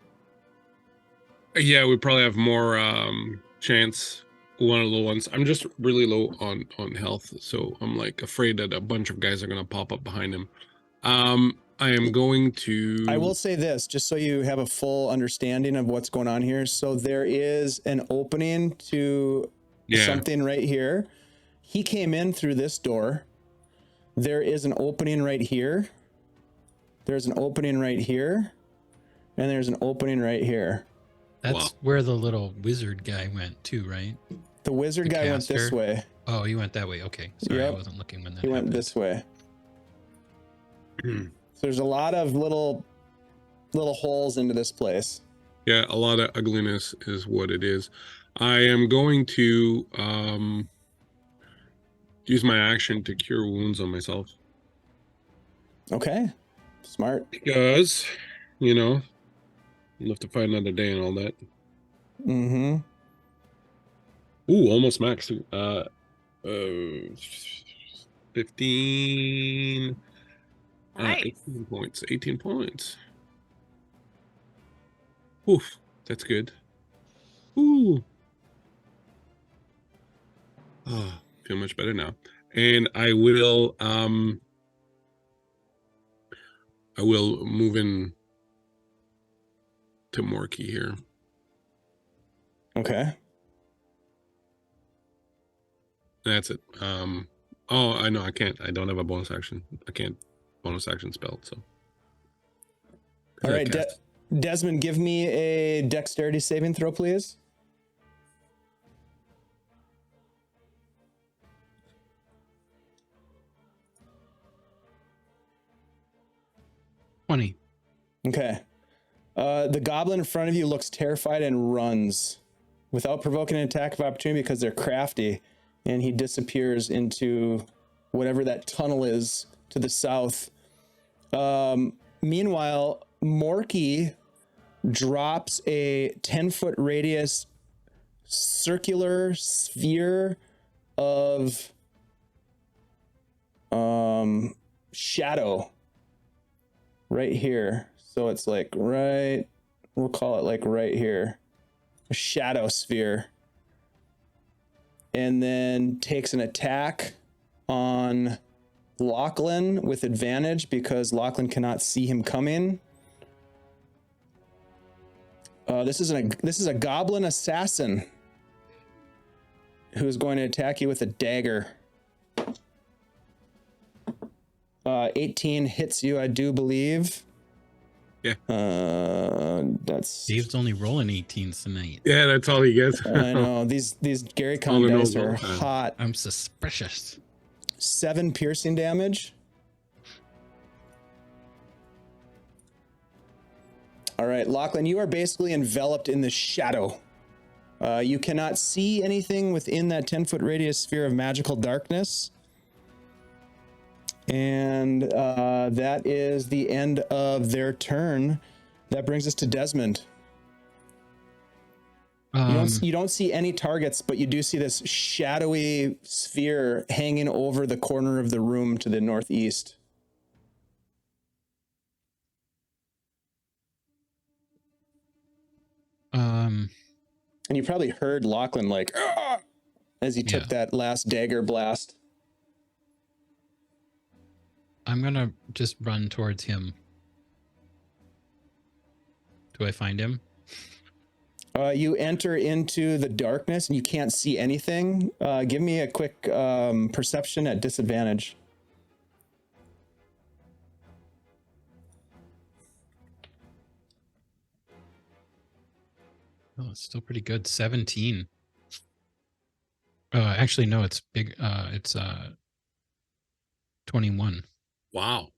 yeah, we probably have more chance. One of the little ones. I'm just really low on health, so I'm like afraid that a bunch of guys are gonna pop up behind him. I am going to. I will say this, just so you have a full understanding of what's going on here. So there is an opening to something right here. He came in through this door. There is an opening right here. There's an opening right here. And there's an opening right here. That's Wow. where the little wizard guy went too, right? The wizard The guy went this caster? way. Oh, he went that way. Okay. Sorry, I Yep. wasn't looking when that He went happened. this way. So there's a lot of little holes into this place. Yeah, a lot of ugliness is what it is. I am going to use my action to cure wounds on myself Okay. Smart. because, I'll have to fight another day and all that. Mm-hmm. Ooh, almost max. 15. Nice. 18 points. 18 points. Oof, that's good. Ooh. Ah, feel much better now. And I will move in to Morky here. Okay. That's it. Oh, I know I can't. I don't have a bonus action. I can't bonus action spell, so. All right, Desmond, give me a dexterity saving throw, please. $20. Okay. The goblin in front of you looks terrified and runs without provoking an attack of opportunity because they're crafty, and he disappears into whatever that tunnel is to the south. Meanwhile, Morky drops a 10-foot radius circular sphere of shadow right here. So it's like we'll call it like right here, a shadow sphere. And then takes an attack on Lachlan with advantage because Lachlan cannot see him coming. This is a goblin assassin who is going to attack you with a dagger. 18 hits you, I do believe. That's Dave's only rolling 18s tonight. Yeah, that's all he gets. I know these Gary All Con the dice rolls all are the time. hot. I'm suspicious. 7 piercing damage. All right, Lachlan, you are basically enveloped in the shadow. You cannot see anything within that 10-foot radius sphere of magical darkness. And that is the end of their turn. That brings us to Desmond. You don't see any targets, but you do see this shadowy sphere hanging over the corner of the room to the northeast. And you probably heard Lachlan like, "Argh!" as he took that last dagger blast. I'm gonna just run towards him. Do I find him? You enter into the darkness and you can't see anything. Give me a quick perception at disadvantage. Oh, it's still pretty good. 17. Actually, no, it's big. It's 21. Wow.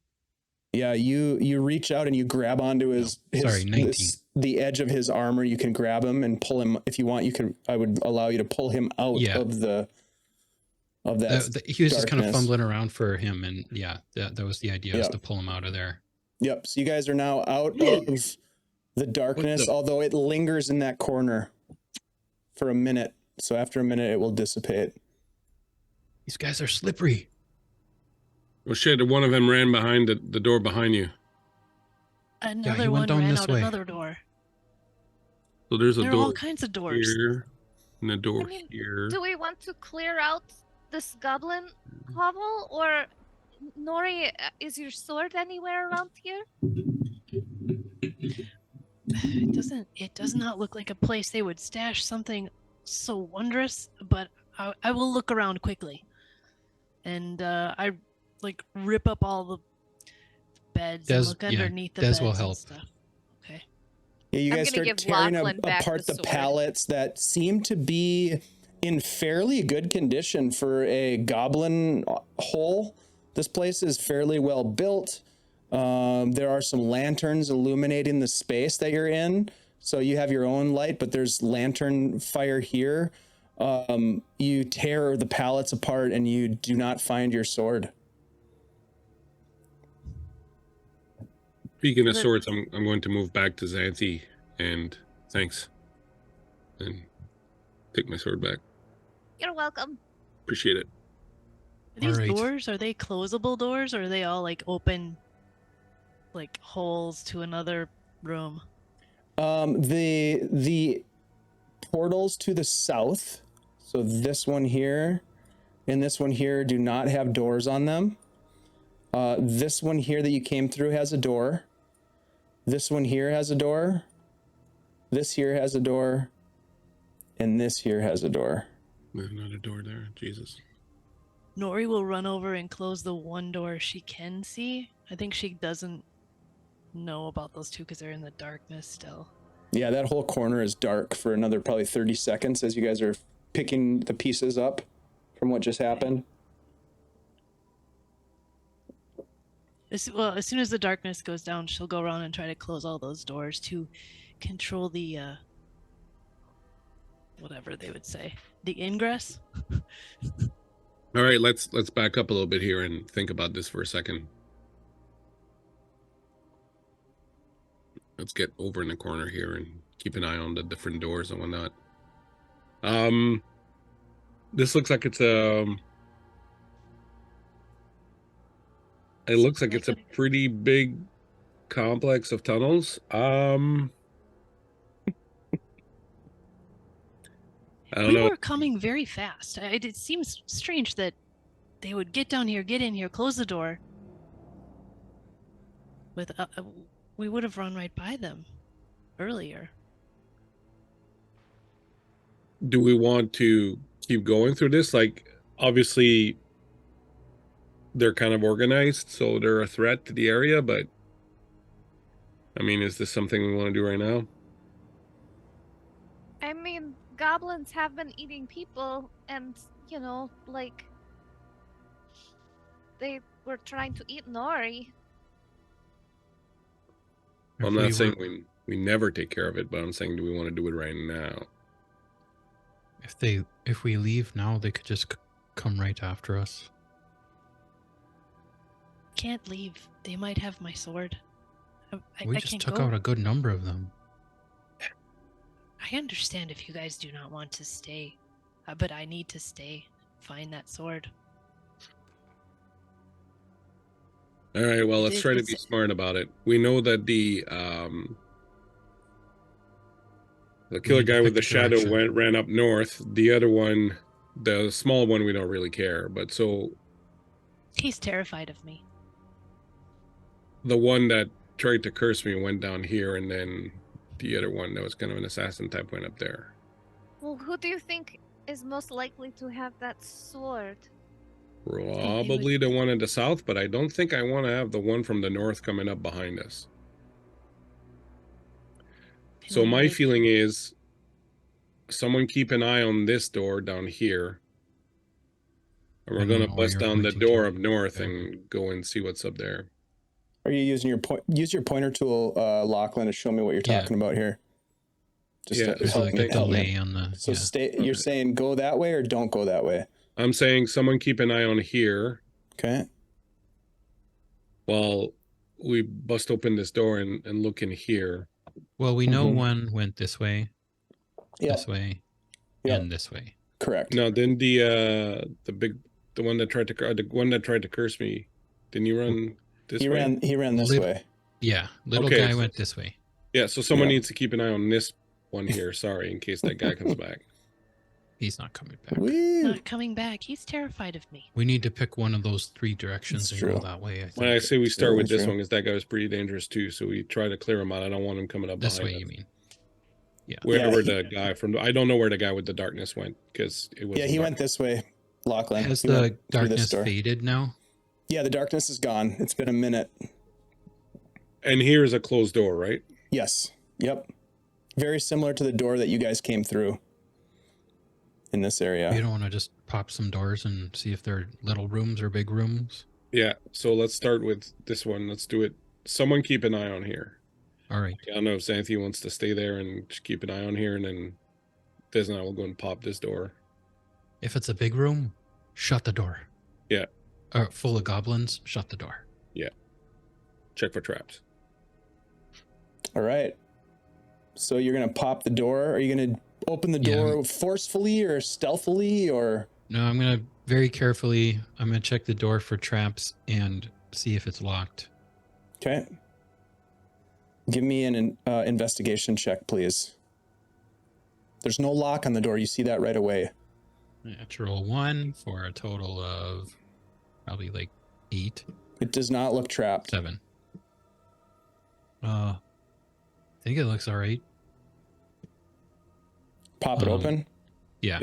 Yeah, you reach out and you grab onto his 19. The edge of his armor. You can grab him and pull him if you want. I would allow you to pull him out of that. He was just kind of darkness. fumbling around for him, and that was the idea, was to pull him out of there. Yep. So you guys are now out of the darkness, although it lingers in that corner for a minute. So after a minute, it will dissipate. These guys are slippery. Well, shit, one of them ran behind the door behind you. Another one ran out another door. So there's a there door. are all kinds of doors. Here, and a door here. Do we want to clear out this goblin hovel, or Gnarley, is your sword anywhere around here? It does not look like a place they would stash something so wondrous, but I will look around quickly. And I like rip up all the beds and look underneath the beds will help. and stuff. Okay. Yeah, you guys start tearing apart the pallets that seem to be in fairly good condition for a goblin hole. This place is fairly well built. There are some lanterns illuminating the space that you're in. So you have your own light, but there's lantern fire here. You tear the pallets apart and you do not find your sword. Speaking of swords, I'm going to move back to Xanthe and thanks. And take my sword back. You're welcome. Appreciate it. Are these doors, are they closable doors, or are they all like open like holes to another room? The portals to the south, so this one here and this one here do not have doors on them. This one here that you came through has a door. This one here has a door. This here has a door. And this here has a door. There's another door there. Jesus. Gnarley will run over and close the one door she can see. I think she doesn't know about those two because they're in the darkness still. Yeah, that whole corner is dark for another probably 30 seconds as you guys are picking the pieces up from what just happened. As soon as the darkness goes down, she'll go around and try to close all those doors to control the, whatever they would say, the ingress. All right, let's back up a little bit here and think about this for a second. Let's get over in the corner here and keep an eye on the different doors and whatnot. This looks like it's it looks like it's a pretty big complex of tunnels. I don't know. We were coming very fast. It seems strange that they would get down here, get in here, close the door. We would have run right by them earlier. Do we want to keep going through this? Like, obviously, they're kind of organized, so they're a threat to the area, but I mean, is this something we want to do right now? I mean, goblins have been eating people, and, you know, like, they were trying to eat Gnarley. If I'm not we saying were- we never take care of it, but I'm saying, do we want to do it right now? if we leave now, they could just come right after us. Can't leave. They might have my sword. We I just can't took go. out a good number of them. I understand if you guys do not want to stay, but I need to stay. Find that sword. All right, well, let's Did- try to is be it- smart about it. We know that the killer need to guy pick with the a shadow direction. ran up north. The other one, the small one, we don't really care. But so He's terrified of me. the one that tried to curse me went down here, and then the other one that was kind of an assassin type went up there. Well, who do you think is most likely to have that sword? Probably the one in the south, but I don't think I want to have the one from the north coming up behind us. So Feeling my like- feeling is someone keep an eye on this door down here. And I we're don't going to know where bust you're down the pointing to. door up north Yeah. and go and see what's up there. Are you using use your pointer tool, Lachlan, to show me what you're Yeah. talking about here? Just Yeah, to There's help like me, a help me. delay on the. So yeah. you're saying go that way or don't go that way? I'm saying someone keep an eye on here Okay. while we bust open this door and look in here. Well, we know Mhm. one went this way, Yeah. this way, Yep. and this way. Correct. No, then the one that tried to curse me, didn't you run this He way? ran this Lit- way. Yeah, little Okay, guy so- went this way. Yeah, so someone Yeah. needs to keep an eye on this one here. Sorry, in case that guy comes back. He's not coming back. Woo. Not coming back. He's terrified of me. We need to pick one of those three directions It's and true. go that way. I think. When I say we start Totally with this true. one, because that guy was pretty dangerous too. So we try to clear him out. I don't want him coming up This behind way, us. you mean? Wherever Yeah, the guy from, I don't know where the guy with the darkness went because it was. Yeah, he went this way, Lachlan. Has He the went through this darkness door. faded now? Yeah, the darkness is gone. It's been a minute. And here's a closed door, right? Yes. Yep. Very similar to the door that you guys came through in this You area. don't want to just pop some doors and see if they're little rooms or big rooms? Yeah. So let's start with this one. Let's do it. Someone keep an eye on here. All right. I don't know if Xanthe wants to stay there and just keep an eye on here, and then Des and I will go and pop this door. If it's a big room, shut the door. Yeah. Or full of goblins, shut the door. Check for traps. All right. So you're going to pop the door. Are you going to open the Yeah. door forcefully or stealthily or? No, I'm going to very carefully, I'm going to check the door for traps and see if it's locked. Okay. Give me an investigation check, please. There's no lock on the door. You see that right away. Natural 1 for a total of probably like 8, It does not look trapped. 7. I think it looks all right. Pop it open. Yeah.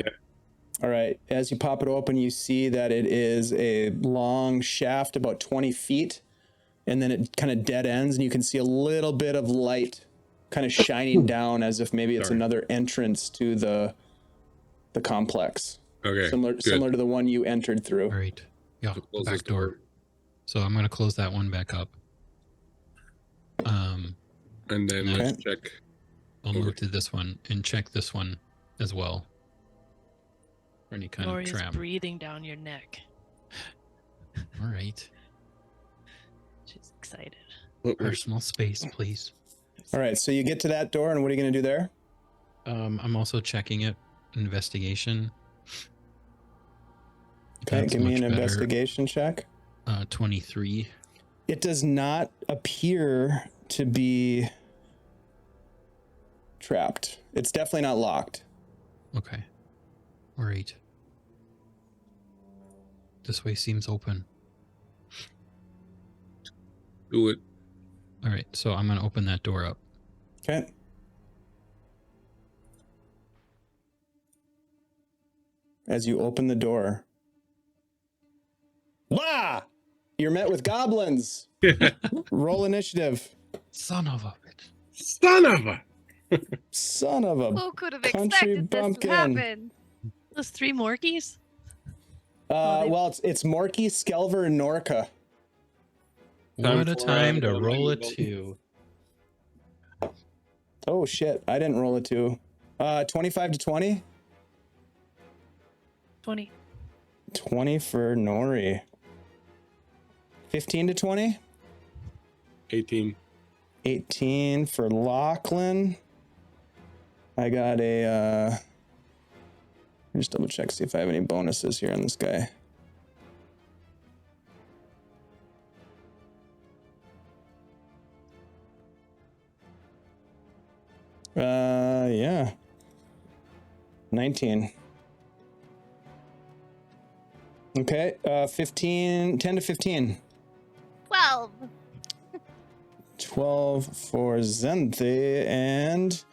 All right. As you pop it open, you see that it is a long shaft about 20 feet. And then it kind of dead ends, and you can see a little bit of light kind of shining down as if maybe it's Sorry. another entrance to the complex. Okay. Similar to the one you entered through. All right. Yeah. So close Back this door. So I'm going to close that one back up. And then Okay. let's check. I'll Over. move to this one and check this one as well. For any kind Gnarly of is trap. breathing down your neck. All right. She's excited. Personal space, please. All right. So you get to that door, and what are you going to do there? I'm also checking it. Investigation. Okay. That's Give me much an better. investigation check. 23. It does not appear to be trapped. It's definitely not locked. Okay. All right. This way seems open. Do it. All right. So I'm going to open that door up. Okay. As you open the door, You're met with goblins. Roll initiative. Son of a Son of a. Son of a. Who could have Country expected this bumpkin. to happen? Those 3 Morkies? Well, it's Morky, Skelver, and Norca. What a for, time to the roll a lightning 2. Oh shit! I didn't roll a 2. 25 to 20. 20. 20 for Nori. 15 to 20. 18. 18 for Lachlan. I got a just double check, see if I have any bonuses here on this guy. Yeah. 19. Okay, 10 to 15. 12. 12 for Xanthe, and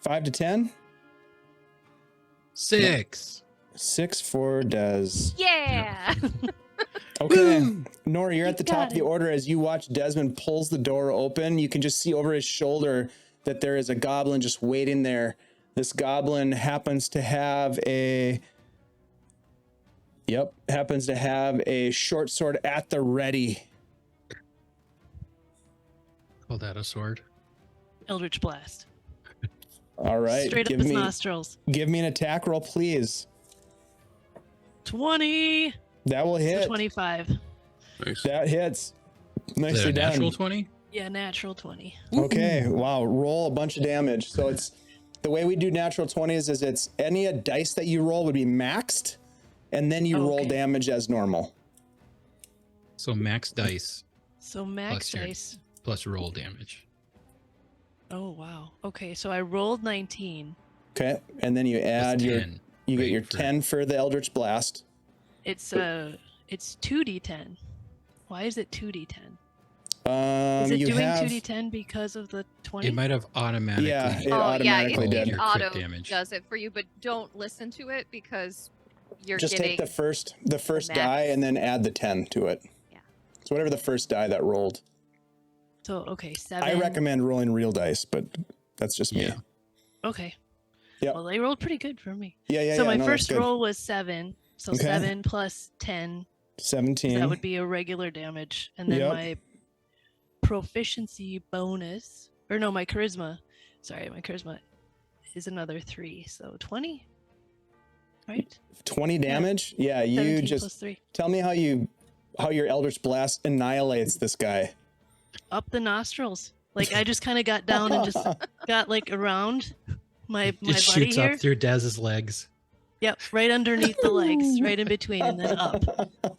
5 to 10. 6. 6 for Des. Yeah. Okay, Nora, you're at the got top of the it. order as you watch Desmond pulls the door open. You can just see over his shoulder that there is a goblin just waiting there. This goblin happens to have a short sword at the ready. Call that a sword. Eldritch Blast. All right, Straight up give his me nostrils. an attack roll, please. 20. That will So hit. 25. Nice. That hits. Is that Nicely a done. natural 20? Yeah, natural 20. Okay, wow, roll a bunch of damage. So it's the way we do natural 20s is it's any dice that you roll would be maxed, and then you roll Okay. damage as normal. So max dice So max Plus your- dice. plus roll damage. Oh, wow. Okay, so I rolled 19. Okay, and then you add Plus your 10. you get right, your for- 10 for the Eldritch Blast. It's 2d10. Why is it 2d10? Is You it doing have 2d10 because of the 20? It might have automatically. Yeah, it Oh, automatically yeah, did. it Your crit auto damage. does it for you, but don't listen to it because you're just getting take the first max. die and then add the 10 to it. Yeah. So whatever the first die that rolled. So, okay, 7. I recommend rolling real dice, but that's just me. Yeah. Okay. Yep. Well, they rolled pretty good for me. Yeah. So my no, that's first good. roll was 7. So Okay. 7 plus 10. 17. That would be a regular damage. And then Yep. my proficiency bonus, or no, my charisma. Sorry, my charisma is another 3. So 20, right? 20 damage? Yeah, you 17 just plus 3. tell me how your Eldritch Blast annihilates this guy. Up the nostrils. Like I just kind of got down and just got like around my It buddy shoots here. up through Daz's legs. Yep, right underneath the legs, right in between, and then up,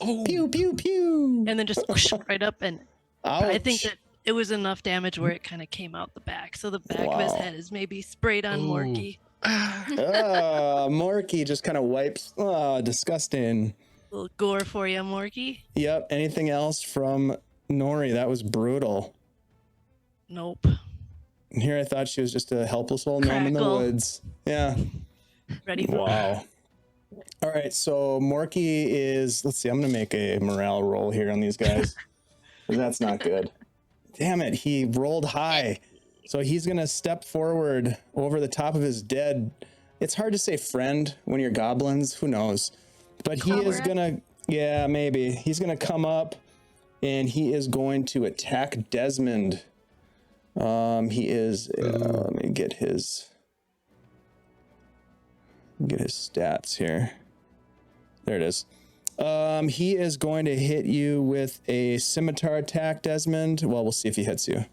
Oh, Pew pew pew. and then just whoosh, right up. And I think Ouch. that it was enough damage where it kind of came out the back. So the back of his Wow. head is maybe sprayed on Ooh. Morky. Morky just kind of wipes. Oh, disgusting. Little gore for you, Morky. Yep. Anything else from Nori? That was brutal. Nope. And here I thought she was just a helpless old gnome in the Crackle. woods. Yeah. Ready for Wow. All right. So Morky is, let's see, I'm going to make a morale roll here on these guys. 'Cause that's not good. Damn it. He rolled high. So he's going to step forward over the top of his dead. It's hard to say friend when you're goblins. Who knows? But he is going to, yeah, maybe. He's going to come up and he is going to attack Desmond. He is, let me get his stats here. There it is. He is going to hit you with a scimitar attack, Desmond. Well, we'll see if he hits you.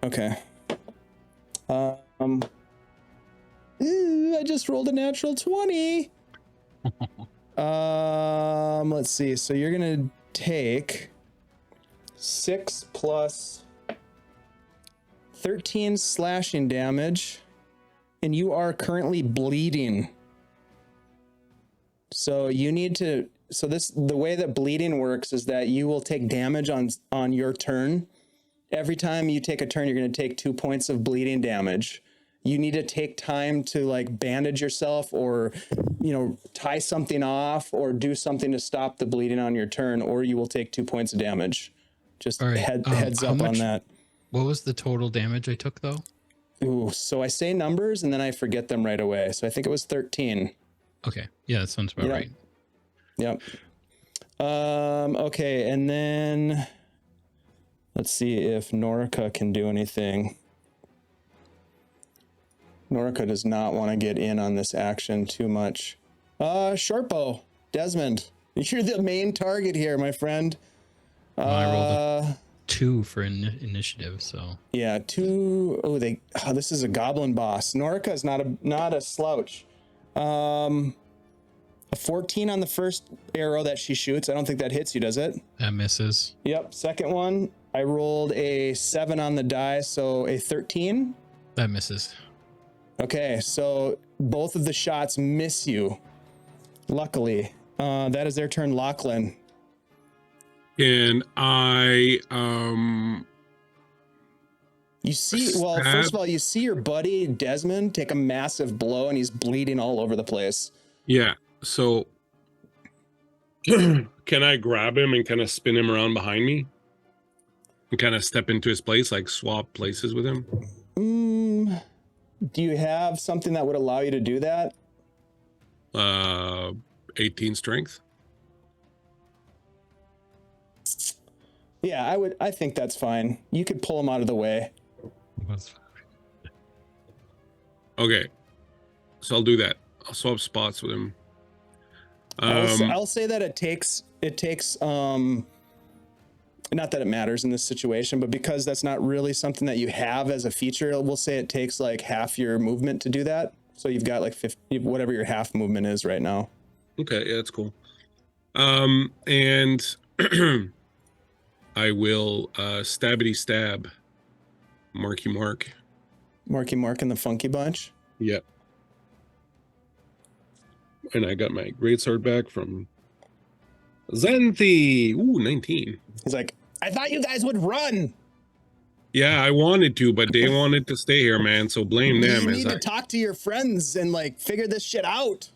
Okay. I just rolled a natural 20. Let's see. So you're gonna take 6 plus 13 slashing damage, and you are currently bleeding. So you need to. So the way that bleeding works is that you will take damage on your turn. Every time you take a turn, you're going to take 2 points of bleeding damage. you need to take time to like bandage yourself or, tie something off or do something to stop the bleeding on your turn, or you will take 2 points of damage. Just All right, heads how up on much- that. What was the total damage I took though? Ooh, so I say numbers and then I forget them right away. So I think it was 13. Okay. Yeah, that sounds about Yeah. right. Yep. Okay, and then let's see if Norica can do anything. Norica does not want to get in on this action too much. Shortbow, Desmond, you're the main target here, my friend. Well, I rolled a 2 for initiative, so Yeah, 2. Oh, this is a goblin boss. Norica is not a slouch. A 14 on the first arrow that she shoots. I don't think that hits you, does it? that misses. Yep. Second one, I rolled a 7 on the die, so a 13. That misses. Okay, so both of the shots miss you. Luckily, that is their turn. Lachlan. Can I You see, well, first of all, you see your buddy Desmond take a massive blow, and he's bleeding all over the place. yeah, so can I grab him and kind of spin him around behind me? And kind of step into his place, like swap places with him? Do you have something that would allow you to do that? 18 strength. Yeah, I think that's fine. You could pull him out of the way. Okay, so I'll do that. I'll swap spots with him. I'll say that it takes not that it matters in this situation, but because that's not really something that you have as a feature, we'll say it takes like half your movement to do that. So you've got like 50, whatever your half movement is right now. Okay, yeah, that's cool. And I will stabbity stab Marky Mark. Marky Mark and the Funky Bunch. Yep. And I got my greatsword back from Xanthe. Ooh, 19. He's like, I thought you guys would run. Yeah, I wanted to, but they wanted to stay here, man. So blame them. You need to talk to your friends and like figure this shit out.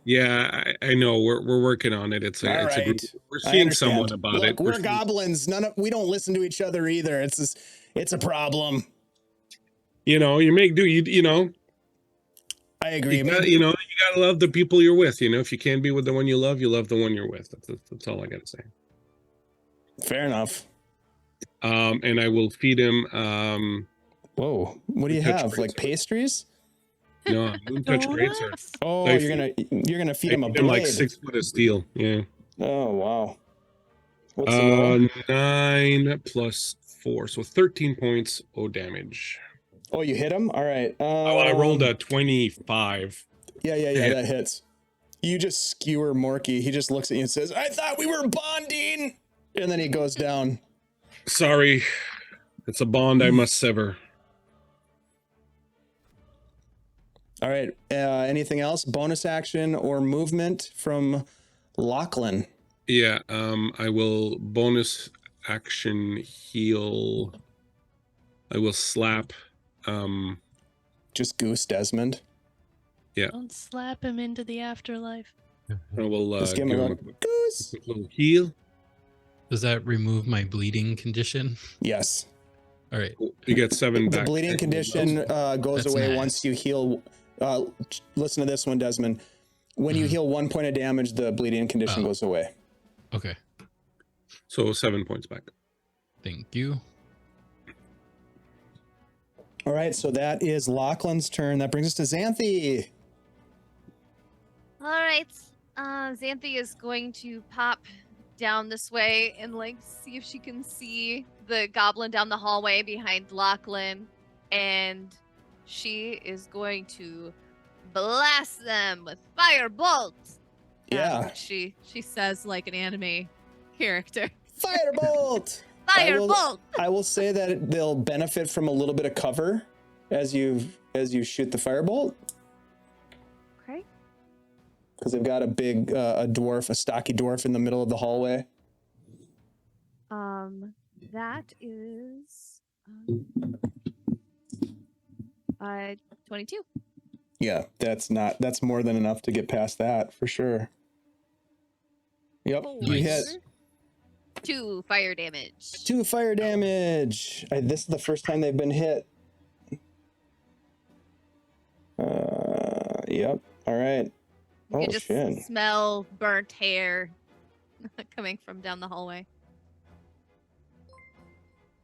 Yeah, I know. We're working on it. It's a group. Right. We're I seeing understand. someone about Look, it. we're goblins. We don't listen to each other either. It's a problem. You know, you make do. You know. I agree. You gotta love the people you're with. You know, if you can't be with the one you love the one you're with. That's all I gotta say. Fair enough. And I will feed him. Whoa, what do you have? Like pastries? No, Moontouch greatsword. Oh, I you're gonna feed him a feed blade. him like 6 foot of steel. Yeah. Oh wow. What's the roll? 9 plus 4, so 13 points. Damage. Oh, you hit him? All right. I rolled a 25. Yeah, Yeah. that hits. You just skewer Morky. He just looks at you and says, I thought we were bonding. And then he goes down. Sorry, it's a bond I must sever. All right. Anything else? Bonus action or movement from Lachlan? Yeah, I will bonus action heal. I will slap. Just goose Desmond. Yeah. Don't slap him into the afterlife. I will Just give give him him a goose. a little heal. Does that remove my bleeding condition? Yes. All right. You get 7 The back. bleeding condition goes That's away nice. once you heal. Listen to this one, Desmond. When you heal 1 point of damage, the bleeding condition goes away. Okay. So 7 points back. Thank you. All right, so that is Lachlan's turn. That brings us to Xanthe. All right. Xanthe is going to pop down this way and like see if she can see the goblin down the hallway behind Lachlan, and she is going to blast them with firebolt. Yeah. She says like an anime character. Firebolt! Firebolt. I will say that they'll benefit from a little bit of cover as you shoot the firebolt, Okay. because they've got a big a stocky dwarf in the middle of the hallway. That is 22. Yeah, that's more than enough to get past that for sure. Yep, you hit. Nice. 2 fire damage. 2 fire damage. This is the first time they've been hit. Yep. All right. You can just shit. smell burnt hair coming from down the hallway.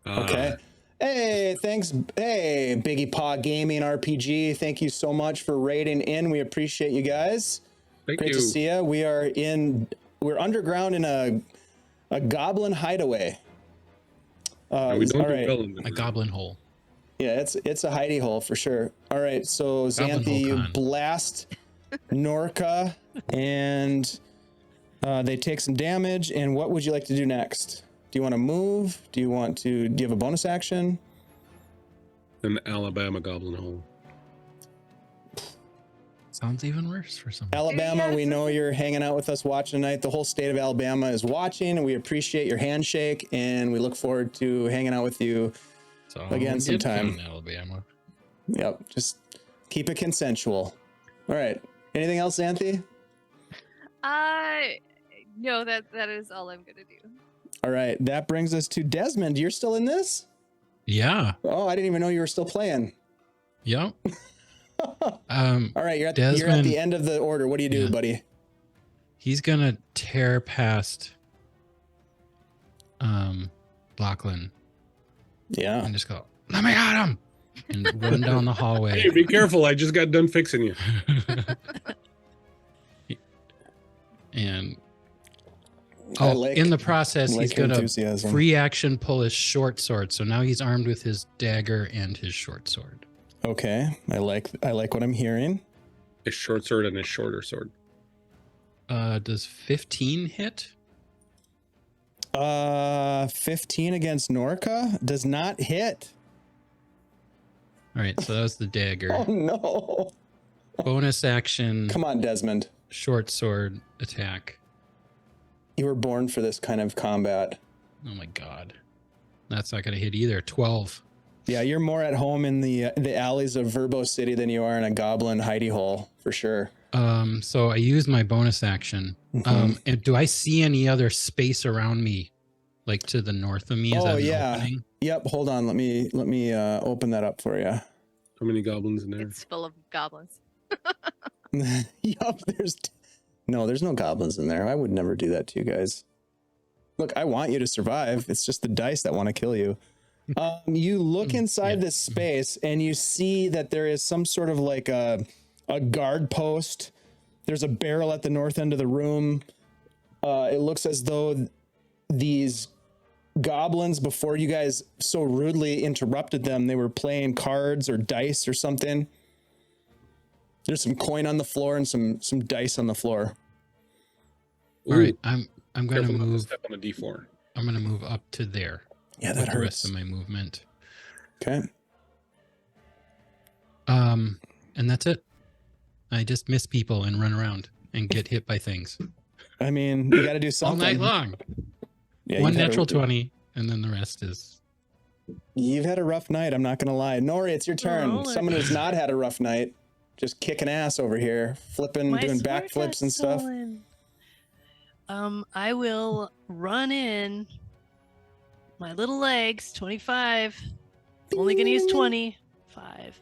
Okay. Hey, thanks. Hey, Biggie Paw Gaming RPG. Thank you so much for raiding in. We appreciate you guys. Thank Great you. to see you. We're underground in a goblin hideaway. No, we don't all do right. well in A goblin hole. Yeah, it's a hidey hole for sure. All right, so Goblin Xanthe, hole you con. blast Norka, and they take some damage. And what would you like to do next? Do you want to move? Do you have a bonus action? An Alabama goblin hole. Sounds even worse for some. Alabama, Yeah, we it's know you're hanging out with us watching tonight. The whole state of Alabama is watching, and we appreciate your handshake, and we look forward to hanging out with you. So Again, sometime. in Alabama. Yep, just keep it consensual. All right. Anything else, Xanthe? No, that is all I'm gonna do. All right, that brings us to Desmond. You're still in this? Yeah. Oh, I didn't even know you were still playing. Yep. All right, you're at the Desmond, end of the order. What do you do, yeah. buddy? He's gonna tear past Lachlan Yeah. and just go, let me at him, and run down the hallway. Hey, be careful. I just got done fixing you. And I like- in the process, like he's your gonna enthusiasm. free action pull his short sword. So now he's armed with his dagger and his short sword. Okay, I like what I'm hearing. A short sword and a shorter sword. Does 15 hit? 15 against Norka does not hit. All right, so that was the dagger. Oh no! Bonus action, Come on, Desmond. short sword attack. You were born for this kind of combat. Oh my god, that's not gonna hit either. 12. Yeah, you're more at home in the alleys of Verbo City than you are in a goblin hidey hole, for sure. So I use my bonus action. Mhm. And do I see any other space around me, like to the north of me? Is Oh, that an yeah. opening? Yep, hold on. Let me open that up for you. How many goblins in there? It's full of goblins. Yup, there's no goblins in there. I would never do that to you guys. Look, I want you to survive. It's just the dice that want to kill you. You look inside Yeah. this space and you see that there is some sort of like a guard post. There's a barrel at the north end of the room. It looks as though these goblins, before you guys so rudely interrupted them, they were playing cards or dice or something. There's some coin on the floor and some dice on the floor. All right, I'm gonna Careful not to move. step on a D4. I'm gonna move up to there. Yeah, with that the rest hurts. of my movement. Okay. And that's it. I just miss people and run around and get hit by things I mean, you got to do all something. night long. Yeah, One you've had natural a- 20, and then the rest is. You've had a rough night. I'm not going to lie. Nori, it's your turn. Oh, Someone who's not had a rough night, just kicking ass over here, flipping, My doing sword backflips got and stuff. stolen. I will run in. My little legs, 25. I'm only gonna use 20. 5, 10, 15.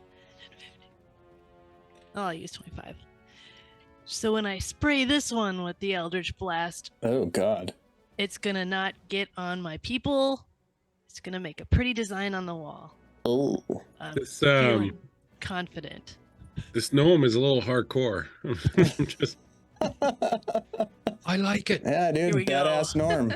Oh, I'll use 25. So when I spray this one with the Eldritch Blast, Oh, God. it's gonna not get on my people. It's gonna make a pretty design on the wall. Oh. I'm This feeling confident. this gnome is a little hardcore. Just I like it. Yeah, dude. we go. Badass Norm.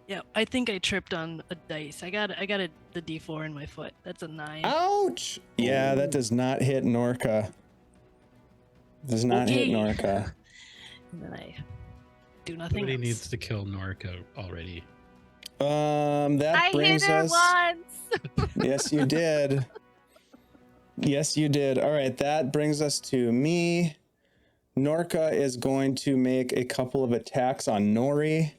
Yeah, I think I tripped on a dice. I got the D4 in my foot. That's a 9. Ouch. Yeah, that does not hit Norka. Does not hit Okay. Norka. And then I do nothing Somebody else. needs to kill Norka already. That I hit brings her us. once. Yes, you did. Yes, you did. All right, that brings us to me. Norka is going to make a couple of attacks on Nori.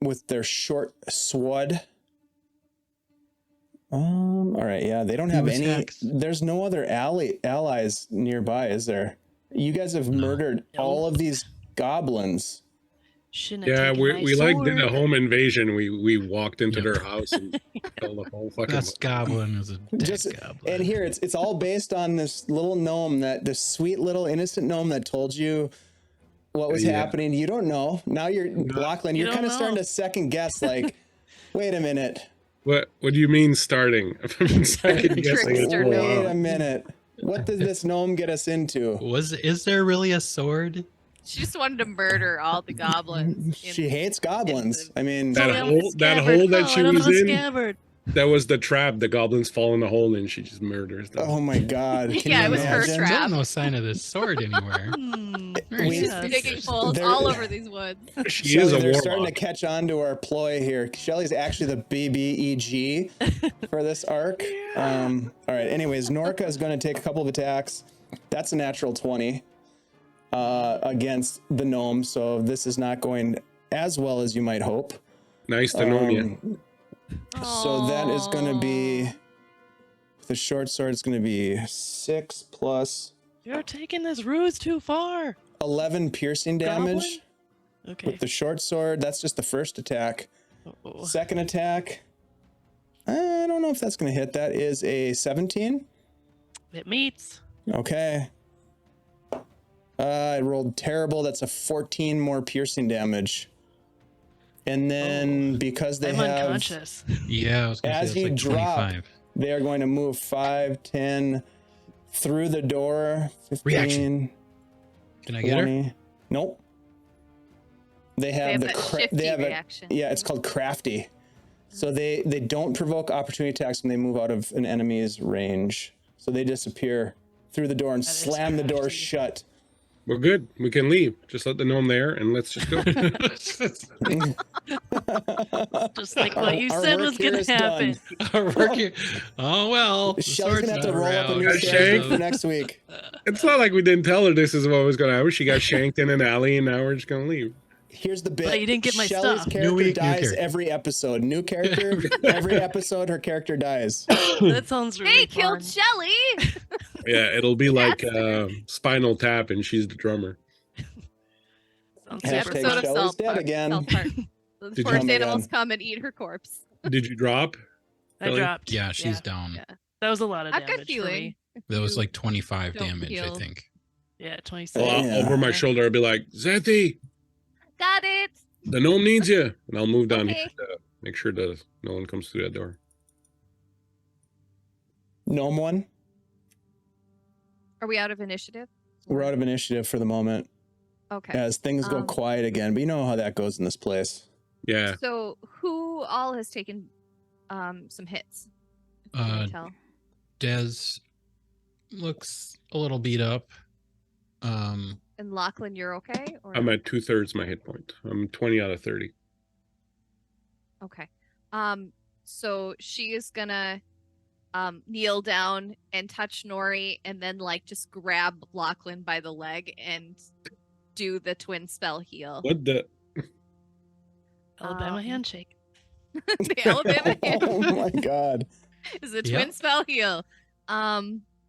With their short sword. All right, yeah, they don't have any. attacks. There's no other allies nearby, is there? You guys have murdered all of these goblins. Shouldn't have Yeah, taken my we like did a sword. home invasion. We walked into Yep. their house and killed the whole fucking. Best goblin is a dead Just goblin. and here it's all based on this little gnome, this sweet little innocent gnome that told you what was Yeah. happening. You don't know. Now Lachlan, You you're don't kind of starting know. to second guess. Like, wait a minute. What do you mean starting? I've been second guessing it Trickster for a Wait while. a minute. What did this gnome get us into? Is there really a sword? She just wanted to murder all the goblins. She hates goblins. I mean, That Oh, I hole- want a that scabbard. hole that Oh, she I don't was have a in? scabbard. That was the trap. The goblins fall in the hole and she just murders them. oh my god. Can Yeah, you it was her imagine? trap. Still no sign of this sword anywhere. Very We- She's sus. digging holes There- all over these woods. She Shelly, is a they're starting to warlock. catch on to our ploy here. Shelly's actually the BBEG for this arc. All right. Anyways, Norka is going to take a couple of attacks. That's a natural 20 against the gnome. So this is not going as well as you might hope. Nice to know you. So that is going to be the short sword. It's going to be 6 plus You're taking this ruse too far. 11 piercing damage Goblin? Okay. with the short sword. That's just the first attack. Uh-oh. Second attack, I don't know if that's going to hit. That is a 17. It meets. Okay. I rolled terrible. That's a 14 more piercing damage. And then because they I'm have, unconscious. Yeah, I was gonna As say you it's like drop, 25. they are going to move 5, 10 through the door. 15, Reaction. Can I get her? 20. Nope. They have, that shifty they have reaction. yeah, it's called crafty. So they don't provoke opportunity attacks when they move out of an enemy's range. So they disappear through the door and That is slam the door crafty. shut. We're good. We can leave. Just let the gnome there and let's just go. Just like what you Our said work was here going is to happen. done. Oh well. the Shelly's sword's gonna have to not roll up a around. new Got character shanked. for next week. It's not like we didn't tell her this is what was going to happen. She got shanked in an alley and now we're just going to leave. Here's the bit. But you didn't get my Shelly's stuff. character New week, new dies character. every episode. New character. Every episode, her character dies. That sounds really They fun. killed Shelly. Yeah, it'll be like Spinal Tap and she's the drummer. Sounds Hashtag super Episode fun. of Shelley's South dead Park. again. South Park. The Did you forest come again? animals come and eat her corpse. Did you drop? I Really? dropped. Yeah, she's down. Yeah. That was a lot of I've damage got for healing. me. That was You like 25 don't damage, I heal. think. Yeah, 26. Well, Yeah. over my shoulder, I'll be like, Xanthe, Got it. the gnome needs you. And I'll move down Okay. here to make sure that no one comes through that door. Gnome one. Are we out of initiative? We're out of initiative for the moment Okay. as things go Um, quiet again. But you know how that goes in this place. Yeah. So who all has taken some hits? Can you tell? Des looks a little beat up. And Lachlan, you're okay? Or I'm at 2/3 my hit point. I'm 20 out of 30. okay. So she is gonna kneel down and touch Gnarley and then like just grab Lachlan by the leg and do the twin spell heal. What the? Alabama handshake. The Alabama Oh hand my god. is the twin Yep. spell heal.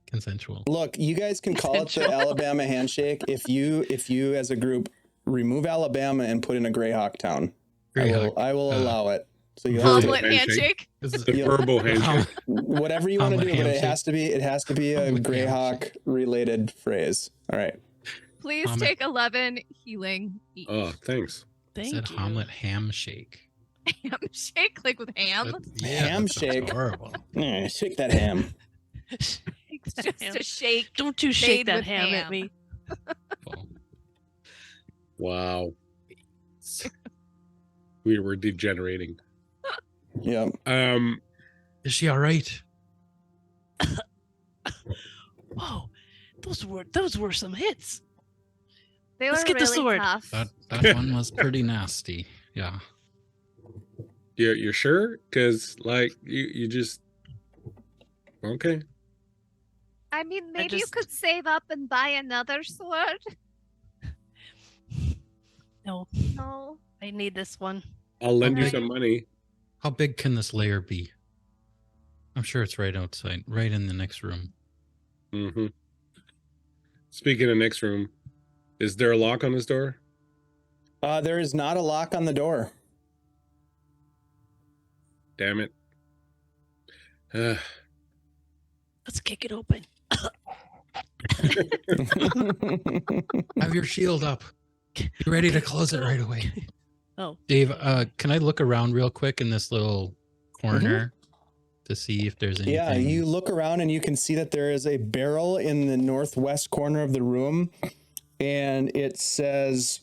Consensual. Look, you guys can call it the Alabama handshake if you as a group remove Alabama and put in a Greyhawk town. Greyhawk. I will Uh, allow it. So you'll Verbal have to, Omelet handshake. handshake. This is The Yeah. verbal handshake. whatever you want to do, Omelet but it handshake. has to be a Omelet Greyhawk related phrase. All right. Please Omelet. take 11 healing each. Oh, thanks. Thank said you. hamlet ham shake. Ham shake like with ham. Ham that sounds shake. horrible. Shake that ham. Shake that Just ham. a shake. Don't you shake made that with ham at ham. me. Wow. We were degenerating. Yep. Is she all right? Whoa, those were some hits. They Let's were get the really sword. tough. That one was pretty nasty. Yeah. You're sure? Because like you just okay. I mean, maybe you just- could save up and buy another sword. No, No. I need this one. I'll lend you Okay. some money. How big can this layer be? I'm sure it's right outside, right in the next room. Mm-hmm. Speaking of next room, is there a lock on this door? There is not a lock on the door. Damn it. Uh, Let's kick it open. Have your shield up. Be ready to close it right away. Oh, Dave, can I look around real quick in this little corner to see if there's anything? Yeah, you look around and you can see that there is a barrel in the northwest corner of the room, and it says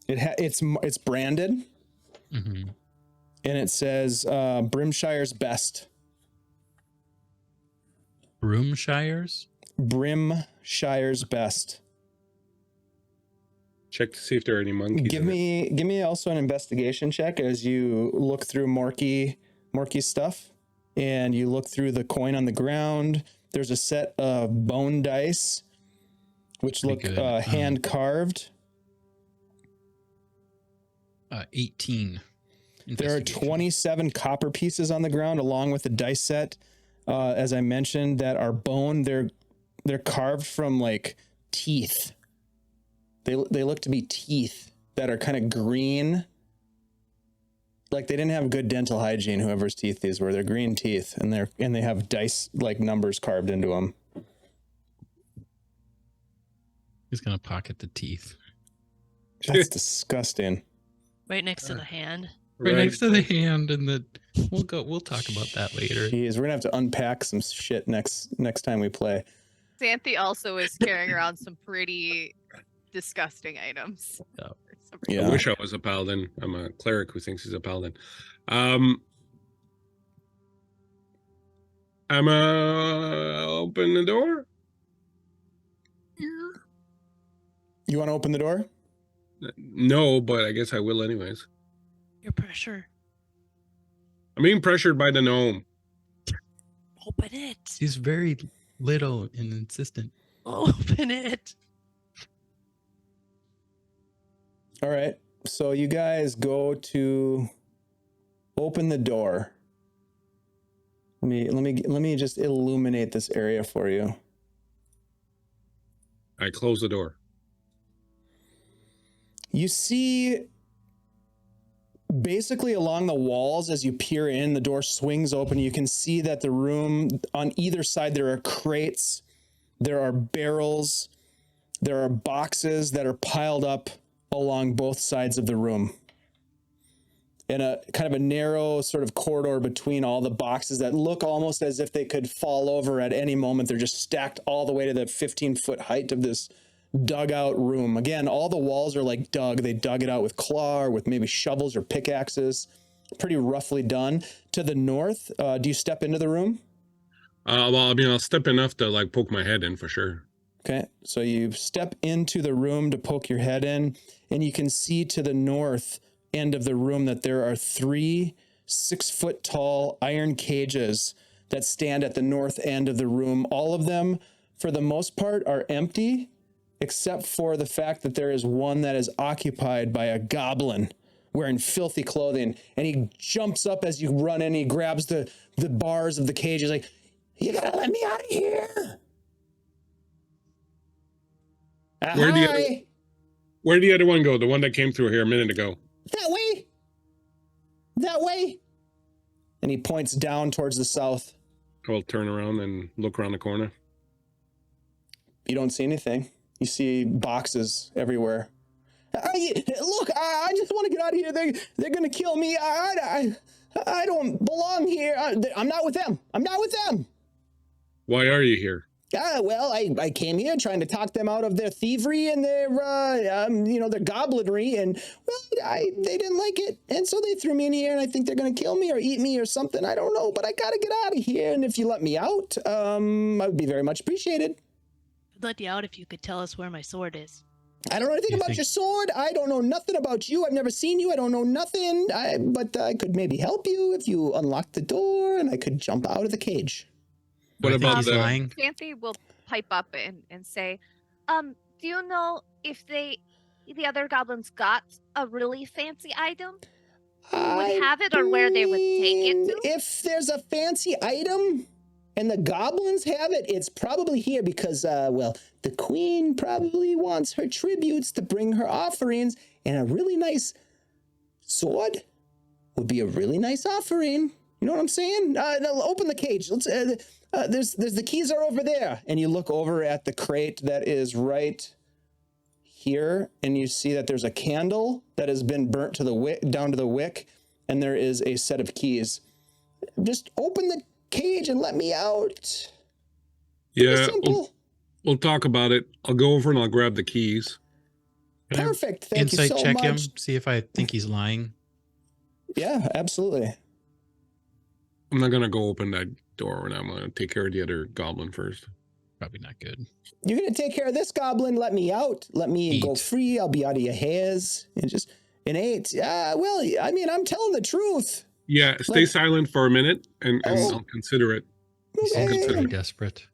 it's branded, Mhm. and it says Brimshire's Best. Broomshires? Brimshire's Best. check to see if there are any monkeys. Give me also an investigation check as you look through Morky's stuff, and you look through the coin on the ground. There's a set of bone dice, which look Pretty good. hand carved. 18. There are Investigation. 27 copper pieces on the ground, along with a dice set, as I mentioned, that are bone. They're carved from like teeth. They look to be teeth that are kind of green. Like they didn't have good dental hygiene, whoever's teeth these were. They're green teeth, and they have dice like numbers carved into them. He's gonna pocket the teeth. That's disgusting. right next to the hand. Right next to the hand, and we'll talk about that later. Jeez, we're gonna have to unpack some shit next time we play. Xanthe also is carrying around some pretty disgusting items. Yeah. for some Yeah. reason. I wish I was a paladin. I'm a cleric who thinks he's a paladin. I'm open the door. You want to open the door? No, but I guess I will anyways. Your pressure. I'm being pressured by the gnome. Open it. He's very little and insistent. Open it. All right. So you guys go to open the door. Let me just illuminate this area for you. I close the door. You see basically along the walls as you peer in, the door swings open. You can see that the room on either side, there are crates, there are barrels, there are boxes that are piled up along both sides of the room. In a kind of a narrow sort of corridor between all the boxes that look almost as if they could fall over at any moment. They're just stacked all the way to the 15-foot height of this dugout room. Again, all the walls are like dug. They dug it out with claw or with maybe shovels or pickaxes. Pretty roughly done. To the north, do you step into the room? Well, I mean, I'll step enough to like poke my head in for sure. Okay, so you step into the room to poke your head in, and you can see to the north end of the room that there are 3 6-foot tall iron cages that stand at the north end of the room. All of them, for the most part, are empty, except for the fact that there is one that is occupied by a goblin wearing filthy clothing, and he jumps up as you run in. He grabs the bars of the cage. He's like, "You gotta let me out of here!" Where'd the other- Hi. Where'd the other one go? The one that came through here a minute ago. That way. That way. And he points down towards the south. I'll turn around and look around the corner. You don't see anything. You see boxes everywhere. Look, I just want to get out of here. They're going to kill me. I don't belong here. I'm not with them. I'm not with them. Why are you here? Well, I came here trying to talk them out of their thievery and their, their goblinry, and they didn't like it, and so they threw me in here, and I think they're gonna kill me or eat me or something. I don't know, but I gotta get out of here, and if you let me out, I would be very much appreciated. I'd let you out if you could tell us where my sword is. I don't know anything about your sword. I don't know nothing about you. I've never seen you. I don't know nothing. But I could maybe help you if you unlock the door, and I could jump out of the cage. What I think about he's the- lying? Xanthe will pipe up and say, do you know if the other goblins got a really fancy item? who would have it or where they would take it to? If there's a fancy item and the goblins have it, it's probably here because, well, the queen probably wants her tributes to bring her offerings, and a really nice sword would be a really nice offering. You know what I'm saying? Open the cage. Let's. There's the keys are over there, and you look over at the crate that is right here, and you see that there's a candle that has been burnt to the wick, down to the wick, and there is a set of keys. Just open the cage and let me out. Yeah, Simple. we'll talk about it. I'll go over and I'll grab the keys. Can I Perfect. Thank you insight so check much. him, see if I think he's lying. Yeah, absolutely. I'm not gonna go open that door, and I'm gonna take care of the other goblin first. Probably not good. You're gonna take care of this goblin. Let me out. Let me go Eat. free. I'll be out of your hairs. And just an 8. Yeah, well, I mean, I'm telling the truth. Yeah, stay silent for a minute, and Oh. I'll consider it. He seems Okay. very desperate.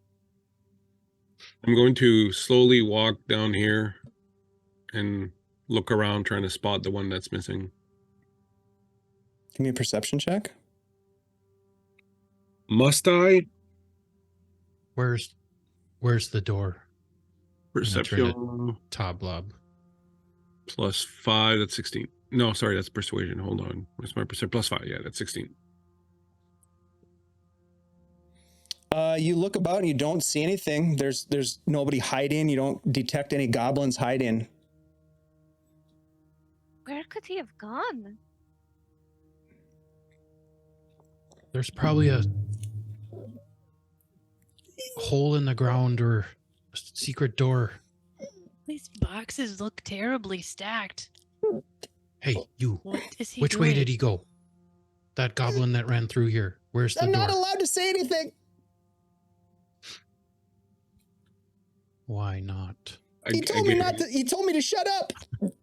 I'm going to slowly walk down here and look around, trying to spot the one that's missing. Give me a perception check. Must I? Where's the door? Perception Top blob. plus 5, that's 16. No, sorry, that's persuasion. Hold on. What's my perception? Plus 5, yeah, that's 16. You look about and you don't see anything. There's nobody hiding. You don't detect any goblins hiding. Where could he have gone? There's probably a hole in the ground or a secret door. These boxes look terribly stacked. Hey, you. What is he Which way doing? did he go? That goblin that ran through here. Where's the I'm door? not allowed to say anything. Why not? He told me not to. He told me to shut up.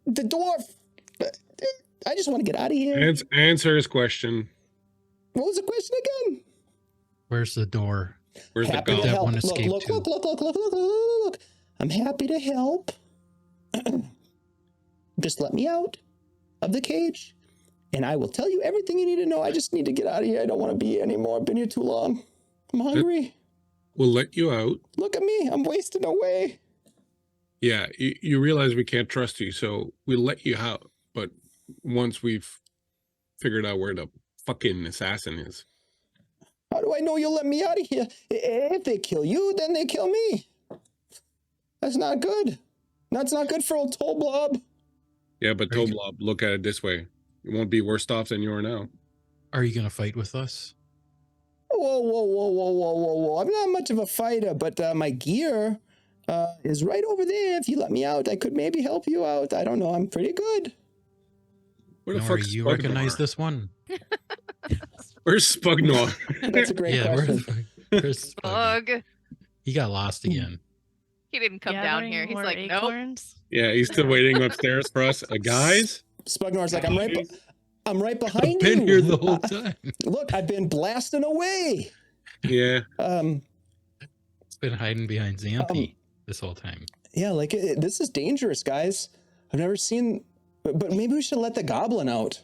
The dwarf. I just want to get out of here. Answer his question. What was the question again? Where's the door? Where's Happy the to that goblin? help. one escape Look, too. look. I'm happy to help. Just let me out of the cage, and I will tell you everything you need to know. I just need to get out of here. I don't want to be here anymore. I've been here too long. I'm hungry. We'll let you out. Look at me. I'm wasting away. Yeah, you realize we can't trust you, so we'll let you out. But once we've figured out where the fucking assassin is. How do I know you'll let me out of here? If they kill you, then they kill me. That's not good. That's not good for old Tolblob. Yeah, but Are you- Toblob, look at it this way. You won't be worse off than you are now. Are you going to fight with us? Whoa. I'm not much of a fighter, but my gear is right over there. If you let me out, I could maybe help you out. I don't know. I'm pretty good. Where the Nor fuck's you Spugnor? recognize this one? Where's Spugnor? That's a great question. Where's Spuggy? Ugh. He got lost again. He didn't come down Gathering here. He's more like, nope. acorns? Yeah, he's still waiting upstairs for us. Guys? Spugnor's like, I'm right I've behind been you. here the whole time. Look, I've been blasting away. Yeah. It's been hiding behind Xanthe this whole time. Yeah, like this is dangerous, guys. I've never seen, but maybe we should let the goblin out.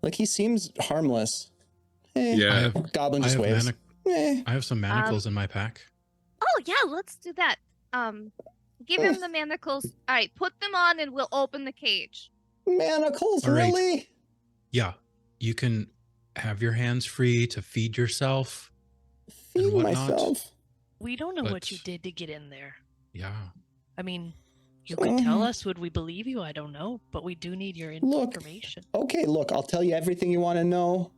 Like he seems harmless. Yeah. Goblin I just have, waves. I have some manacles in my pack. Oh yeah, let's do that. Give him the manacles. All right, put them on and we'll open the cage. Manacles, All right. really? Yeah, you can have your hands free to feed yourself. Feed whatnot. myself. We don't know what you But- did to get in there. Yeah. I mean, you could tell us. Would we believe you? I don't know. But we do need your Look. information. Okay, look, I'll tell you everything you want to know.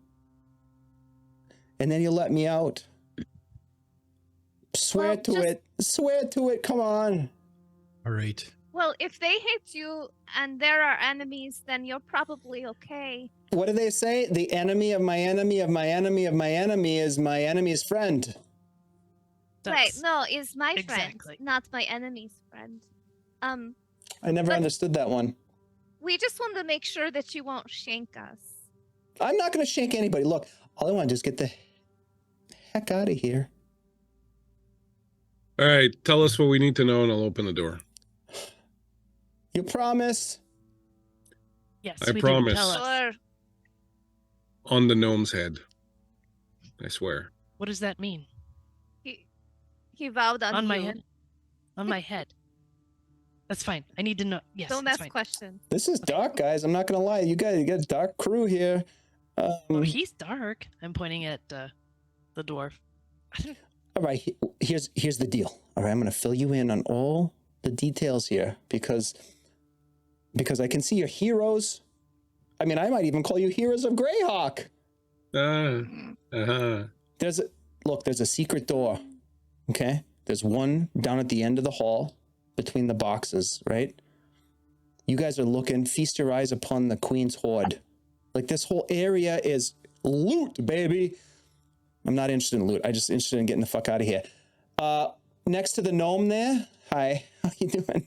And then you'll let me out. Swear Well, to just- it. Swear to it. Come on. All right. Well, if they hit you and they're our enemies, then you're probably okay. What do they say? The enemy of my enemy of my enemy of my enemy is my enemy's friend. Right? That's- No, is my exactly. friend, not my enemy's friend. I never But- understood that one. We just want to make sure that you won't shank us. I'm not going to shank anybody. Look, all I want to do is get the heck out of here. All right, tell us what we need to know and I'll open the door. You promise? Yes, I we promise. do. Tell us. Sure. On the gnome's head. I swear. What does that mean? He vowed on my you. head? On my head. That's fine. I need to know. Yes, Don't that's ask fine. questions. This is dark, guys. I'm not gonna lie. You got a dark crew here. Oh, he's dark. I'm pointing at the dwarf. All right, here's the deal. All right, I'm gonna fill you in on all the details here because I can see your heroes. I mean, I might even call you Heroes of Greyhawk. There's a secret door. Okay, there's one down at the end of the hall between the boxes, right? You guys are looking. Feast your eyes upon the queen's hoard. Like, this whole area is loot, baby. I'm not interested in loot. I'm just interested in getting the fuck out of here. Next to the gnome there. Hi, how you doing?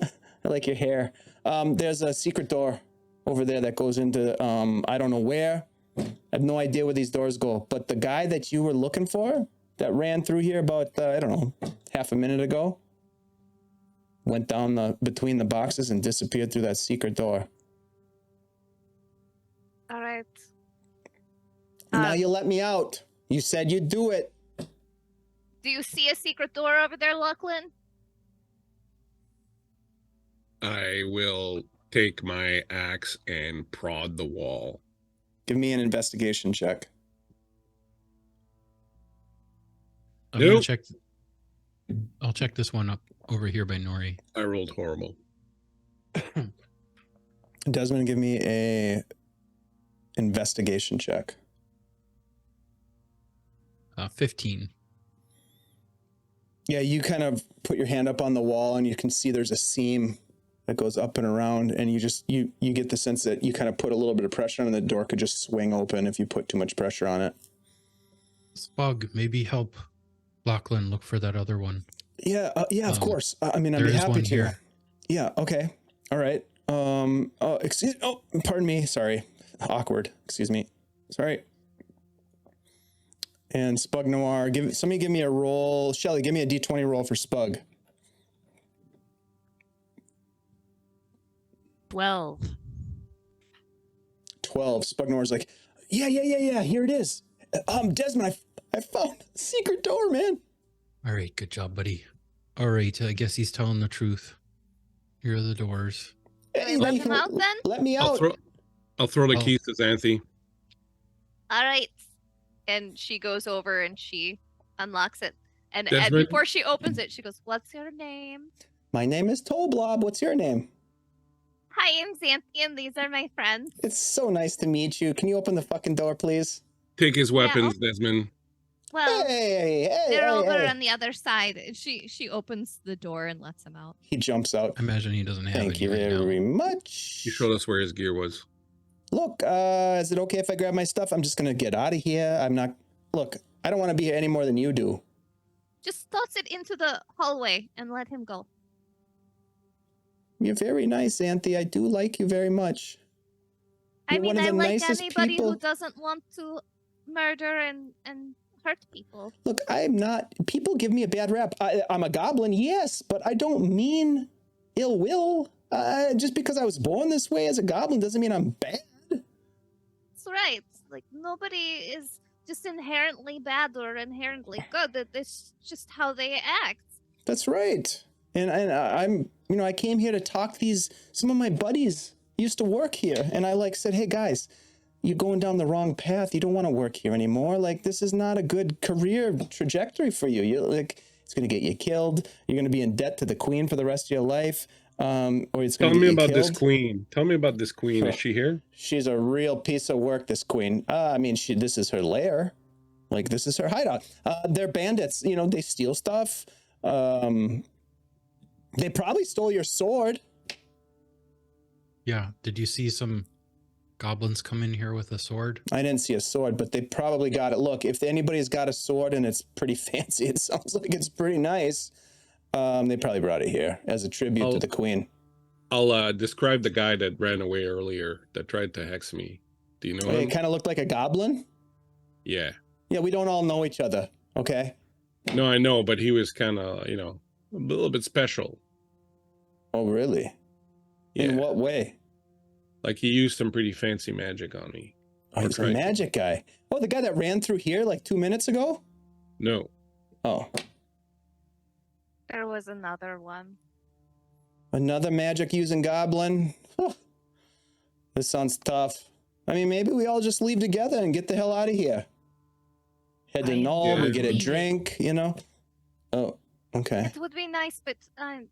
I like your hair. There's a secret door over there that goes into, I don't know where. I have no idea where these doors go. But the guy that you were looking for that ran through here about, I don't know, half a minute ago, went down between the boxes and disappeared through that secret door. All right. Now you let me out. You said you'd do it. Do you see a secret door over there, Lachlan? I will take my axe and prod the wall. Give me an investigation check. I'm gonna Nope. check. I'll check this one up over here by Gnarley. I rolled horrible. Desmond, give me a investigation check. 15. Yeah, you kind of put your hand up on the wall and you can see there's a seam that goes up and around, and you get the sense that you kind of put a little bit of pressure on it, and the door could just swing open if you put too much pressure on it. Spug, maybe help Lachlan look for that other one. Yeah, of course. I mean, I'd there be is happy one to. here. Yeah, okay. All right. Pardon me. Sorry. Awkward. Excuse me. Sorry. And Spug Noir, somebody give me a roll. Shelly, give me a D20 roll for Spug. 12. 12. Spug Noir's like, yeah, here it is. Desmond, I found the secret door, man. All right, good job, buddy. All right, I guess he's telling the truth. Here are the doors. Hey, Let him out then? Let me out. I'll throw the Oh. keys to Xanthe. All right. And she goes over and she unlocks it. And Desmond? before she opens it, she goes, "What's your name?" My name is Tolblob. What's your name? Hi, I'm Xanthe, and these are my friends. It's so nice to meet you. Can you open the fucking door, please? Take his weapons, Desmond. Well, Hey, they're over hey. on the other side. And she opens the door and lets him out. He jumps out. I imagine he doesn't have Thank any you right now. very much. He showed us where his gear was. Look, is it okay if I grab my stuff? I'm just going to get out of here. Look, I don't want to be here any more than you do. Just toss it into the hallway and let him go. You're very nice, Xanthe. I do like you very much. I You're mean, one of I the like nicest anybody people. who doesn't want to murder and hurt people. Look, I'm not. People give me a bad rap. I'm a goblin, yes, but I don't mean ill will. Just because I was born this way as a goblin doesn't mean I'm bad. That's right. Like, nobody is just inherently bad or inherently good. That's just how they act. That's right. And I'm, I came here to talk some of my buddies used to work here. And I said, hey guys, you're going down the wrong path. You don't want to work here anymore. Like, this is not a good career trajectory for you. It's going to get you killed. You're going to be in debt to the queen for the rest of your life. Or it's going Tell to me get you about this killed. queen. Tell me about this queen. Is she here? She's a real piece of work, this queen. This is her lair. Like, this is her hideout. They're bandits. They steal stuff. They probably stole your sword. Yeah. Did you see some goblins come in here with a sword? I didn't see a sword, but they probably got it. Look, if anybody's got a sword and it's pretty fancy, it sounds like it's pretty nice. They probably brought it here as a tribute to the queen. I'll describe the guy that ran away earlier that tried to hex me. Do you know It him? kind of looked like a goblin. Yeah. Yeah, we don't all know each other, okay? No, I know, but he was kind of, a little bit special. Oh, really? Yeah. In what way? Like he used some pretty fancy magic on me. Oh, he's a magic guy. Oh, the guy that ran through here like 2 minutes ago? No. Oh, There was another one. another magic using goblin. Huh. This sounds tough. I mean, maybe we all just leave together and get the hell out of here. Head to Null, we get a drink, you know? Oh, okay. It would be nice, but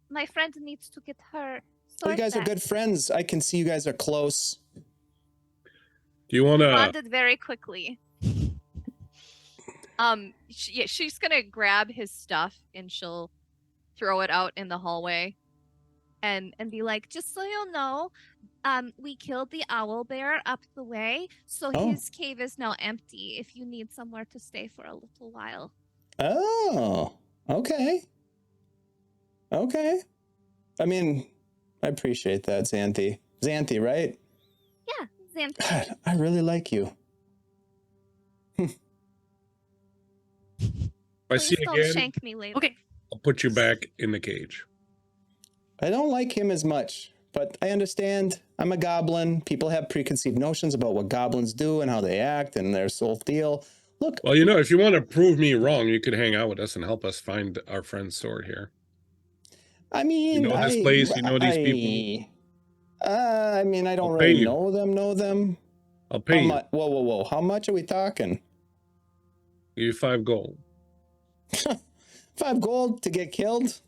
my friend needs to get her Well, sword you guys are back. good friends. I can see you guys are close. Do you want to? Bonded very quickly. She's gonna grab his stuff and she'll throw it out in the hallway, and be like, "Just so you know, we killed the owl bear up the way, so Oh. his cave is now empty. If you need somewhere to stay for a little while." Oh, okay. Okay. I mean, I appreciate that, Xanthe. Xanthe, right? Yeah, Xanthe. God, I really like you. If I Please see you don't again, shank me later. Okay. I'll put you back in the cage. I don't like him as much, but I understand. I'm a goblin. People have preconceived notions about what goblins do and how they act and their soul deal. Look, Well, you know, if you want to prove me wrong, you could hang out with us and help us find our friend's sword here. I mean, You know this place, you know these people. I mean, I don't I'll pay really you. know them. I'll pay you. Whoa. How much are we talking? Give you 5 gold. 5 gold to get killed?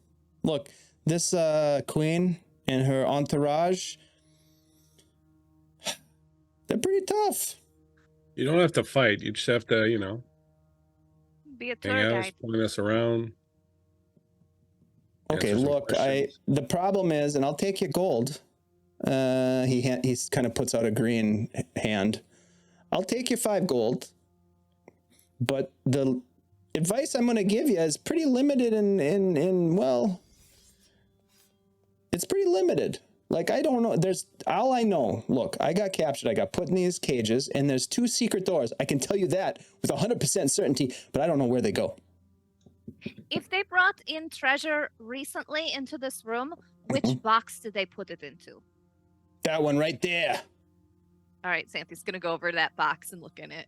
Look, this queen and her entourage, they're pretty tough. You don't have to fight. You just have to, you know, Be a hang tour out, guide. point us around. Okay, answer some look, questions. the problem is, and I'll take your gold. He's kind of puts out a green hand. I'll take your 5 gold, but the advice I'm going to give you is pretty limited in well, it's pretty limited. Like, I don't know. There's all I know. Look, I got captured. I got put in these cages, and there's 2 secret doors. I can tell you that with 100% certainty, but I don't know where they go. If they brought in treasure recently into this room, which box did they put it into? That one right there. All right, Xanthe's gonna go over to that box and look in it.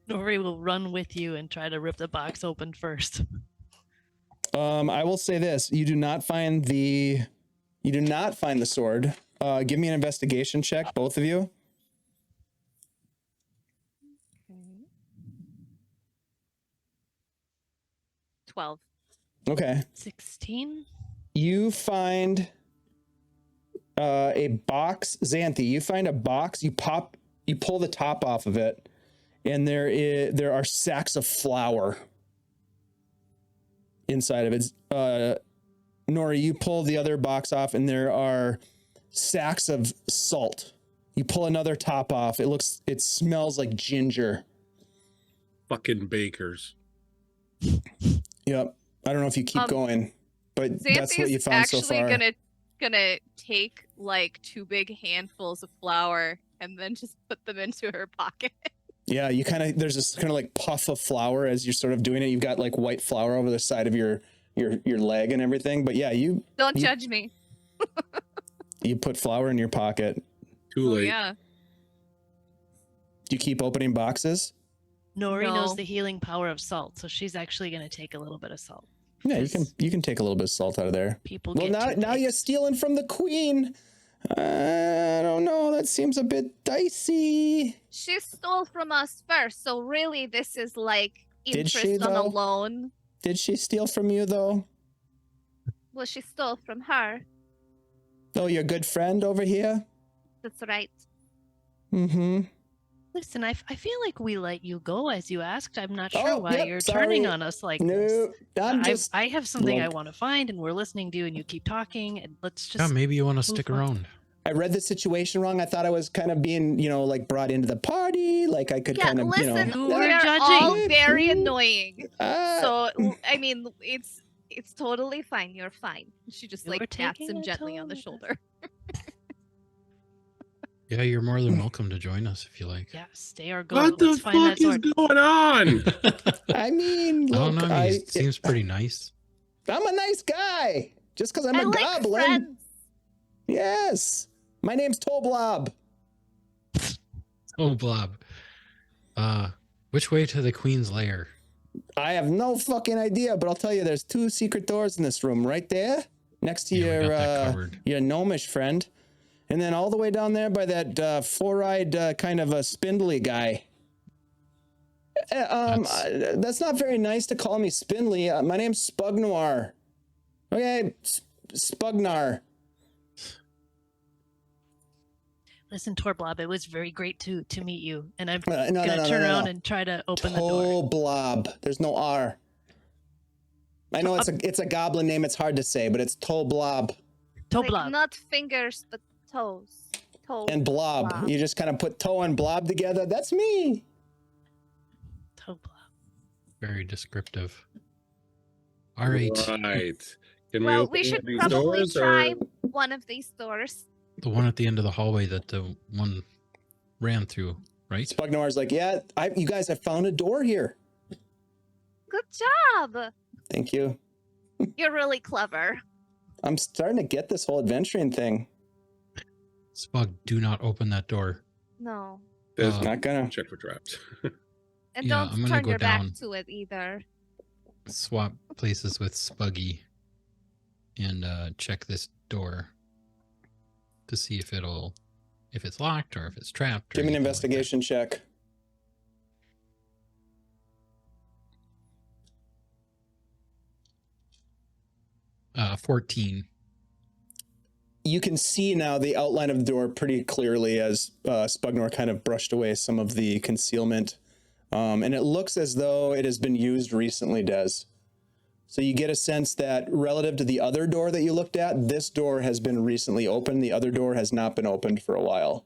Gnory will run with you and try to rip the box open first. I will say this: you do not find the sword. Give me an investigation check, both of you. 12. Okay. 16. You find a box, Xanthe. You find a box. You pull the top off of it, and there are sacks of flour inside of it. Gnarley, you pull the other box off, and there are sacks of salt. You pull another top off. It smells like ginger. Fucking bakers. Yep. I don't know if you keep going, but that's what you Xanthe's found so actually far. gonna take like 2 big handfuls of flour and then just put them into her pocket. Yeah, there's this kind of like puff of flour as you're sort of doing it. You've got like white flour over the side of your leg and everything. But yeah, Don't judge me. you put flour in your pocket. Too Oh, late. yeah. Do you keep opening boxes? Nori No. knows the healing power of salt, so she's actually going to take a little bit of salt. Yeah, Because you can take a little bit of salt out of there. People Well, get now you're stealing from the queen. I don't know. That seems a bit dicey. She stole from us first, so really this is like Did she, interest on a though? loan. Did she steal from you though? Well, she stole from her. Oh, your good friend over here. That's right. Mm-hmm. Listen, I feel like we let you go as you asked. I'm not sure Oh, why yep, you're sorry. turning on us like this. No, I have something I look. want to find, and we're listening to you, and you keep talking, and let's just. Yeah, maybe you want to move stick on. around. I read the situation wrong. I thought I was kind of being, like brought into the party. Like I could Yeah, kind of, listen, You we're were all judging. very annoying. Ah. So, I mean, it's totally fine. You're fine. She just You were like taps taking him a gently on the toll. shoulder. Yeah, you're more than welcome to join us if you like. Yeah, stay or go. What the Let's find fuck that sword. is going on? I mean, I don't look, know. He seems pretty nice. I'm a nice guy. Just because I'm I a like goblin. friends. Yes. My name's Toblob. Oh, Blob. Which way to the Queen's lair? I have no fucking idea, but I'll tell you, there's 2 secret doors in this room right there, next to Yeah, we got that covered. your gnomish friend, and then all the way down there by that four-eyed kind of a spindly guy. That's not very nice to call me spindly. My name's Spugnoir. Okay, Spugnar. Listen, Torblob, it was very great to meet you, and I'm No, gonna turn around and try to open the door. Toblob. There's no R. I know it's a goblin name. It's hard to say, but it's Toblob. Toblob. Like not fingers, but toes. Toe. And blob. You just kind of put toe and blob together. That's me. Toblob. Very descriptive. All right. Right. Can Well, open we should these probably doors, try or one of these doors. The one at the end of the hallway that the one ran through, right? Spugnoir's like, yeah, you guys have found a door here. Good job. Thank you. You're really clever. I'm starting to get this whole adventuring thing. Spug, do not open that door. No. there's Not gonna. check for traps. And Yeah, I'm don't gonna turn go your back down. to it either. Swap places with Spuggy and check this door to see if it's locked or if it's trapped. or Give me an anything like that. investigation check. Uh, 14. You can see now the outline of the door pretty clearly as Spugnoir kind of brushed away some of the concealment. And it looks as though it has been used recently, Des. So you get a sense that relative to the other door that you looked at, this door has been recently opened. The other door has not been opened for a while.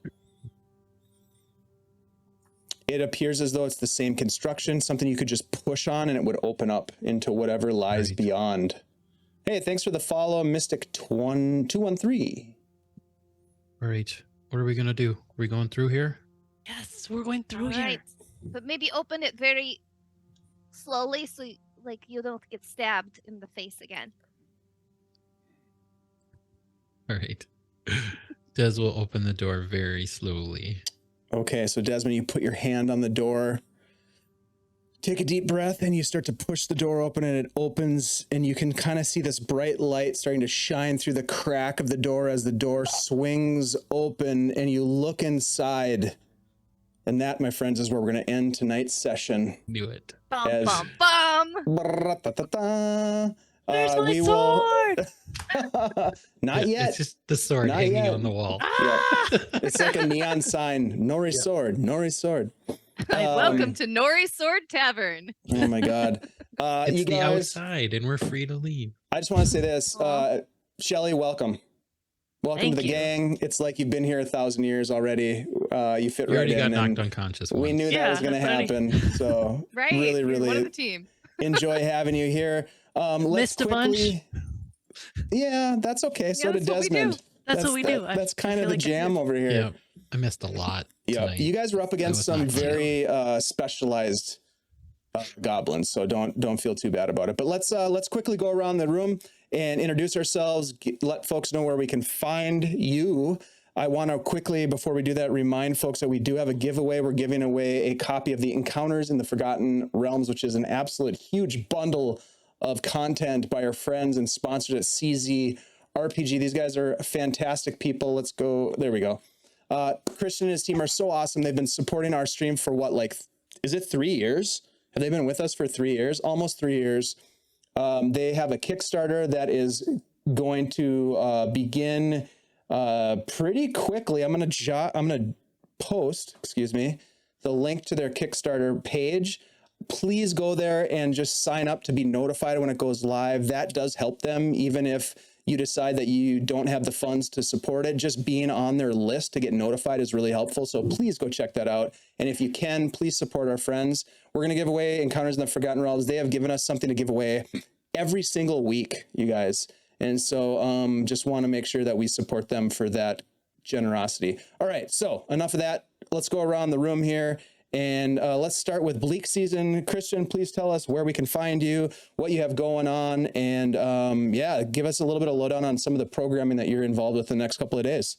It appears as though it's the same construction, something you could just push on and it would open up into whatever lies Right. beyond. Hey, thanks for the follow, Mystic213. All right. What are we going to do? Are we going through here? Yes, we're going through All here. right. But maybe open it very slowly so you don't get stabbed in the face again. All right. Des will open the door very slowly. Okay, so Desmond, you put your hand on the door, take a deep breath, and you start to push the door open, and it opens, and you can kind of see this bright light starting to shine through the crack of the door as the door swings open, and you look inside. And that, my friends, is where we're going to end tonight's session. Knew it. Bum, As- bum, bum. Bra-ta-ta-ta. There's my we sword! Not yet. It's just the sword Not hanging yet. on the wall. Ah! It's like a neon sign. Nori sword. Nori sword. Welcome to Gnarley Sword Tavern. Oh my God. It's You the guys, outside, and we're free to leave. I just want to say this. Shelly, welcome. Welcome Thank to the you. gang. It's like you've been here 1,000 years already. You fit You right already got in. knocked and unconscious. we once. knew that Yeah, was going to that's funny. happen. So Right? really, You're one of really the team. enjoy having you here. Let's Missed a bunch. quickly. Yeah, that's okay. So Yeah, did that's what we do. Desmond. That's what we do. I- That's I kind of feel the like I jam did. over here. Yeah, I missed a lot. Yeah, tonight. you guys were up against was some not fun. very specialized goblins, so don't feel too bad about it. But let's quickly go around the room and introduce ourselves. Let folks know where we can find you. I want to quickly, before we do that, remind folks that we do have a giveaway. We're giving away a copy of the Encounters in the Forgotten Realms, which is an absolute huge bundle of content by our friends and sponsors at CZ RPG. These guys are fantastic people. Let's go. There we go. Christian and his team are so awesome. They've been supporting our stream for what, like, is it 3 years? Have they been with us for 3 years? Almost 3 years. They have a Kickstarter that is going to begin pretty quickly. I'm gonna post, the link to their Kickstarter page. Please go there and just sign up to be notified when it goes live. That does help them, even if you decide that you don't have the funds to support it. Just being on their list to get notified is really helpful. So please go check that out. And if you can, please support our friends. We're going to give away Encounters in the Forgotten Realms. They have given us something to give away every single week, you guys. And so just want to make sure that we support them for that generosity. All right, so enough of that. Let's go around the room here. And let's start with Bleak Season. Christian, please tell us where we can find you, what you have going on, and yeah, give us a little bit of lowdown on some of the programming that you're involved with the next couple of days.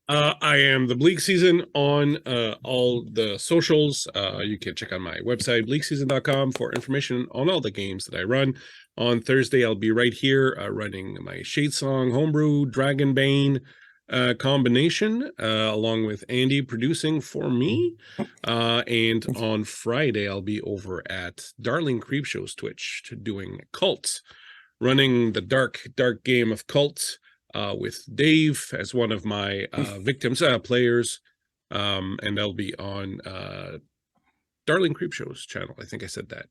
I am the Bleak Season on all the socials. You can check out my website, bleakseason.com, for information on all the games that I run. On Thursday, I'll be right here running my Shadesong Homebrew Dragonbane combination, along with Andy producing for me. And on Friday, I'll be over at Darling Creepshow's Twitch doing Cult, running the dark game of Cult. With Dave as one of my victims players, and I'll be on Darling Creepshow's channel. I think I said that.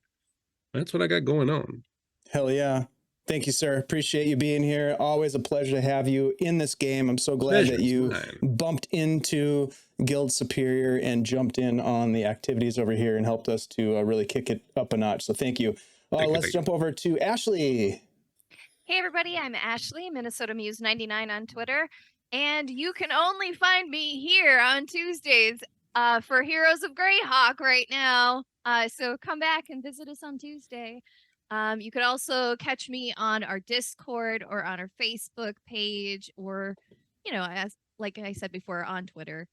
That's what I got going on. Hell yeah. Thank you, sir. Appreciate you being here. Always a pleasure to have you in this game. I'm so glad that you bumped into Guild Superior and jumped in on the activities over here and helped us to really kick it up a notch. So thank you. Let's jump over to Ashley. Hey everybody, I'm Ashley, Minnesota Muse 99 on Twitter, and you can only find me here on Tuesdays for Heroes of Greyhawk right now. So come back and visit us on Tuesday. You could also catch me on our Discord or on our Facebook page, or, you know, as like I said before, on Twitter.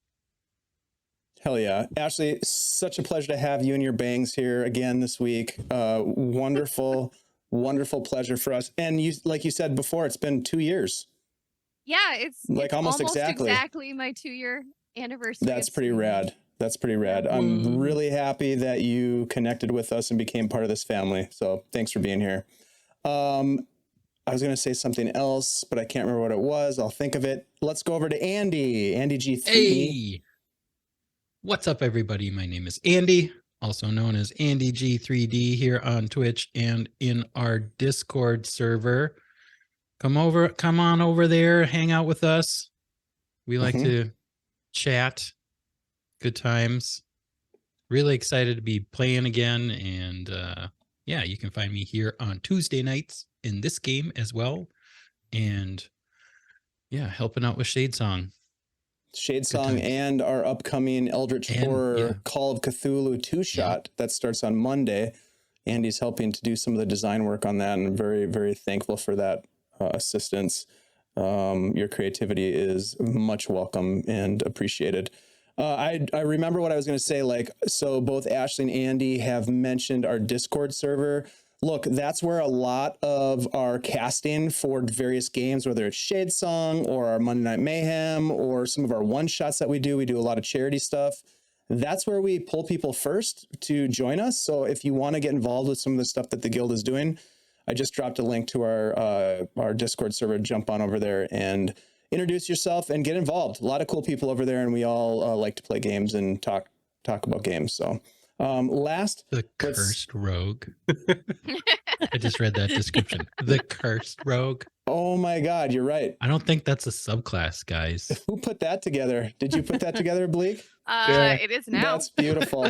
Hell yeah. Ashley, such a pleasure to have you and your bangs here again this week. Wonderful. Wonderful pleasure for us. And you, like you said before, it's been 2 years. Yeah, it's like almost exactly my 2-year anniversary. That's pretty rad. That's pretty rad. I'm really happy that you connected with us and became part of this family. So thanks for being here. I was going to say something else, but I can't remember what it was. I'll think of it. Let's go over to Andy. Andy G3. Hey, what's up, everybody? My name is Andy, also known as Andy G3D, here on Twitch and in our Discord server. Come on over there, hang out with us. We like to chat. Good times. Really excited to be playing again. And yeah, you can find me here on Tuesday nights in this game as well. And yeah, helping out with Shadesong. Shadesong and our upcoming Eldritch Horror Call of Cthulhu 2-shot that starts on Monday. Andy's helping to do some of the design work on that, and I'm very, very thankful for that assistance. Your creativity is much welcome and appreciated. I remember what I was going to say. Like, so both Ashley and Andy have mentioned our Discord server. Look, that's where a lot of our casting for various games, whether it's Shadesong or our Monday Night Mayhem or some of our one-shots that we do a lot of charity stuff. That's where we pull people first to join us. So if you want to get involved with some of the stuff that the Guild is doing, I just dropped a link to our Discord server. Jump on over there and introduce yourself and get involved. A lot of cool people over there, and we all like to play games and talk about games. So the cursed rogue. I just read that description. The cursed rogue. Oh my God, you're right. I don't think that's a subclass, guys. Who put that together? Did you put that together, Bleak? It is now. That's beautiful.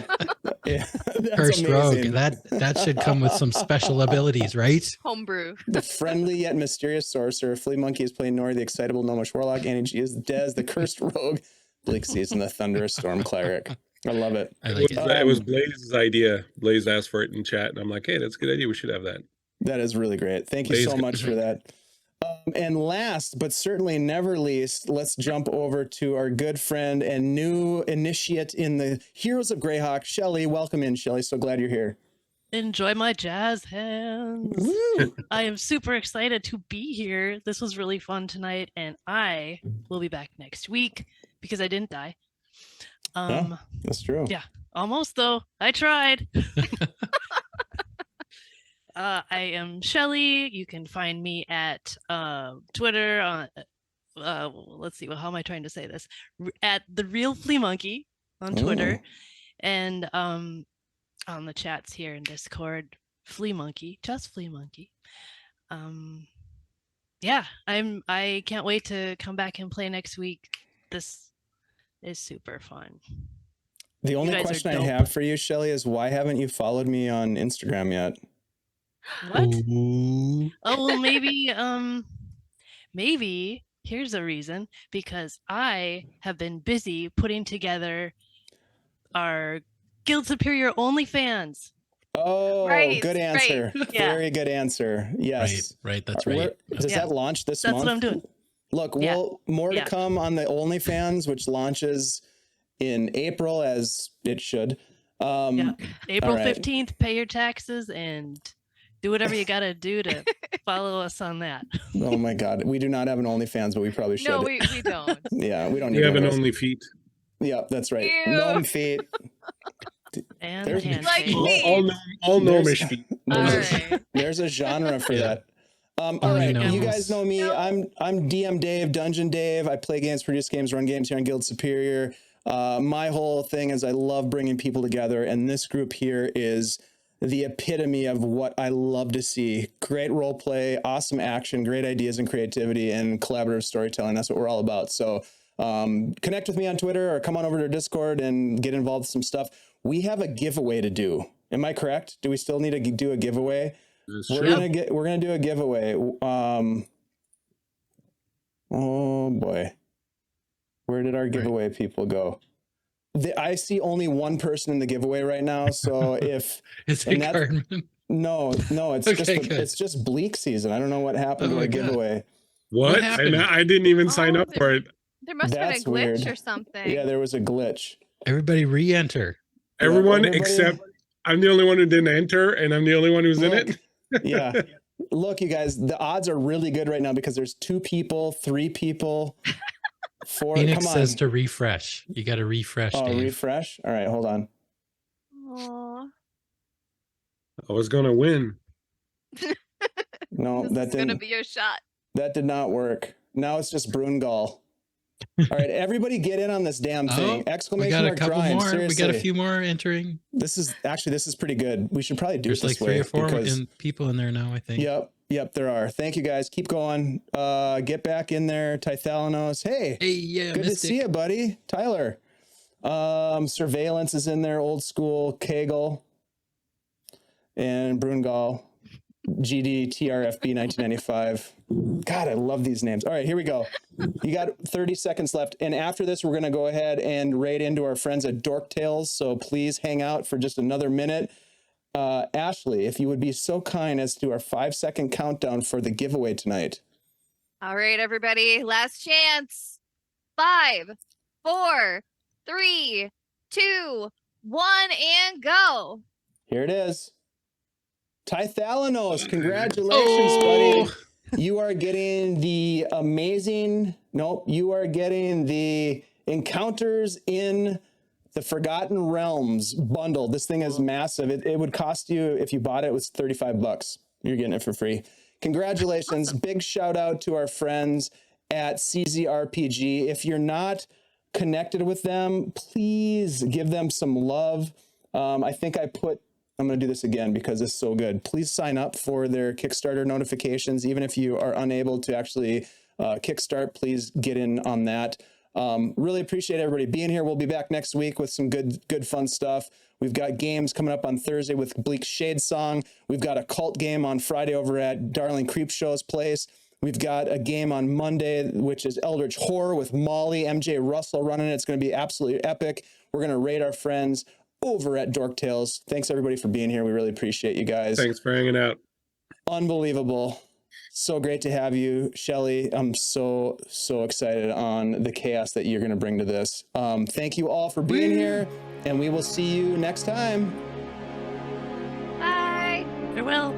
Yeah, that's cursed amazing. rogue. That should come with some special abilities, right? Homebrew. The friendly yet mysterious sorcerer. Flea Monkey is playing Gnory, the excitable gnomish warlock. Annie G is Des, the cursed rogue. Bleak Season, the thunderous storm cleric. I love it. I like It was Blaze's idea. Blaze asked for it in chat, and I'm like, hey, that's a good idea. We should have that. That is really great. Thank you so much for that. And last, but certainly never least, let's jump over to our good friend and new initiate in the Heroes of Greyhawk, Shelly. Welcome in, Shelly. So glad you're here. Enjoy my jazz hands. Woo! I am super excited to be here. This was really fun tonight, and I will be back next week because I didn't die. Yeah, that's true. Yeah, almost though. I tried. I am Shelly. You can find me at Twitter on let's see, well, how am I trying to say this? At the Real Flea Monkey on Twitter, and on the chats here in Discord, Flea Monkey, just Flea Monkey. Yeah, I can't wait to come back and play next week. This is super fun. The only question I have for you, Shelly, is why haven't you followed me on Instagram yet? What? Oh, well, maybe here's a reason, because I have been busy putting together our Guild Superior OnlyFans. Oh, right, good answer. Right. Yeah. Very good answer. Yes. Right. That's right. Does that launch this month? That's what I'm doing. Look, Yeah. more to Yeah. come on the OnlyFans, which launches in April as it should. Yeah. April right. 15th, pay your taxes and do whatever you got to do to follow us on that. Oh my God, we do not have an OnlyFans, but we probably should. No, we don't. Yeah, we don't We need have one an of those. only feet. Yeah, that's right. Ew. Gnome feet. And There's- hand Like face. me. All There's- gnomish feet. All There's, right. there's a genre for Yeah. that. All Only right, you gnomes. guys know me. I'm DM Dave, Dungeon Dave. I play games, produce games, run games here on Guild Superior. My whole thing is I love bringing people together, and this group here is the epitome of what I love to see. Great role play, awesome action, great ideas and creativity, and collaborative storytelling. That's what we're all about. So connect with me on Twitter or come on over to Discord and get involved with some stuff. We have a giveaway to do. Am I correct? Do we still need to do a giveaway? That's We're true. gonna do a giveaway. Oh boy, where did our giveaway people go? I see only one person in the giveaway right now. So if Is and it that- Cartman? no, it's Okay, good. it's just bleak season. I don't know what happened Oh to our my God. giveaway. What? happened? I didn't even sign Oh, up for it. There must have That's been a glitch weird. or something. Yeah, there was a glitch. Everybody re-enter. Yeah, Everyone everybody- except I'm the only one who didn't enter, and I'm the only one who's in Look, it. yeah. Look, you guys, the odds are really good right now because there's 2 people, 3 people, 4. Phoenix Come on. says to refresh. You got to refresh, Oh, Dave. refresh. All right, hold on. Aw, I was gonna win. No, this that is gonna didn't. be your shot. That did not work. Now it's just Brungal. All right, everybody get in on this damn thing. Oh, we Exclamation got a mark couple grind. more. Seriously. We got a few more entering. This is pretty good. We should probably do There's it like this 3 way or 4 because people in there now, I think. Yep, there are. Thank you guys. Keep going. Get back in there. Tithalanos. Hey, Hey, yeah, good to see you, buddy. Tyler. Surveillance is in there, old school. Kegel and Brungal. GD TRFB 1995. God, I love these names. All right, here we go. You got 30 seconds left. And after this, we're going to go ahead and raid into our friends at Dork Tales. So please hang out for just another minute. Ashley, if you would be so kind as to do our 5-second countdown for the giveaway tonight. All right, everybody. Last chance. 5, 4, 3, 2, 1, and go. Here it is. Tithalanos, congratulations, Oh. buddy. You are getting the you are getting the Encounters in the Forgotten Realms bundle. This thing is massive. It would cost you, if you bought it, was $35. You're getting it for free. Congratulations. Awesome. Big shout out to our friends at CZRPG. If you're not connected with them, please give them some love. I'm going to do this again because it's so good. Please sign up for their Kickstarter notifications. Even if you are unable to actually kickstart, please get in on that. Really appreciate everybody being here. We'll be back next week with some good fun stuff. We've got games coming up on Thursday with Bleak Shade Song. We've got a cult game on Friday over at Darling Creepshow's place. We've got a game on Monday, which is Eldritch Horror with Molly, MJ Russell running it. It's going to be absolutely epic. We're going to raid our friends over at Dork Tales. Thanks everybody for being here. We really appreciate you guys. Thanks for hanging out. Unbelievable. So great to have you, Shelly. I'm so excited on the chaos that you're going to bring to this. Thank you all for being here, and we will see you next time. Bye. Farewell.